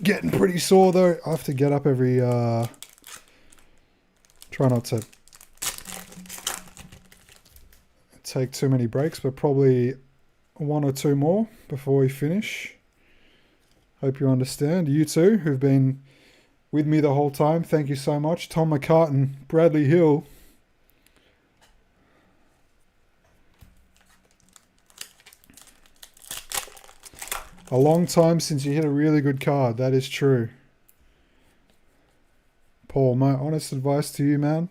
A: getting pretty sore though. I have to get up every... try not to take too many breaks, but probably 1 or 2 more before we finish. Hope you understand. You too, who've been with me the whole time, thank you so much. Tom McCartan, Bradley Hill... A long time since you hit a really good card. That is true. Paul, my honest advice to you, man.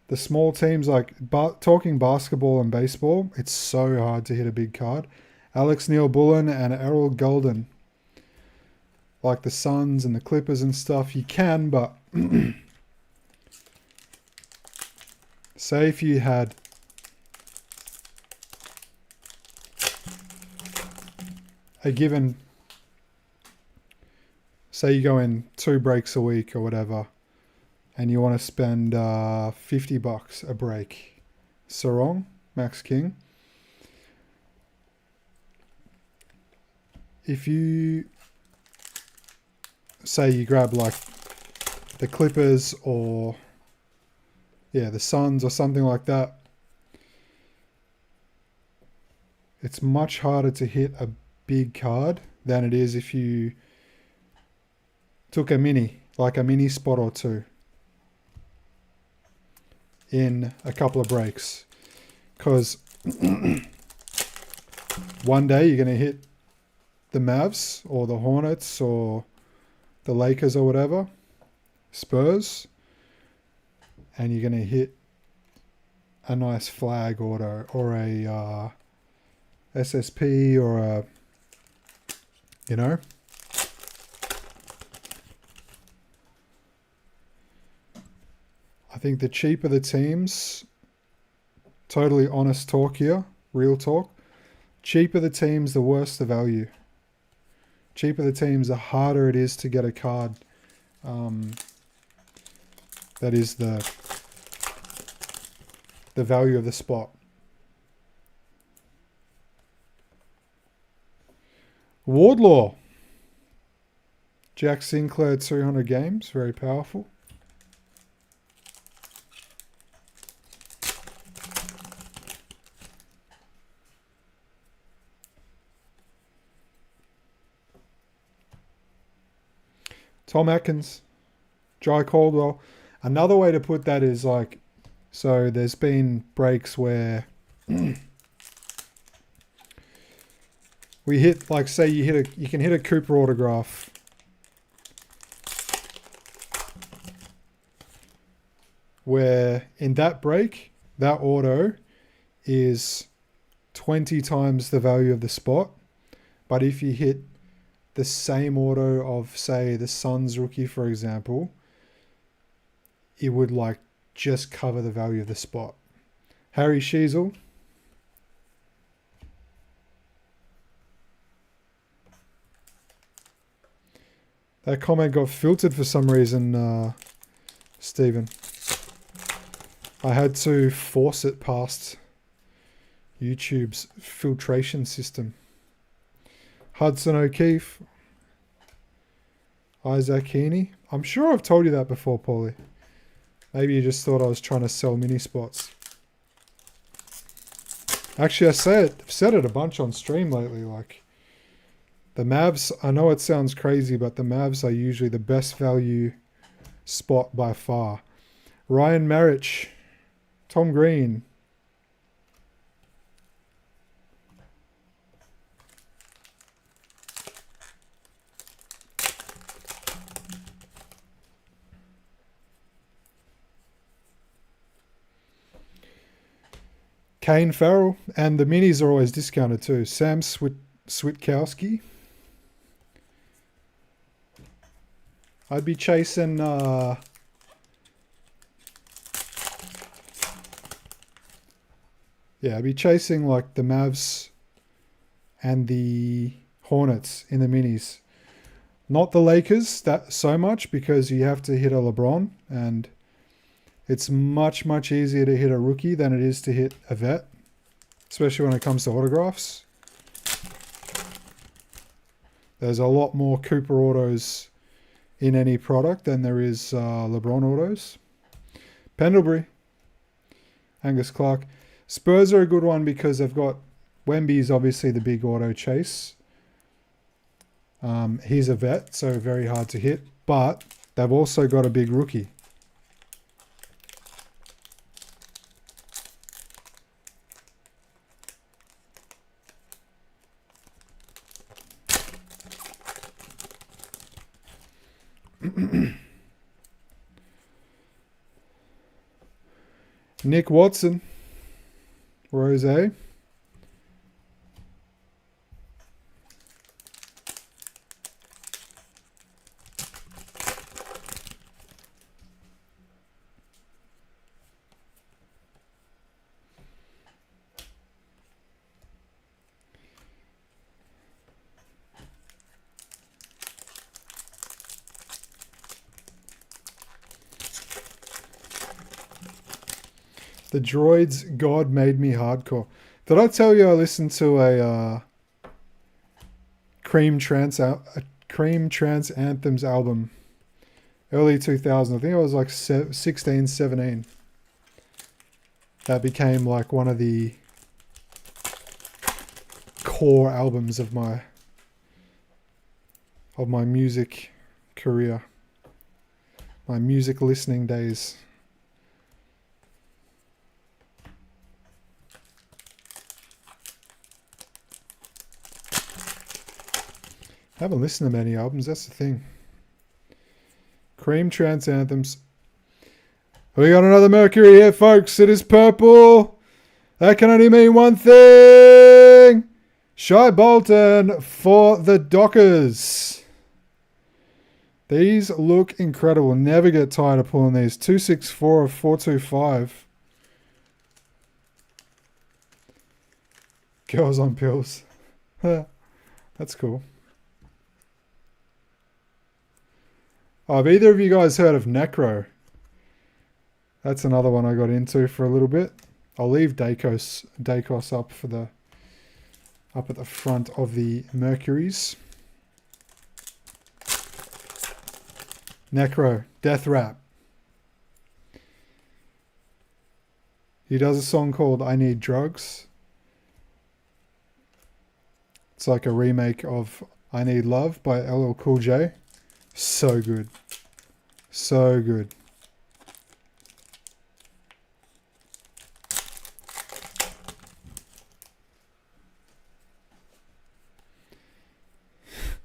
A: The small teams, like talking basketball and baseball, it's so hard to hit a big card. Alex Neil-Bullen and Errol Golden. Like the Suns and the Clippers and stuff, you can, but... say if you had... a given, say you go in 2 breaks a week or whatever, and you want to spend $50 a break. Sarong, Max King. If you say you grab like the Clippers or the Suns or something like that, it's much harder to hit a big card than it is if you took a mini spot or 2. in a couple of breaks. Because one day you're going to hit the Mavs or the Hornets or the Lakers or whatever, Spurs, and you're going to hit a nice flag order or a SSP or a, you know. I think the cheaper the teams, totally honest talk here, real talk, cheaper the teams, the worse the value. Cheaper the teams, the harder it is to get a card. That is the value of the spot. Wardlaw. Jack Sinclair, 200 games, very powerful. Tom Atkins, Jai Caldwell. Another way to put that is like, so there's been breaks where we hit, like say you can hit a Cooper autograph. Where in that break, that auto is 20 times the value of the spot. But if you hit the same auto of, say, the Suns rookie, for example, it would like just cover the value of the spot. Harry Sheezel. That comment got filtered for some reason, Stephen. I had to force it past YouTube's filtration system. Hudson O'Keefe. Isaac Heaney. I'm sure I've told you that before, Paulie. Maybe you just thought I was trying to sell mini spots. Actually, I've said it a bunch on stream lately. Like, the Mavs, I know it sounds crazy, but the Mavs are usually the best value spot by far. Ryan Marich. Tom Green. Kane Farrell. And the minis are always discounted too. Sam Switkowski. I'd be chasing... I'd be chasing like the Mavs and the Hornets in the minis. Not the Lakers that so much because you have to hit a LeBron and it's much, much easier to hit a rookie than it is to hit a vet, especially when it comes to autographs. There's a lot more Cooper autos in any product than there is LeBron autos. Pendlebury. Angus Clark. Spurs are a good one because they've got Wemby's obviously the big auto chase. He's a vet, so very hard to hit, but they've also got a big rookie. Nick Watson. Rose. The Droids God Made Me Hardcore. Did I tell you I listened to a Cream Trance Anthems album early 2000? I think I was like 16, 17. That became like one of the core albums of my music career, my music listening days. Haven't listened to many albums, that's the thing. Cream Trance Anthems. We got another Mercury here, folks. It is purple. That can only mean one thing. Shy Bolton for the Dockers. These look incredible. Never get tired of pulling these. 264 of 425. Girls on pills. That's cool. Oh, have either of you guys heard of Necro? That's another one I got into for a little bit. I'll leave Dacos up for the up at the front of the Mercuries. Necro, Death Rap. He does a song called I Need Drugs. It's like a remake of I Need Love by LL Cool J. So good. So good.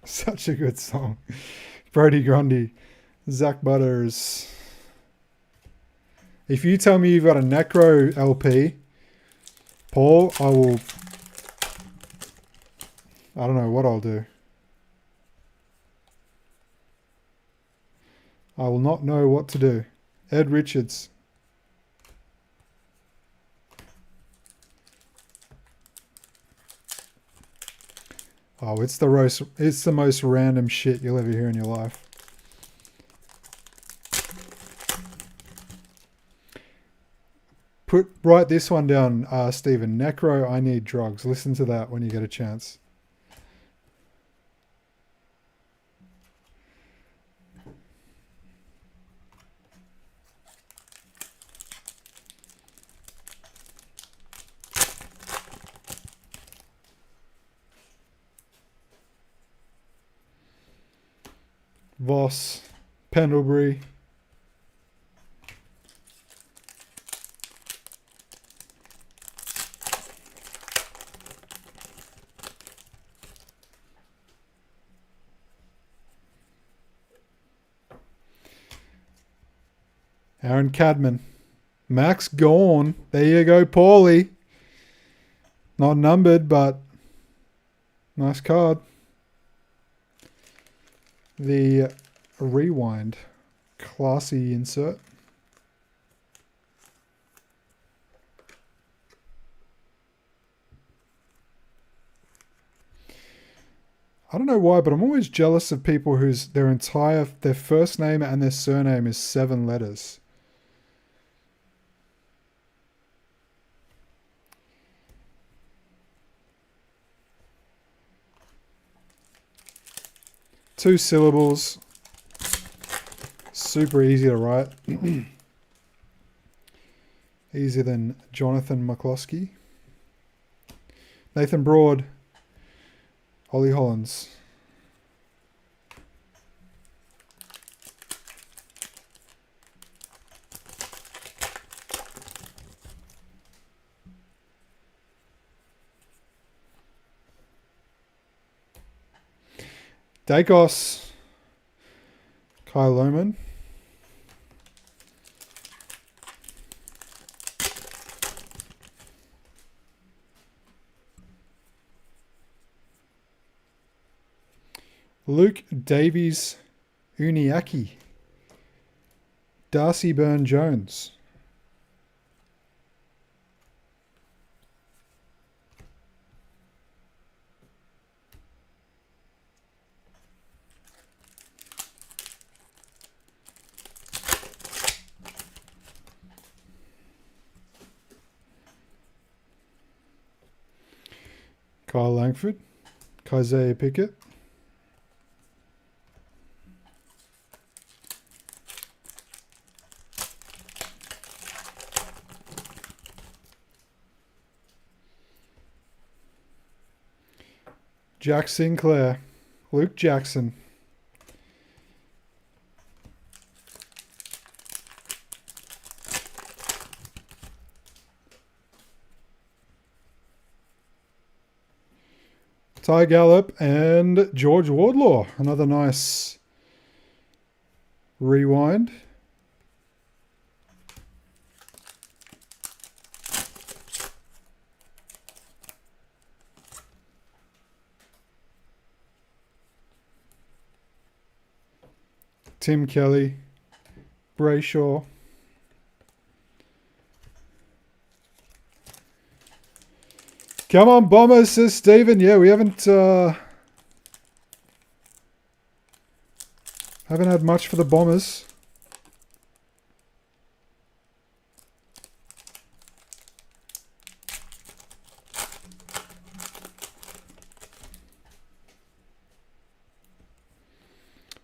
A: Such a good song. Brody Grundy. Zach Butters. If you tell me you've got a Necro LP, Paul, I don't know what I'll do. I will not know what to do. Ed Richards. Oh, it's the most random shit you'll ever hear in your life. Write this one down, Stephen. Necro, I Need Drugs. Listen to that when you get a chance. Voss, Pendlebury. Aaron Cadman. Max Gorn. There you go, Paulie. Not numbered, but nice card. The Rewind. Classy insert. I don't know why, but I'm always jealous of people whose their first name and their surname is 7 letters. Two syllables. Super easy to write. Easier than Jonathan McCloskey. Nathan Broad. Ollie Hollins. Dacos. Kyle Lohman. Luke Davies Uniacke. Darcy Byrne-Jones. Kyle Langford. Kysaiah Pickett. Jack Sinclair. Luke Jackson. Ty Gallup and George Wardlaw. Another nice rewind. Tim Kelly, Brayshaw. Come on, Bombers, says Stephen. Yeah, we haven't had much for the Bombers.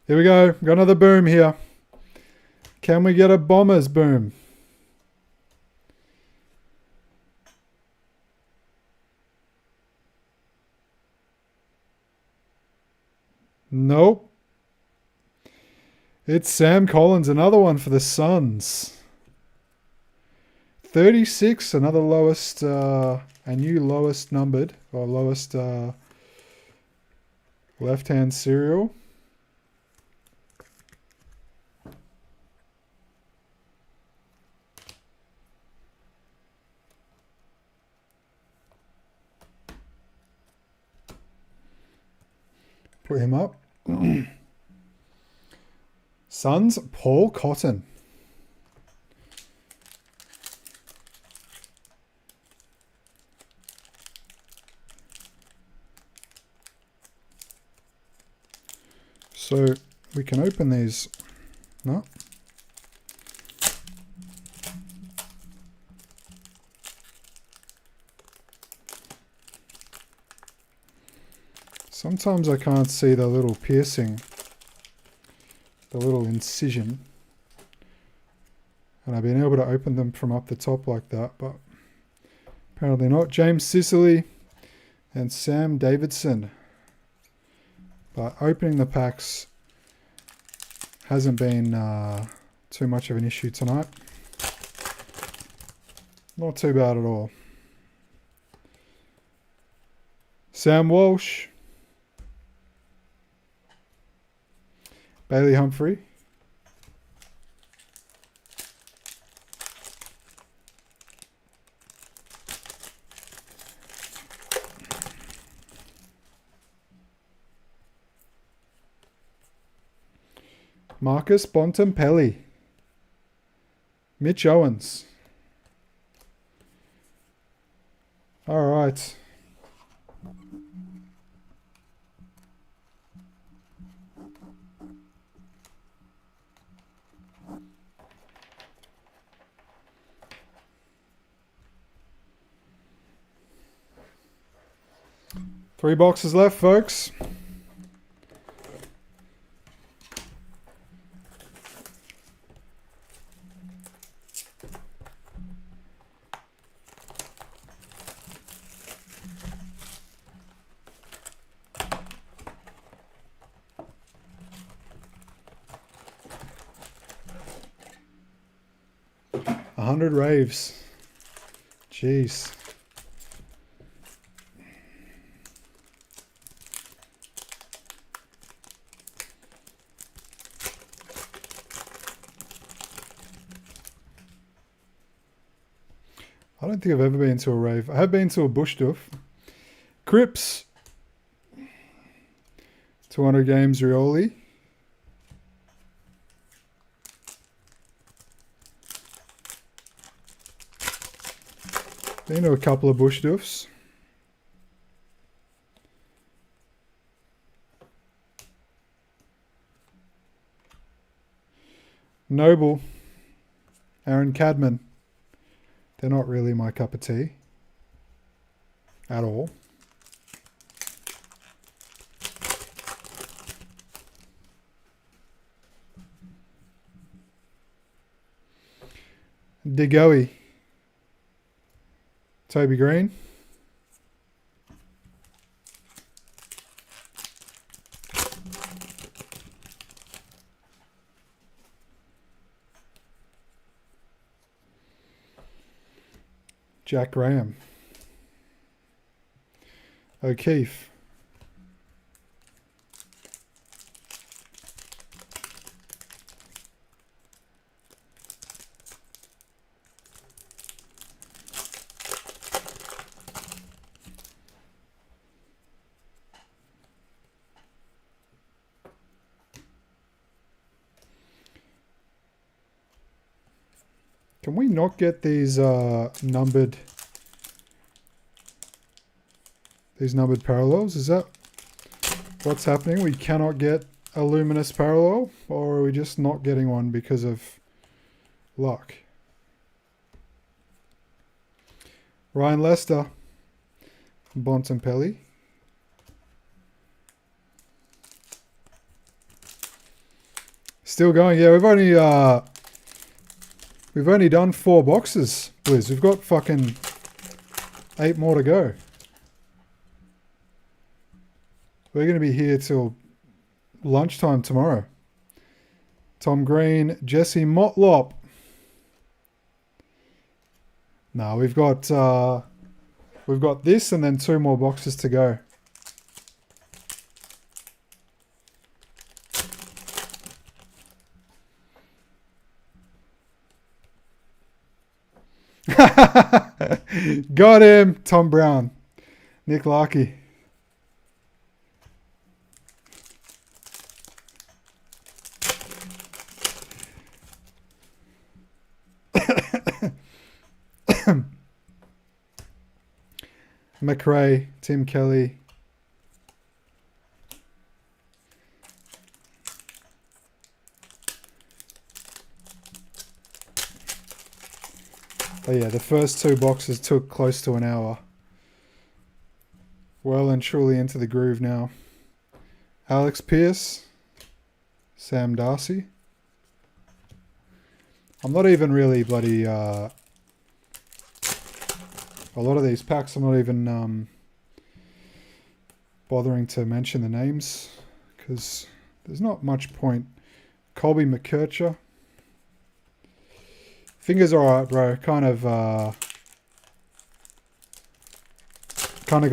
A: Here we go. Got another boom here. Can we get a Bombers boom? Nope. It's Sam Collins, another one for the Suns. 36, another lowest, a new lowest numbered, or lowest left-hand serial. Put him up. Suns, Paul Cotton. So we can open these. No. Sometimes I can't see the little piercing, the little incision. And I've been able to open them from up the top like that, but apparently not. James Sicily and Sam Davidson. But opening the packs hasn't been too much of an issue tonight. Not too bad at all. Sam Walsh. Bailey Humphrey. Marcus Bontempelli. Mitch Owens. All right. Three boxes left, folks. $100 raves. Jeez. I don't think I've ever been to a rave. I have been to a bush doof. Crips. 200 games Rioli. Been to a couple of bush doofs. Noble. Aaron Cadman. They're not really my cup of tea. At all. DeGoey. Toby Green. Jack Graham. O'Keefe. Can we not get these numbered parallels? Is that what's happening? We cannot get a luminous parallel, or are we just not getting one because of luck? Ryan Lester, Bontempelli. Still going. Yeah, we've only done 4 boxes, Blizz. We've got fucking 8 more to go. We're going to be here till lunchtime tomorrow. Tom Green, Jesse Motlop. No, we've got this and then 2 more boxes to go. Got him, Tom Brown, Nick Larkey. McRae, Tim Kelly. Oh yeah, the first 2 boxes took close to an hour. Well and truly into the groove now. Alex Pierce, Sam Darcy. I'm not even really bloody... a lot of these packs, I'm not even bothering to mention the names because there's not much point. Colby McKercher. Fingers alright, bro. Kind of got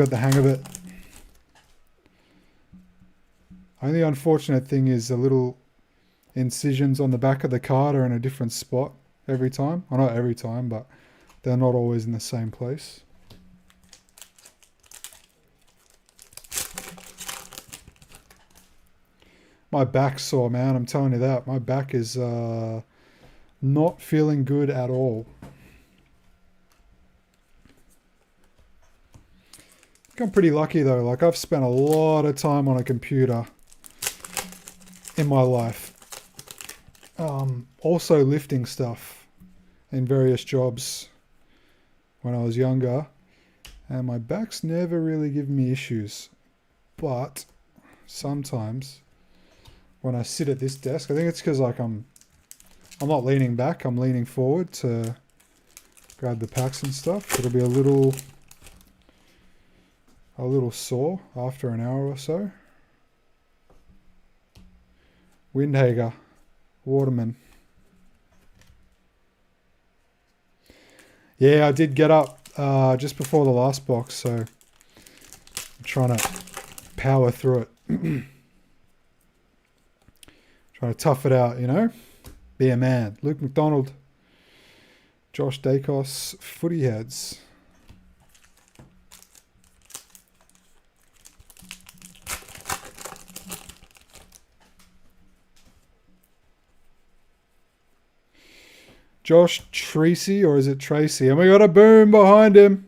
A: the hang of it. Only unfortunate thing is the little incisions on the back of the card are in a different spot every time. Well, not every time, but they're not always in the same place. My back's sore, man. I'm telling you that. My back is not feeling good at all. I think I'm pretty lucky though. Like, I've spent a lot of time on a computer in my life. Also lifting stuff in various jobs when I was younger, and my back's never really given me issues, but sometimes when I sit at this desk, I think it's because like I'm not leaning back, I'm leaning forward to grab the packs and stuff. It'll be a little sore after an hour or so. Windhager, Waterman. Yeah, I did get up just before the last box, so I'm trying to power through it. Trying to tough it out, you know? Be a man. Luke McDonald, Josh Dacos, Footy Heads. Josh Tracy, or is it Tracy? And we got a boom behind him.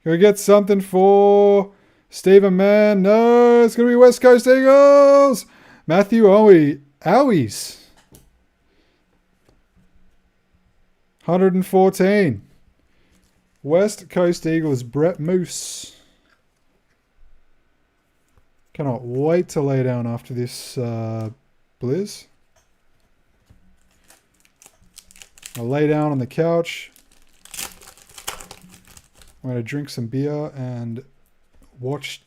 A: Can we get something for Stephen Mann? No, it's going to be West Coast Eagles. Matthew Owies. 114. West Coast Eagles, Brett Moose. Cannot wait to lay down after this Blizz. I'll lay down on the couch. I'm going to drink some beer and watch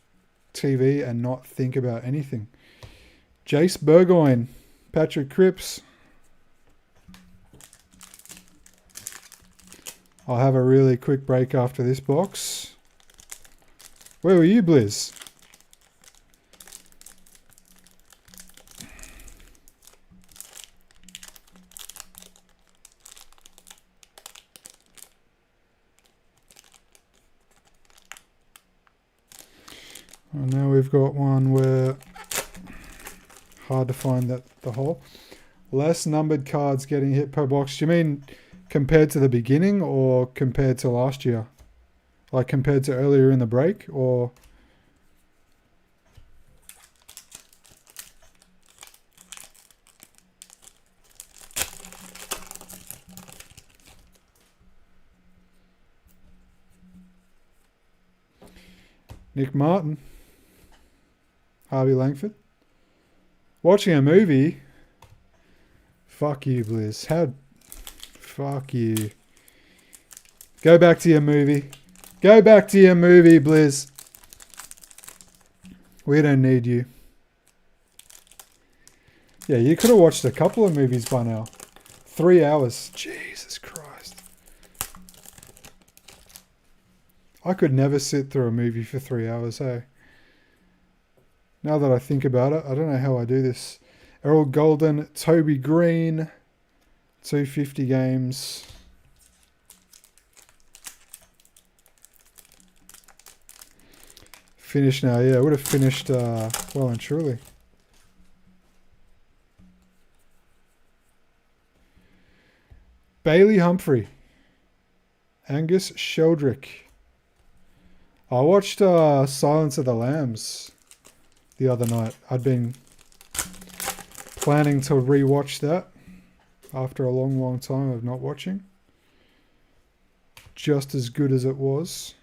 A: TV and not think about anything. Jace Burgoyne, Patrick Cripps. I'll have a really quick break after this box. Where were you, Blizz? And now we've got one where hard to find the hole. Less numbered cards getting hit per box. Do you mean Compared to the beginning or compared to last year? Like compared to earlier in the break or... Nick Martin. Harvey Langford. Watching a movie. Fuck you, Blizz. Fuck you. Go back to your movie. Go back to your movie, Blizz. We don't need you. Yeah, you could have watched a couple of movies by now. 3 hours. Jesus Christ. I could never sit through a movie for 3 hours, hey? Now that I think about it, I don't know how I do this. Errol Golden, Toby Green, 250 games. Finished now, yeah, I would have finished well and truly. Bailey Humphrey, Angus Sheldrick. I watched Silence of the Lambs the other night. I'd been planning to rewatch that after a long time of not watching. Just as good as it was.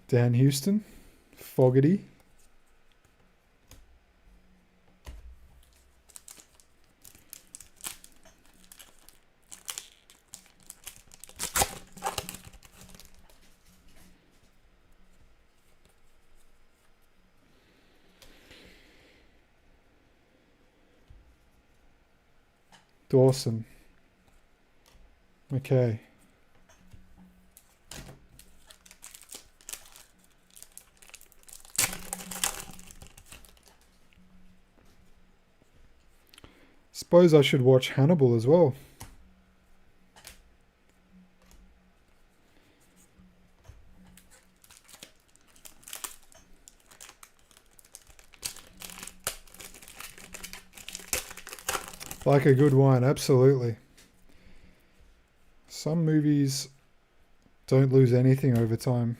A: Dan Houston, Fogarty. Dawson. Okay. Suppose I should watch Hannibal as well. Like a good wine, absolutely. Some movies don't lose anything over time.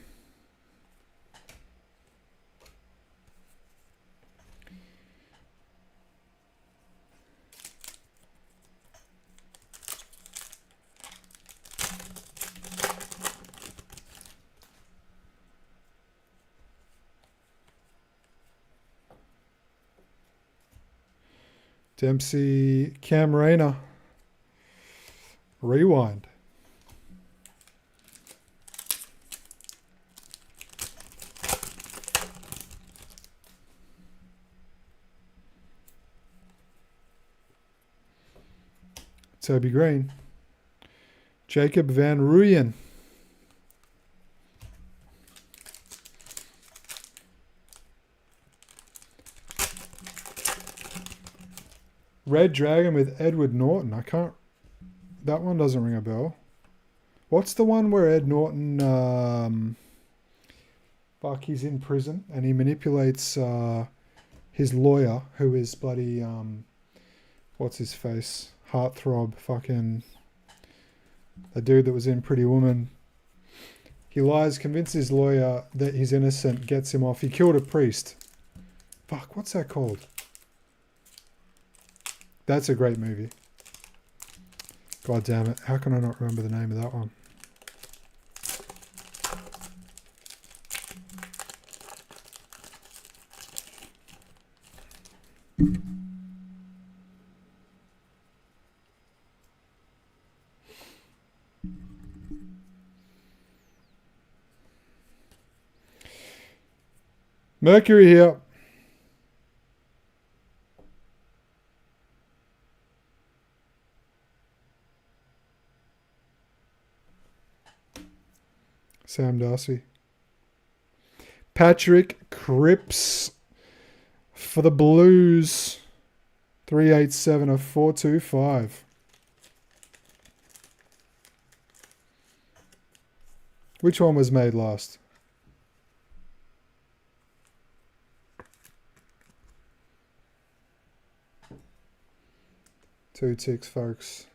A: Dempsey, Cam Rayner. Rewind. Toby Green. Jacob Van Rooyen. Red Dragon with Edward Norton. I can't... That one doesn't ring a bell. What's the one where Ed Norton... fuck, he's in prison and he manipulates his lawyer, who is bloody... what's his face? Heartthrob. Fucking... The dude that was in Pretty Woman. He lies, convinces his lawyer that he's innocent, gets him off. He killed a priest. Fuck, what's that called? That's a great movie. God damn it. How can I not remember the name of that one? Mercury here. Sam Darcy. Patrick Cripps for the Blues. 387 of 425. Which one was made last? Two ticks, folks.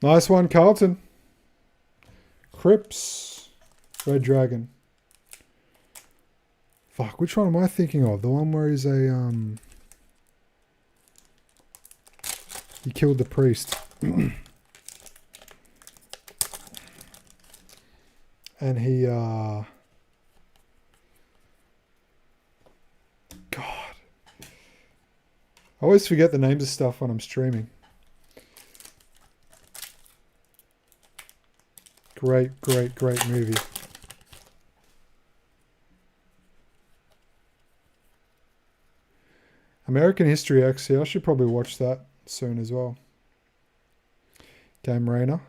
A: Nice one, Carlton. Crips. Red Dragon. Fuck, which one am I thinking of? The one where he's a, he killed the priest. And he, God. I always forget the names of stuff when I'm streaming. Great, great, great movie. American History X, yeah, I should probably watch that soon as well. Game Rainer.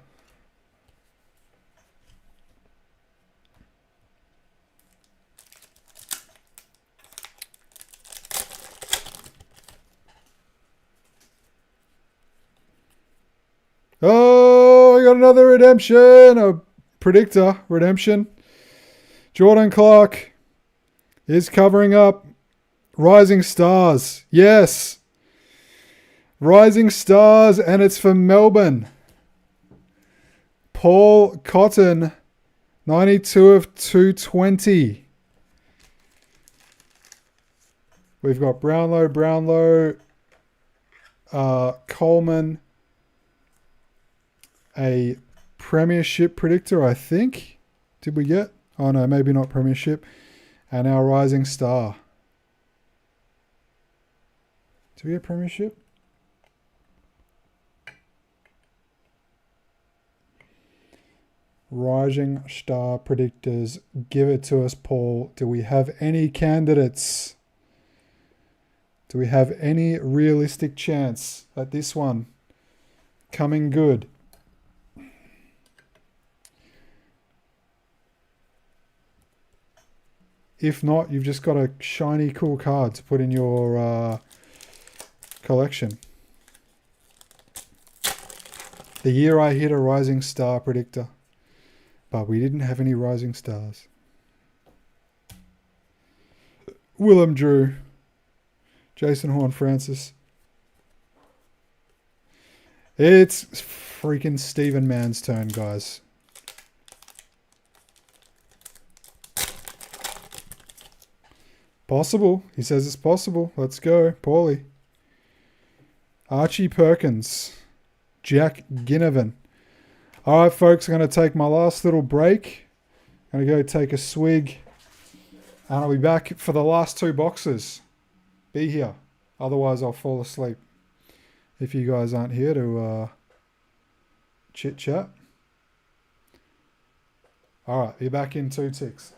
A: Oh, I got another redemption. A predictor redemption. Jordan Clark is covering up. Rising Stars. Yes. Rising Stars, and it's for Melbourne. Paul Cotton, 92 of 220. We've got Brownlow, Coleman, a Premiership predictor, I think. Did we get? Oh no, maybe not Premiership. And our Rising Star. Do we get Premiership? Rising Star predictors. Give it to us, Paul. Do we have any candidates? Do we have any realistic chance at this one coming good? If not, you've just got a shiny, cool card to put in your collection. The year I hit a Rising Star predictor. But we didn't have any Rising Stars. Willem Drew. Jason Horn-Francis. It's freaking Stephen Mann's turn, guys. Possible. He says it's possible. Let's go. Paulie. Archie Perkins. Jack Ginnivan. All right, folks, I'm going to take my last little break. I'm going to go take a swig. And I'll be back for the last two boxes. Be here. Otherwise, I'll fall asleep. If you guys aren't here to chit-chat. All right, be back in 2 ticks.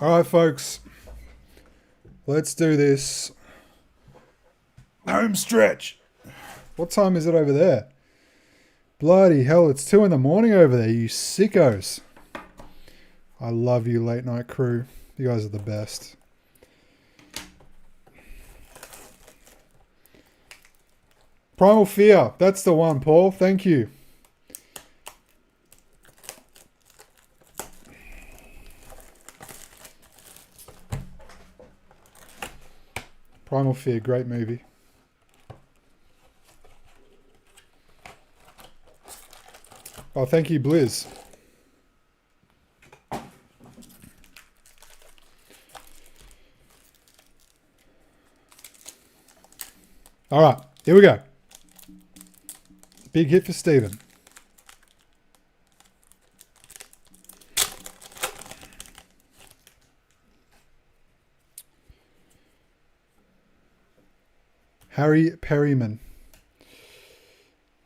A: All right, folks. Let's do this. Home stretch. What time is it over there? Bloody hell, it's 2 in the morning over there, you sickos. I love you, late night crew. You guys are the best. Primal Fear. That's the one, Paul. Thank you. Primal Fear, great movie. Oh, thank you, Blizz. All right, here we go. Big hit for Stephen. Harry Perryman.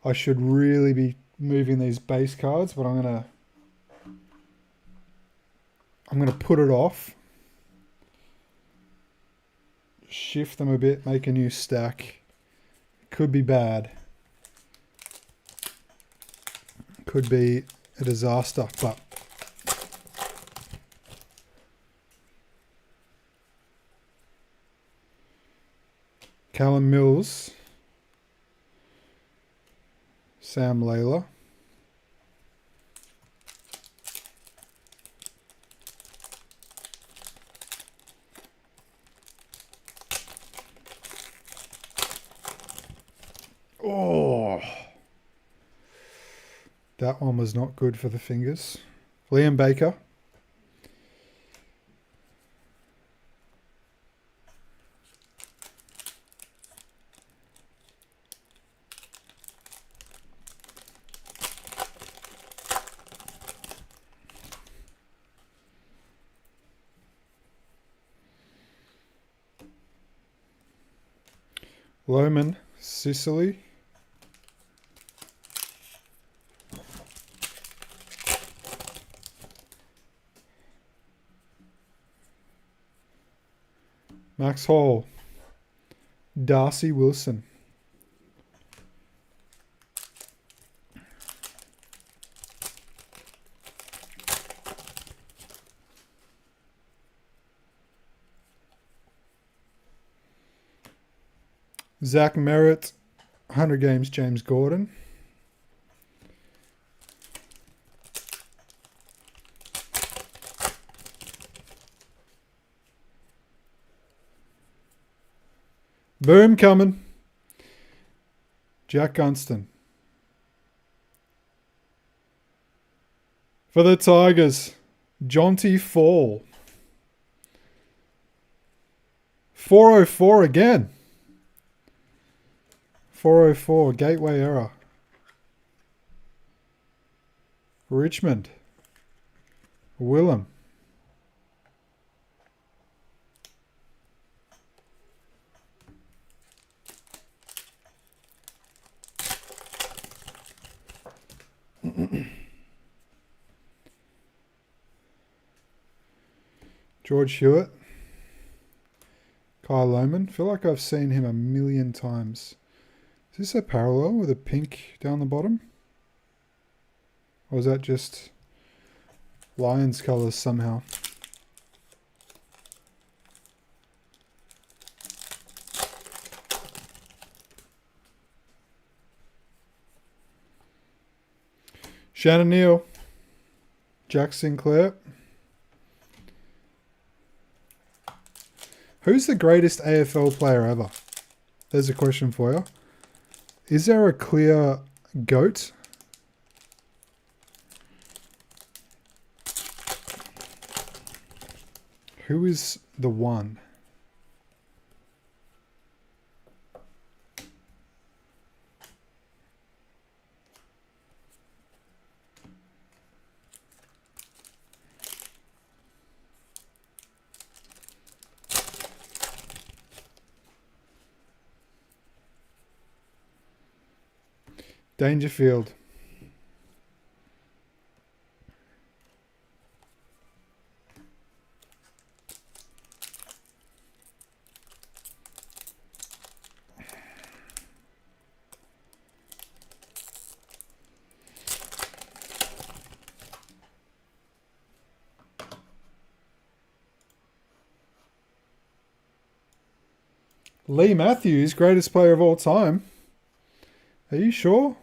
A: I should really be moving these base cards, but I'm gonna put it off. Shift them a bit, make a new stack. Could be bad. Could be a disaster, but Callum Mills, Sam Layla, oh, that one was not good for the fingers. Liam Baker. Loman, Sicily. Max Hall. Darcy Wilson. Zach Merritt, 100 games, James Gordon. Boom coming. Jack Gunston. For the Tigers, Jonty Fall. 404 again. 404, gateway error. Richmond. Willem. George Hewitt. Kyle Lohman. Feel like I've seen him a million times. Is this a parallel with a pink down the bottom? Or is that just Lions colours somehow? Shannon Neal. Jack Sinclair. Who's the greatest AFL player ever? There's a question for you. Is there a clear GOAT? Who is the one? Dangerfield. Lee Matthews, greatest player of all time. Are you sure?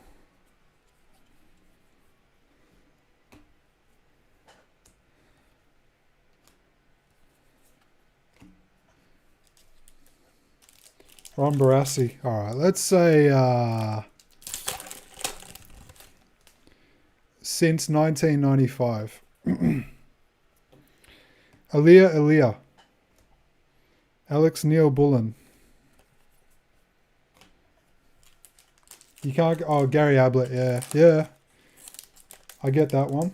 A: Ron Barassi. All right, let's say since 1995. Aaliyah. Alex Neil-Bullen. You can't... Oh, Gary Ablett. Yeah. Yeah. I get that one.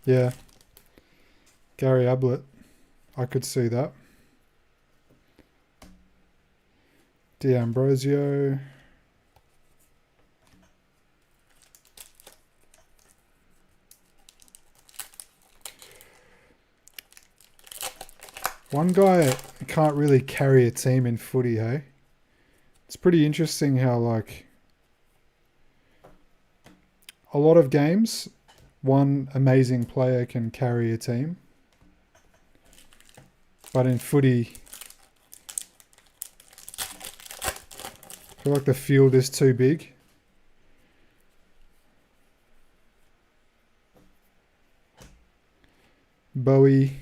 A: Yeah. Gary Ablett. I could see that. D'Ambrosio. One guy can't really carry a team in footy, hey? It's pretty interesting how, like, a lot of games, one amazing player can carry a team. But in footy, I feel like the field is too big. Bowie,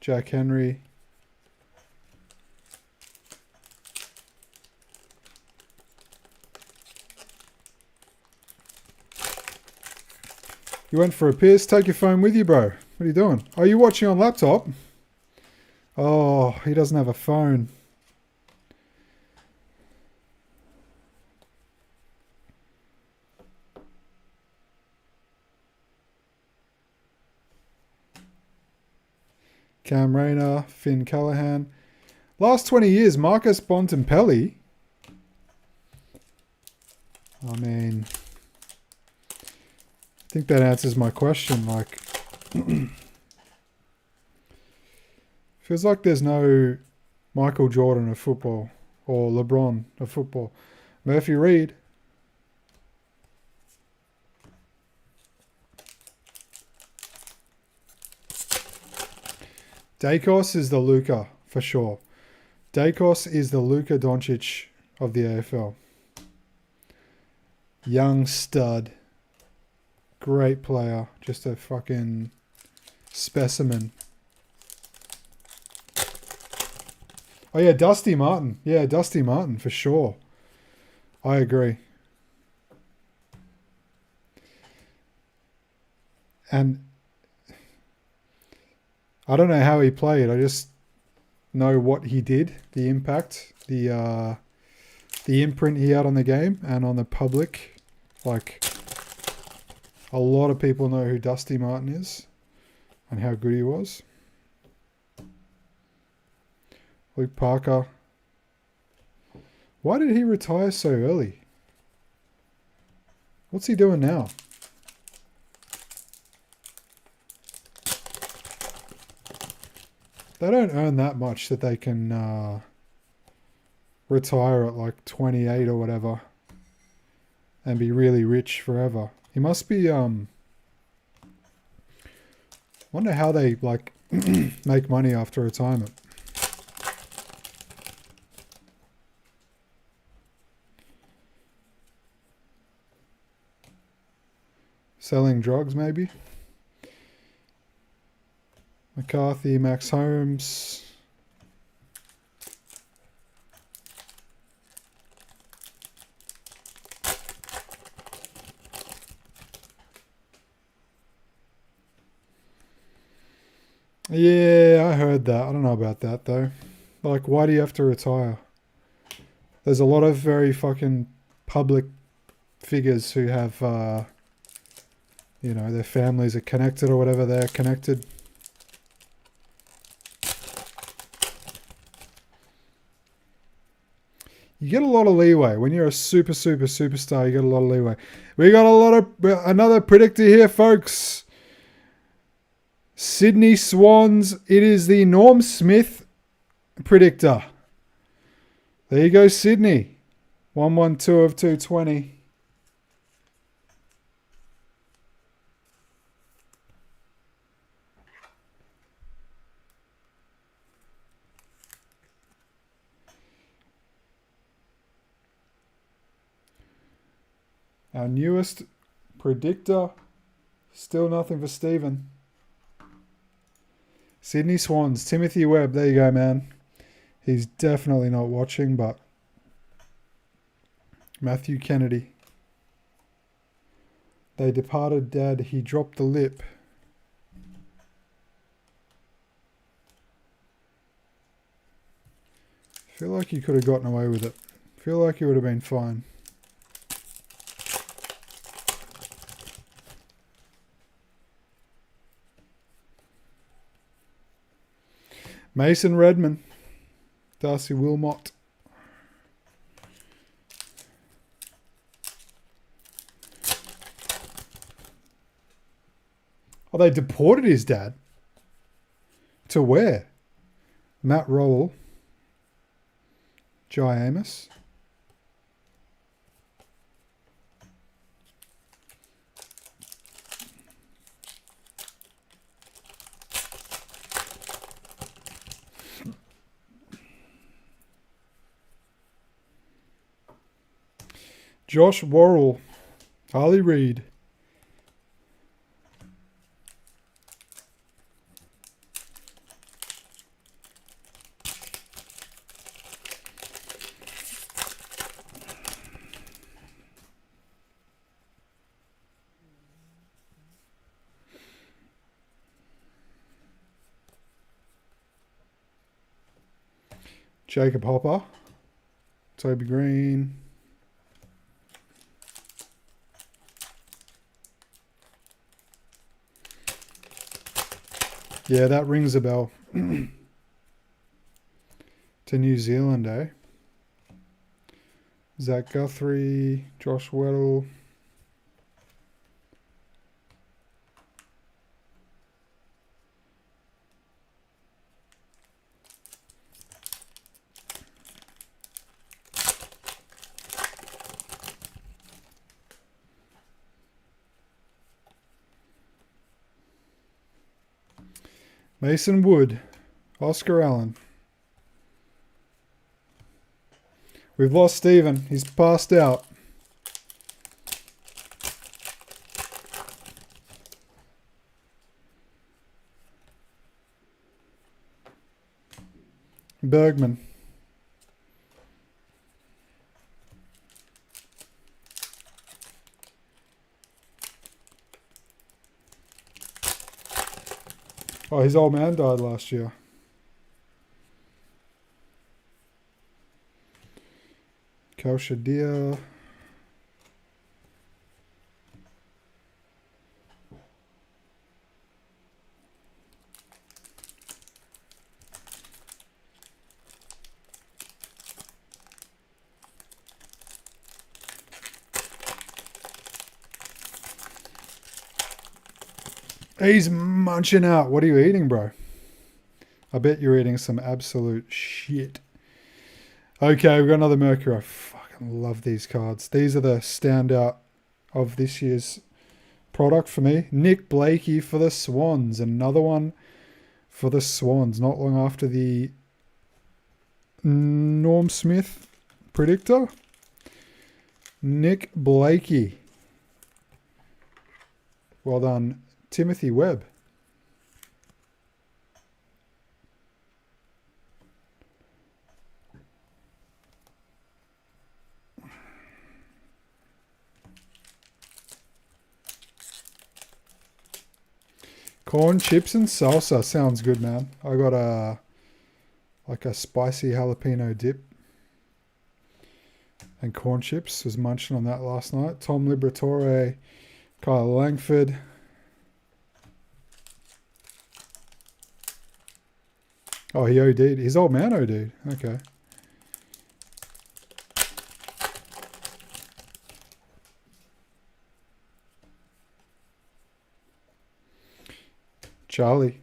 A: Jack Henry. You went for a piss? Take your phone with you, bro. What are you doing? Are you watching on laptop? Oh, he doesn't have a phone. Cam Rayner, Finn Callahan. Last 20 years, Marcus Bontempelli. I mean, I think that answers my question. Like, feels like there's no Michael Jordan of football or LeBron of football. Murphy Reed. Dacos is the Luka, for sure. Dacos is the Luka Doncic of the AFL. Young stud. Great player. Just a fucking specimen. Oh yeah, Dusty Martin. Yeah, Dusty Martin, for sure. I agree. And I don't know how he played. I just know what he did, the impact, the imprint he had on the game and on the public. Like, a lot of people know who Dusty Martin is and how good he was. Luke Parker. Why did he retire so early? What's he doing now? They don't earn that much that they can retire at like 28 or whatever and be really rich forever. He must be wonder how they like make money after retirement. Selling drugs, maybe. McCarthy, Max Holmes. Yeah, I heard that. I don't know about that, though. Like, why do you have to retire? There's a lot of very fucking public figures who have, you know, their families are connected or whatever, they're connected. You get a lot of leeway. When you're a superstar, you get a lot of leeway. We got another predictor here, folks. Sydney Swans. It is the Norm Smith predictor. There you go, Sydney. 112 of 220. Our newest predictor. Still nothing for Stephen. Sydney Swans. Timothy Webb. There you go, man. He's definitely not watching, but Matthew Kennedy. They departed Dad. He dropped the lip. I feel like you could have gotten away with it. I feel like you would have been fine. Mason Redman. Darcy Wilmot. Oh, they deported his dad. To where? Matt Rowell. Jai Amos. Josh Worrell. Harley Reid. Jacob Hopper. Toby Green. Yeah, that rings a bell. To New Zealand, eh? Zach Guthrie, Josh Weddle. Mason Wood, Oscar Allen. We've lost Stephen. He's passed out. Bergman. Oh, his old man died last year. Kaushadia. He's munching out. What are you eating, bro? I bet you're eating some absolute shit. Okay, we've got another Mercury. I fucking love these cards. These are the standout of this year's product for me. Nick Blakey for the Swans. Another one for the Swans. Not long after the Norm Smith predictor. Nick Blakey. Well done, Timothy Webb. Corn chips and salsa sounds good, man. I got a spicy jalapeno dip and corn chips. Was munching on that last night. Tom Liberatore, Kyle Langford. Oh, he OD'd. His old man OD'd. Okay. Charlie.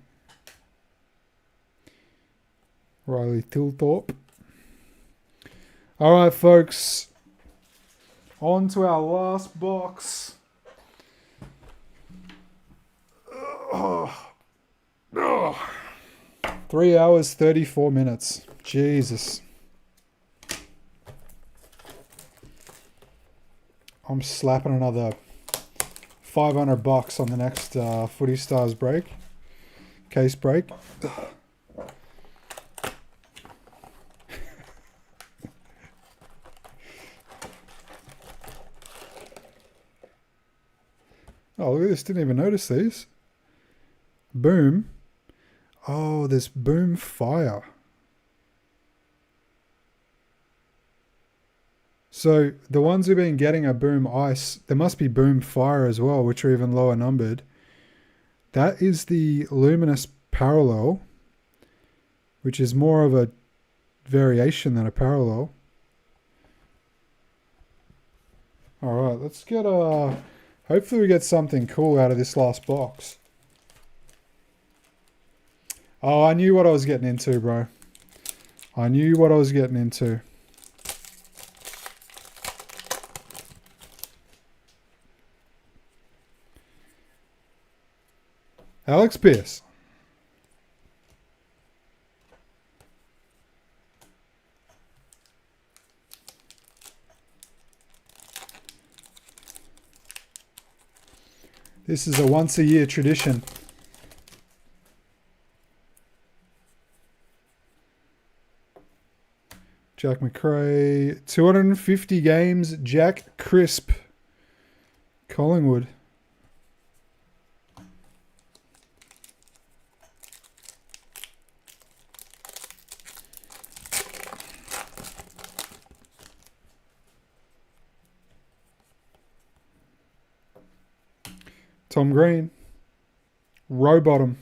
A: Riley Tilthorpe. All right, folks. On to our last box. Oh. 3 hours, 34 minutes. Jesus. I'm slapping another $500 on the next Footy Stars break. Case break. Oh, look at this. Didn't even notice these. Boom. Oh, there's Boom Fire. So the ones we've been getting are Boom Ice. There must be Boom Fire as well, which are even lower numbered. That is the Luminous Parallel, which is more of a variation than a parallel. Alright, let's get a... Hopefully we get something cool out of this last box. Oh, I knew what I was getting into, bro. I knew what I was getting into. Alex Pierce. This is a once-a-year tradition. Jack McRae, 250 games, Jack Crisp, Collingwood. Tom Green, Rowbottom.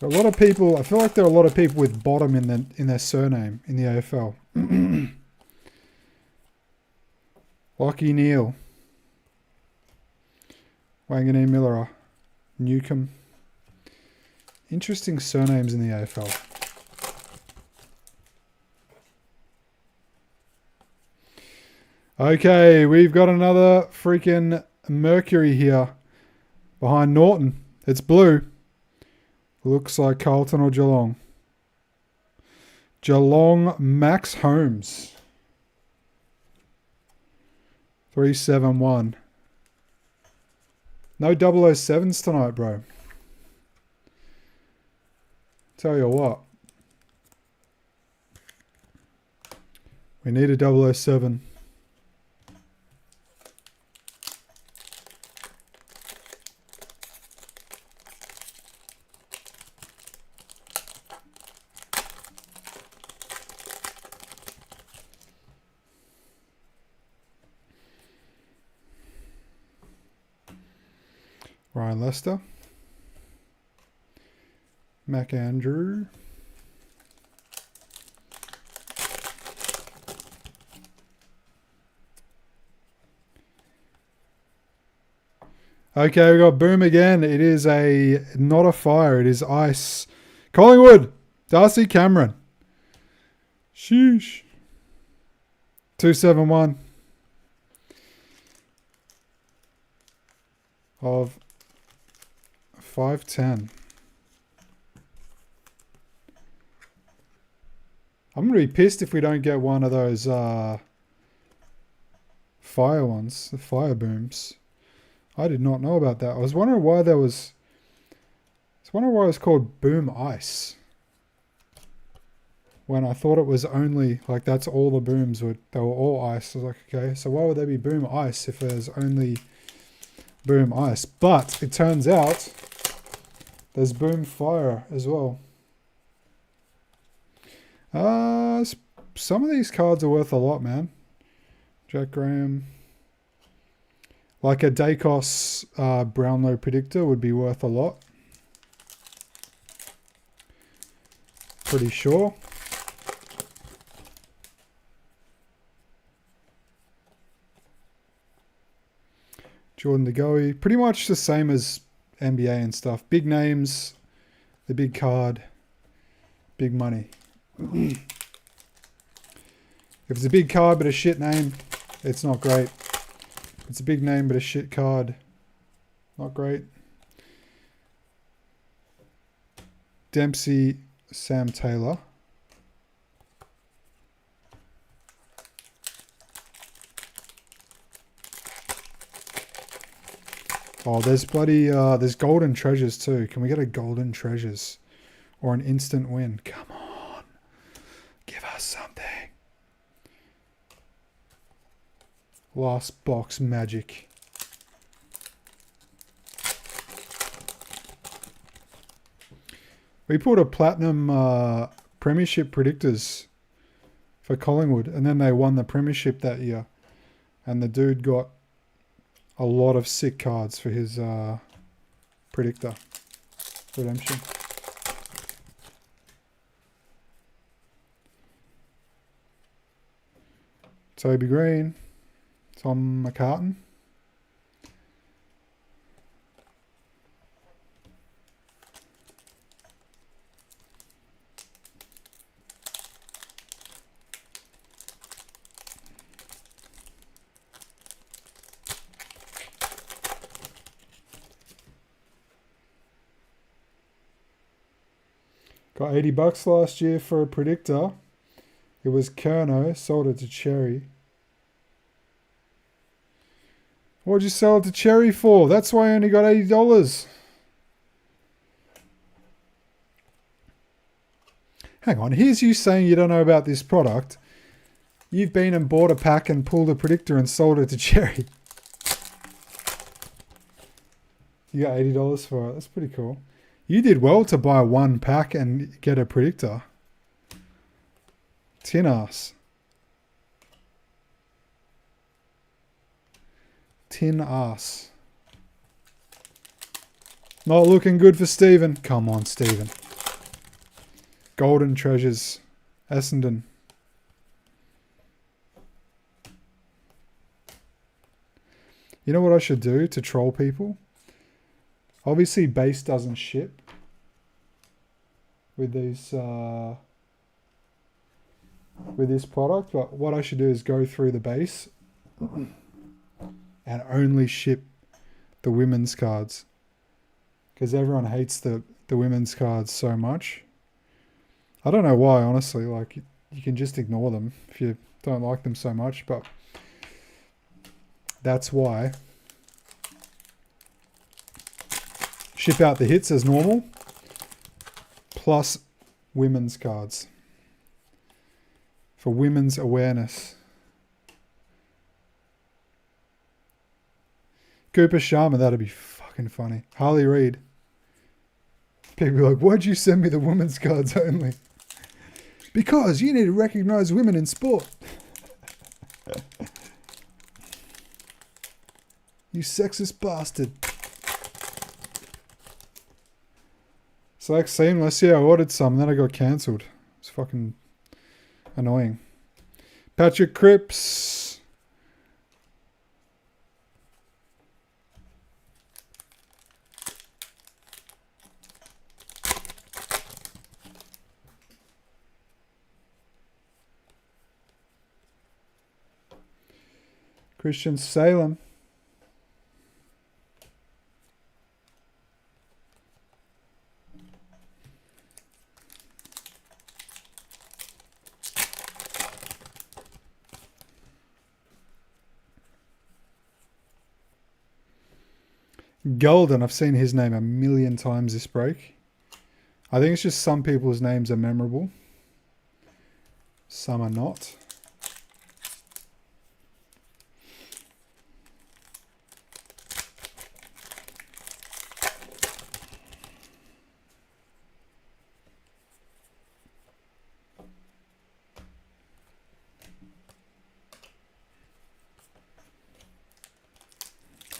A: A lot of people, I feel like there are a lot of people with bottom in their surname in the AFL. Lockie Neal, Wanganeen Miller, Newcomb. Interesting surnames in the AFL. Okay, we've got another freaking Mercury here behind Norton. It's blue. Looks like Carlton or Geelong. Geelong Max Holmes. 371. No 007s tonight, bro. Tell you what. We need a 007. Ryan Lester. Mac Andrew. Okay, we got Boom again. It is not a fire, it is ice. Collingwood, Darcy Cameron. Sheesh. 271 of 510. I'm going to be pissed if we don't get one of those fire ones, the fire booms. I did not know about that. I was wondering why there was... I was wondering why it was called Boom Ice. When I thought it was only, like, that's all the booms were, they were all ice. I was like, okay, so why would there be Boom Ice if there's only Boom Ice? But it turns out there's Boom Fire as well. Some of these cards are worth a lot, man. Jack Graham. Like a Dacos Brownlow predictor would be worth a lot. Pretty sure. Jordan DeGoey. Pretty much the same as NBA and stuff. Big names, the big card, big money. If it's a big card but a shit name, it's not great. It's a big name but a shit card, not great. Dempsey, Sam Taylor. Oh, there's bloody, there's golden treasures too. Can we get a golden treasures? Or an instant win? Come on. Give us something. Last box magic. We put a platinum premiership predictors for Collingwood, and then they won the premiership that year. And the dude got a lot of sick cards for his predictor redemption. Toby Green, Tom McCartan. Got $80 last year for a predictor. It was Kerno, sold it to Cherry. What'd you sell it to Cherry for? That's why I only got $80. Hang on, here's you saying you don't know about this product. You've been and bought a pack and pulled a predictor and sold it to Cherry. You got $80 for it. That's pretty cool. You did well to buy one pack and get a predictor. Tin ass. Tin ass. Not looking good for Stephen. Come on, Stephen. Golden treasures. Essendon. You know what I should do to troll people? Obviously, base doesn't ship with these with this product, but what I should do is go through the base and only ship the women's cards, because everyone hates the women's cards so much. I don't know why, honestly. Like, you can just ignore them if you don't like them so much, but that's why. Ship out the hits as normal, plus women's cards for women's awareness. Cooper Sharma, that'd be fucking funny. Harley Reid. People are like, why'd you send me the women's cards only? Because you need to recognize women in sport. You sexist bastard. Select Seamless. Yeah, I ordered some, then I got cancelled. It's fucking annoying. Patrick Cripps. Christian Salem. Golden, I've seen his name a million times this break. I think it's just some people's names are memorable. Some are not.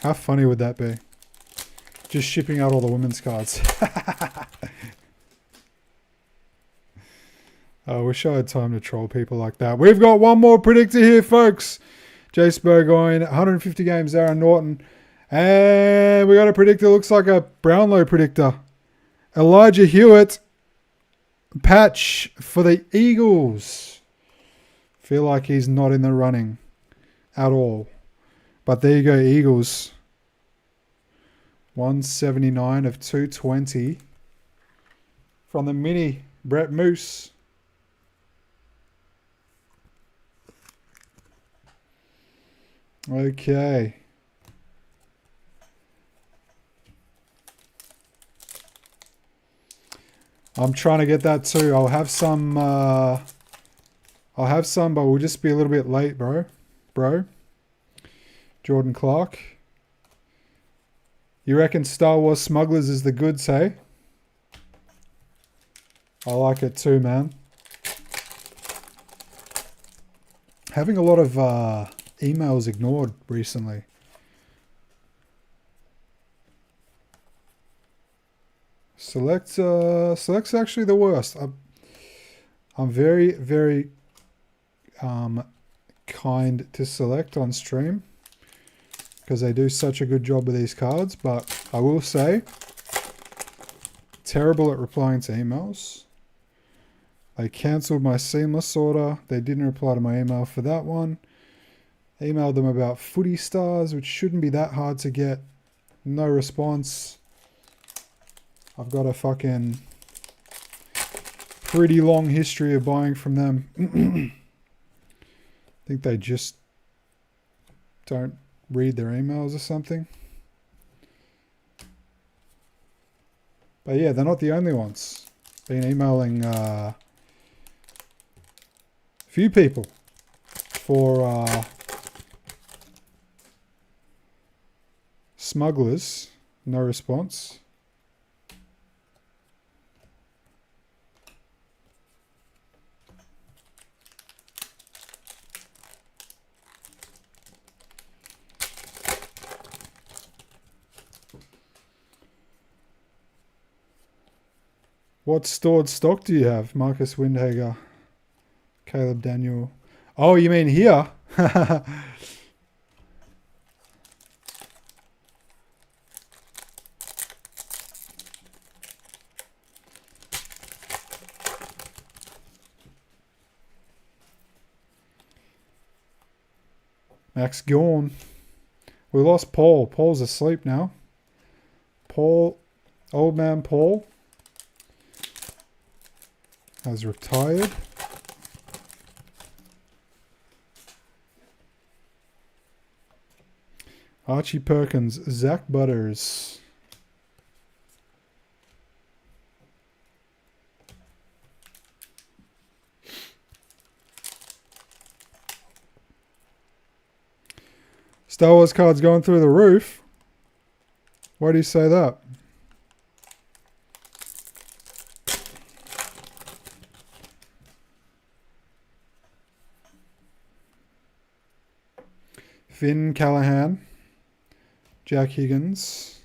A: How funny would that be? Just shipping out all the women's cards. I wish I had time to troll people like that. We've got one more predictor here, folks. Jace Burgoyne, 150 games, Aaron Norton. And we got a predictor, looks like a Brownlow predictor. Elijah Hewitt, patch for the Eagles. Feel like he's not in the running at all. But there you go, Eagles. 179 of 220 from the mini Brett Moose. Okay. I'm trying to get that too. I'll have some, but we'll just be a little bit late, bro. Jordan Clark. You reckon Star Wars Smugglers is the goods, hey? I like it too, man. Having a lot of emails ignored recently. Select's actually the worst. I'm very, very kind to Select on stream because they do such a good job with these cards, but I will say, terrible at replying to emails. They cancelled my seamless order. They didn't reply to my email for that one. Emailed them about Footy stars, which shouldn't be that hard to get. No response. I've got a fucking pretty long history of buying from them. I think they just don't read their emails or something. But yeah, they're not the only ones. Been emailing a few people for Smugglers. No response. What stored stock do you have? Marcus Windhager, Caleb Daniel. Oh, you mean here? Max Gorn. We lost Paul. Paul's asleep now. Paul, old man Paul, has retired. Archie Perkins, Zach Butters. Star Wars cards going through the roof. Why do you say that? Finn Callahan, Jack Higgins.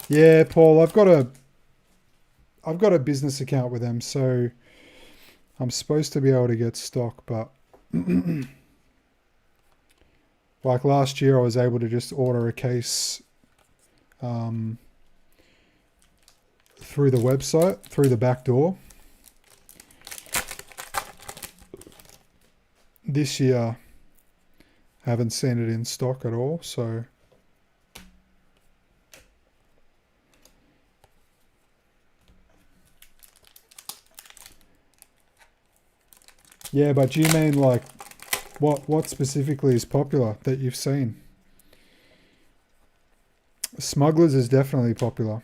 A: Yeah, Paul, I've got a business account with them, so I'm supposed to be able to get stock, but like last year I was able to just order a case through the website, through the back door. This year, haven't seen it in stock at all, so yeah, but do you mean like what specifically is popular that you've seen? Smugglers is definitely popular.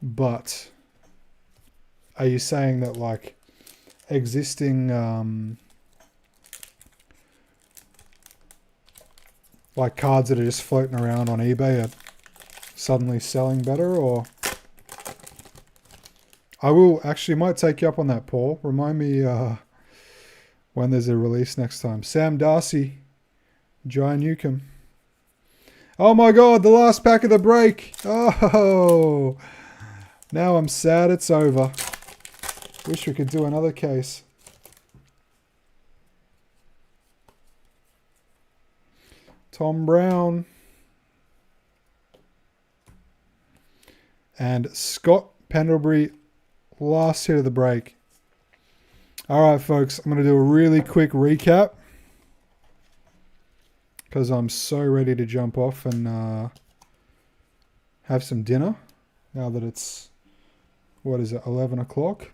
A: But are you saying that like existing like cards that are just floating around on eBay are suddenly selling better? Or I will actually might take you up on that, Paul. Remind me when there's a release next time. Sam Darcy, Jai Newcomb. Oh my god, the last pack of the break. Oh, now I'm sad it's over. Wish we could do another case. Tom Brown. And Scott Pendlebury, last hit of the break. All right, folks, I'm going to do a really quick recap because I'm so ready to jump off and have some dinner now that it's, what is it, 11 o'clock.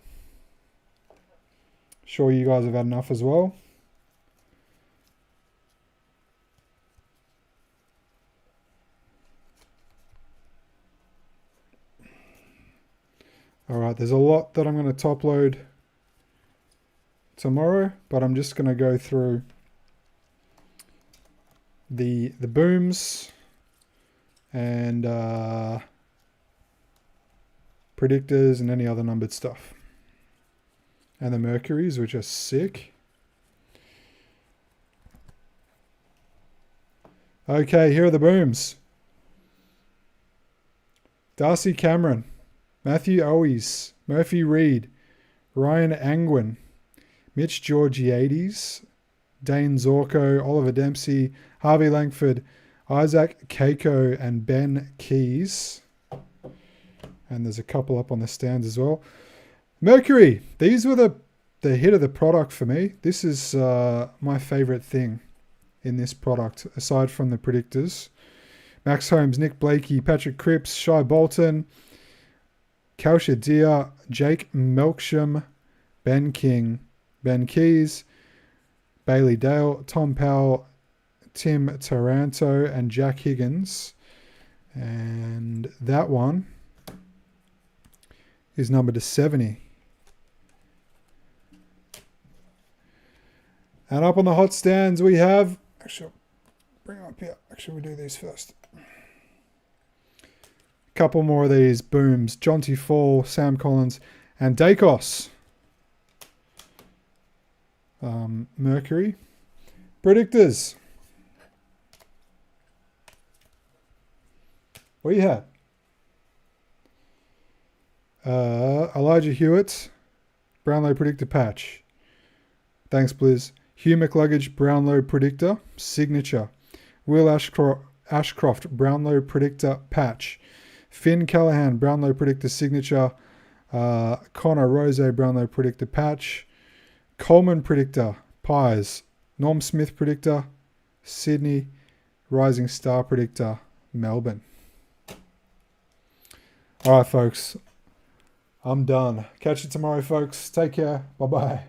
A: Sure you guys have had enough as well. All right, there's a lot that I'm going to top load tomorrow, but I'm just going to go through the booms and predictors and any other numbered stuff. And the Mercuries, which are sick. Okay, here are the booms. Darcy Cameron, Matthew Owies, Murphy Reed, Ryan Angwin, Mitch Georgiades, Dane Zorko, Oliver Dempsey, Harvey Langford, Isaac Keiko, and Ben Keys. And there's a couple up on the stands as well. Mercury, these were the hit of the product for me. This is my favorite thing in this product, aside from the predictors. Max Holmes, Nick Blakey, Patrick Cripps, Shai Bolton, Kausha Deer, Jake Melksham, Ben King, Ben Keys, Bailey Dale, Tom Powell, Tim Taranto, and Jack Higgins. And that one is numbered to 70. And up on the hot stands we have... Actually, I'll bring them up here. Actually, we'll do these first. Couple more of these booms. Jonty Fall, Sam Collins, and Dacos. Mercury. Predictors. What do you have? Elijah Hewitt, Brownlow Predictor Patch. Thanks, Blizz. Hugh McLuggage, Brownlow Predictor, Signature. Will Ashcroft, Brownlow Predictor Patch. Finn Callahan, Brownlow Predictor Signature. Connor Rose, Brownlow Predictor Patch. Coleman Predictor, Pies. Norm Smith Predictor, Sydney. Rising Star Predictor, Melbourne. All right, folks. I'm done. Catch you tomorrow, folks. Take care. Bye-bye.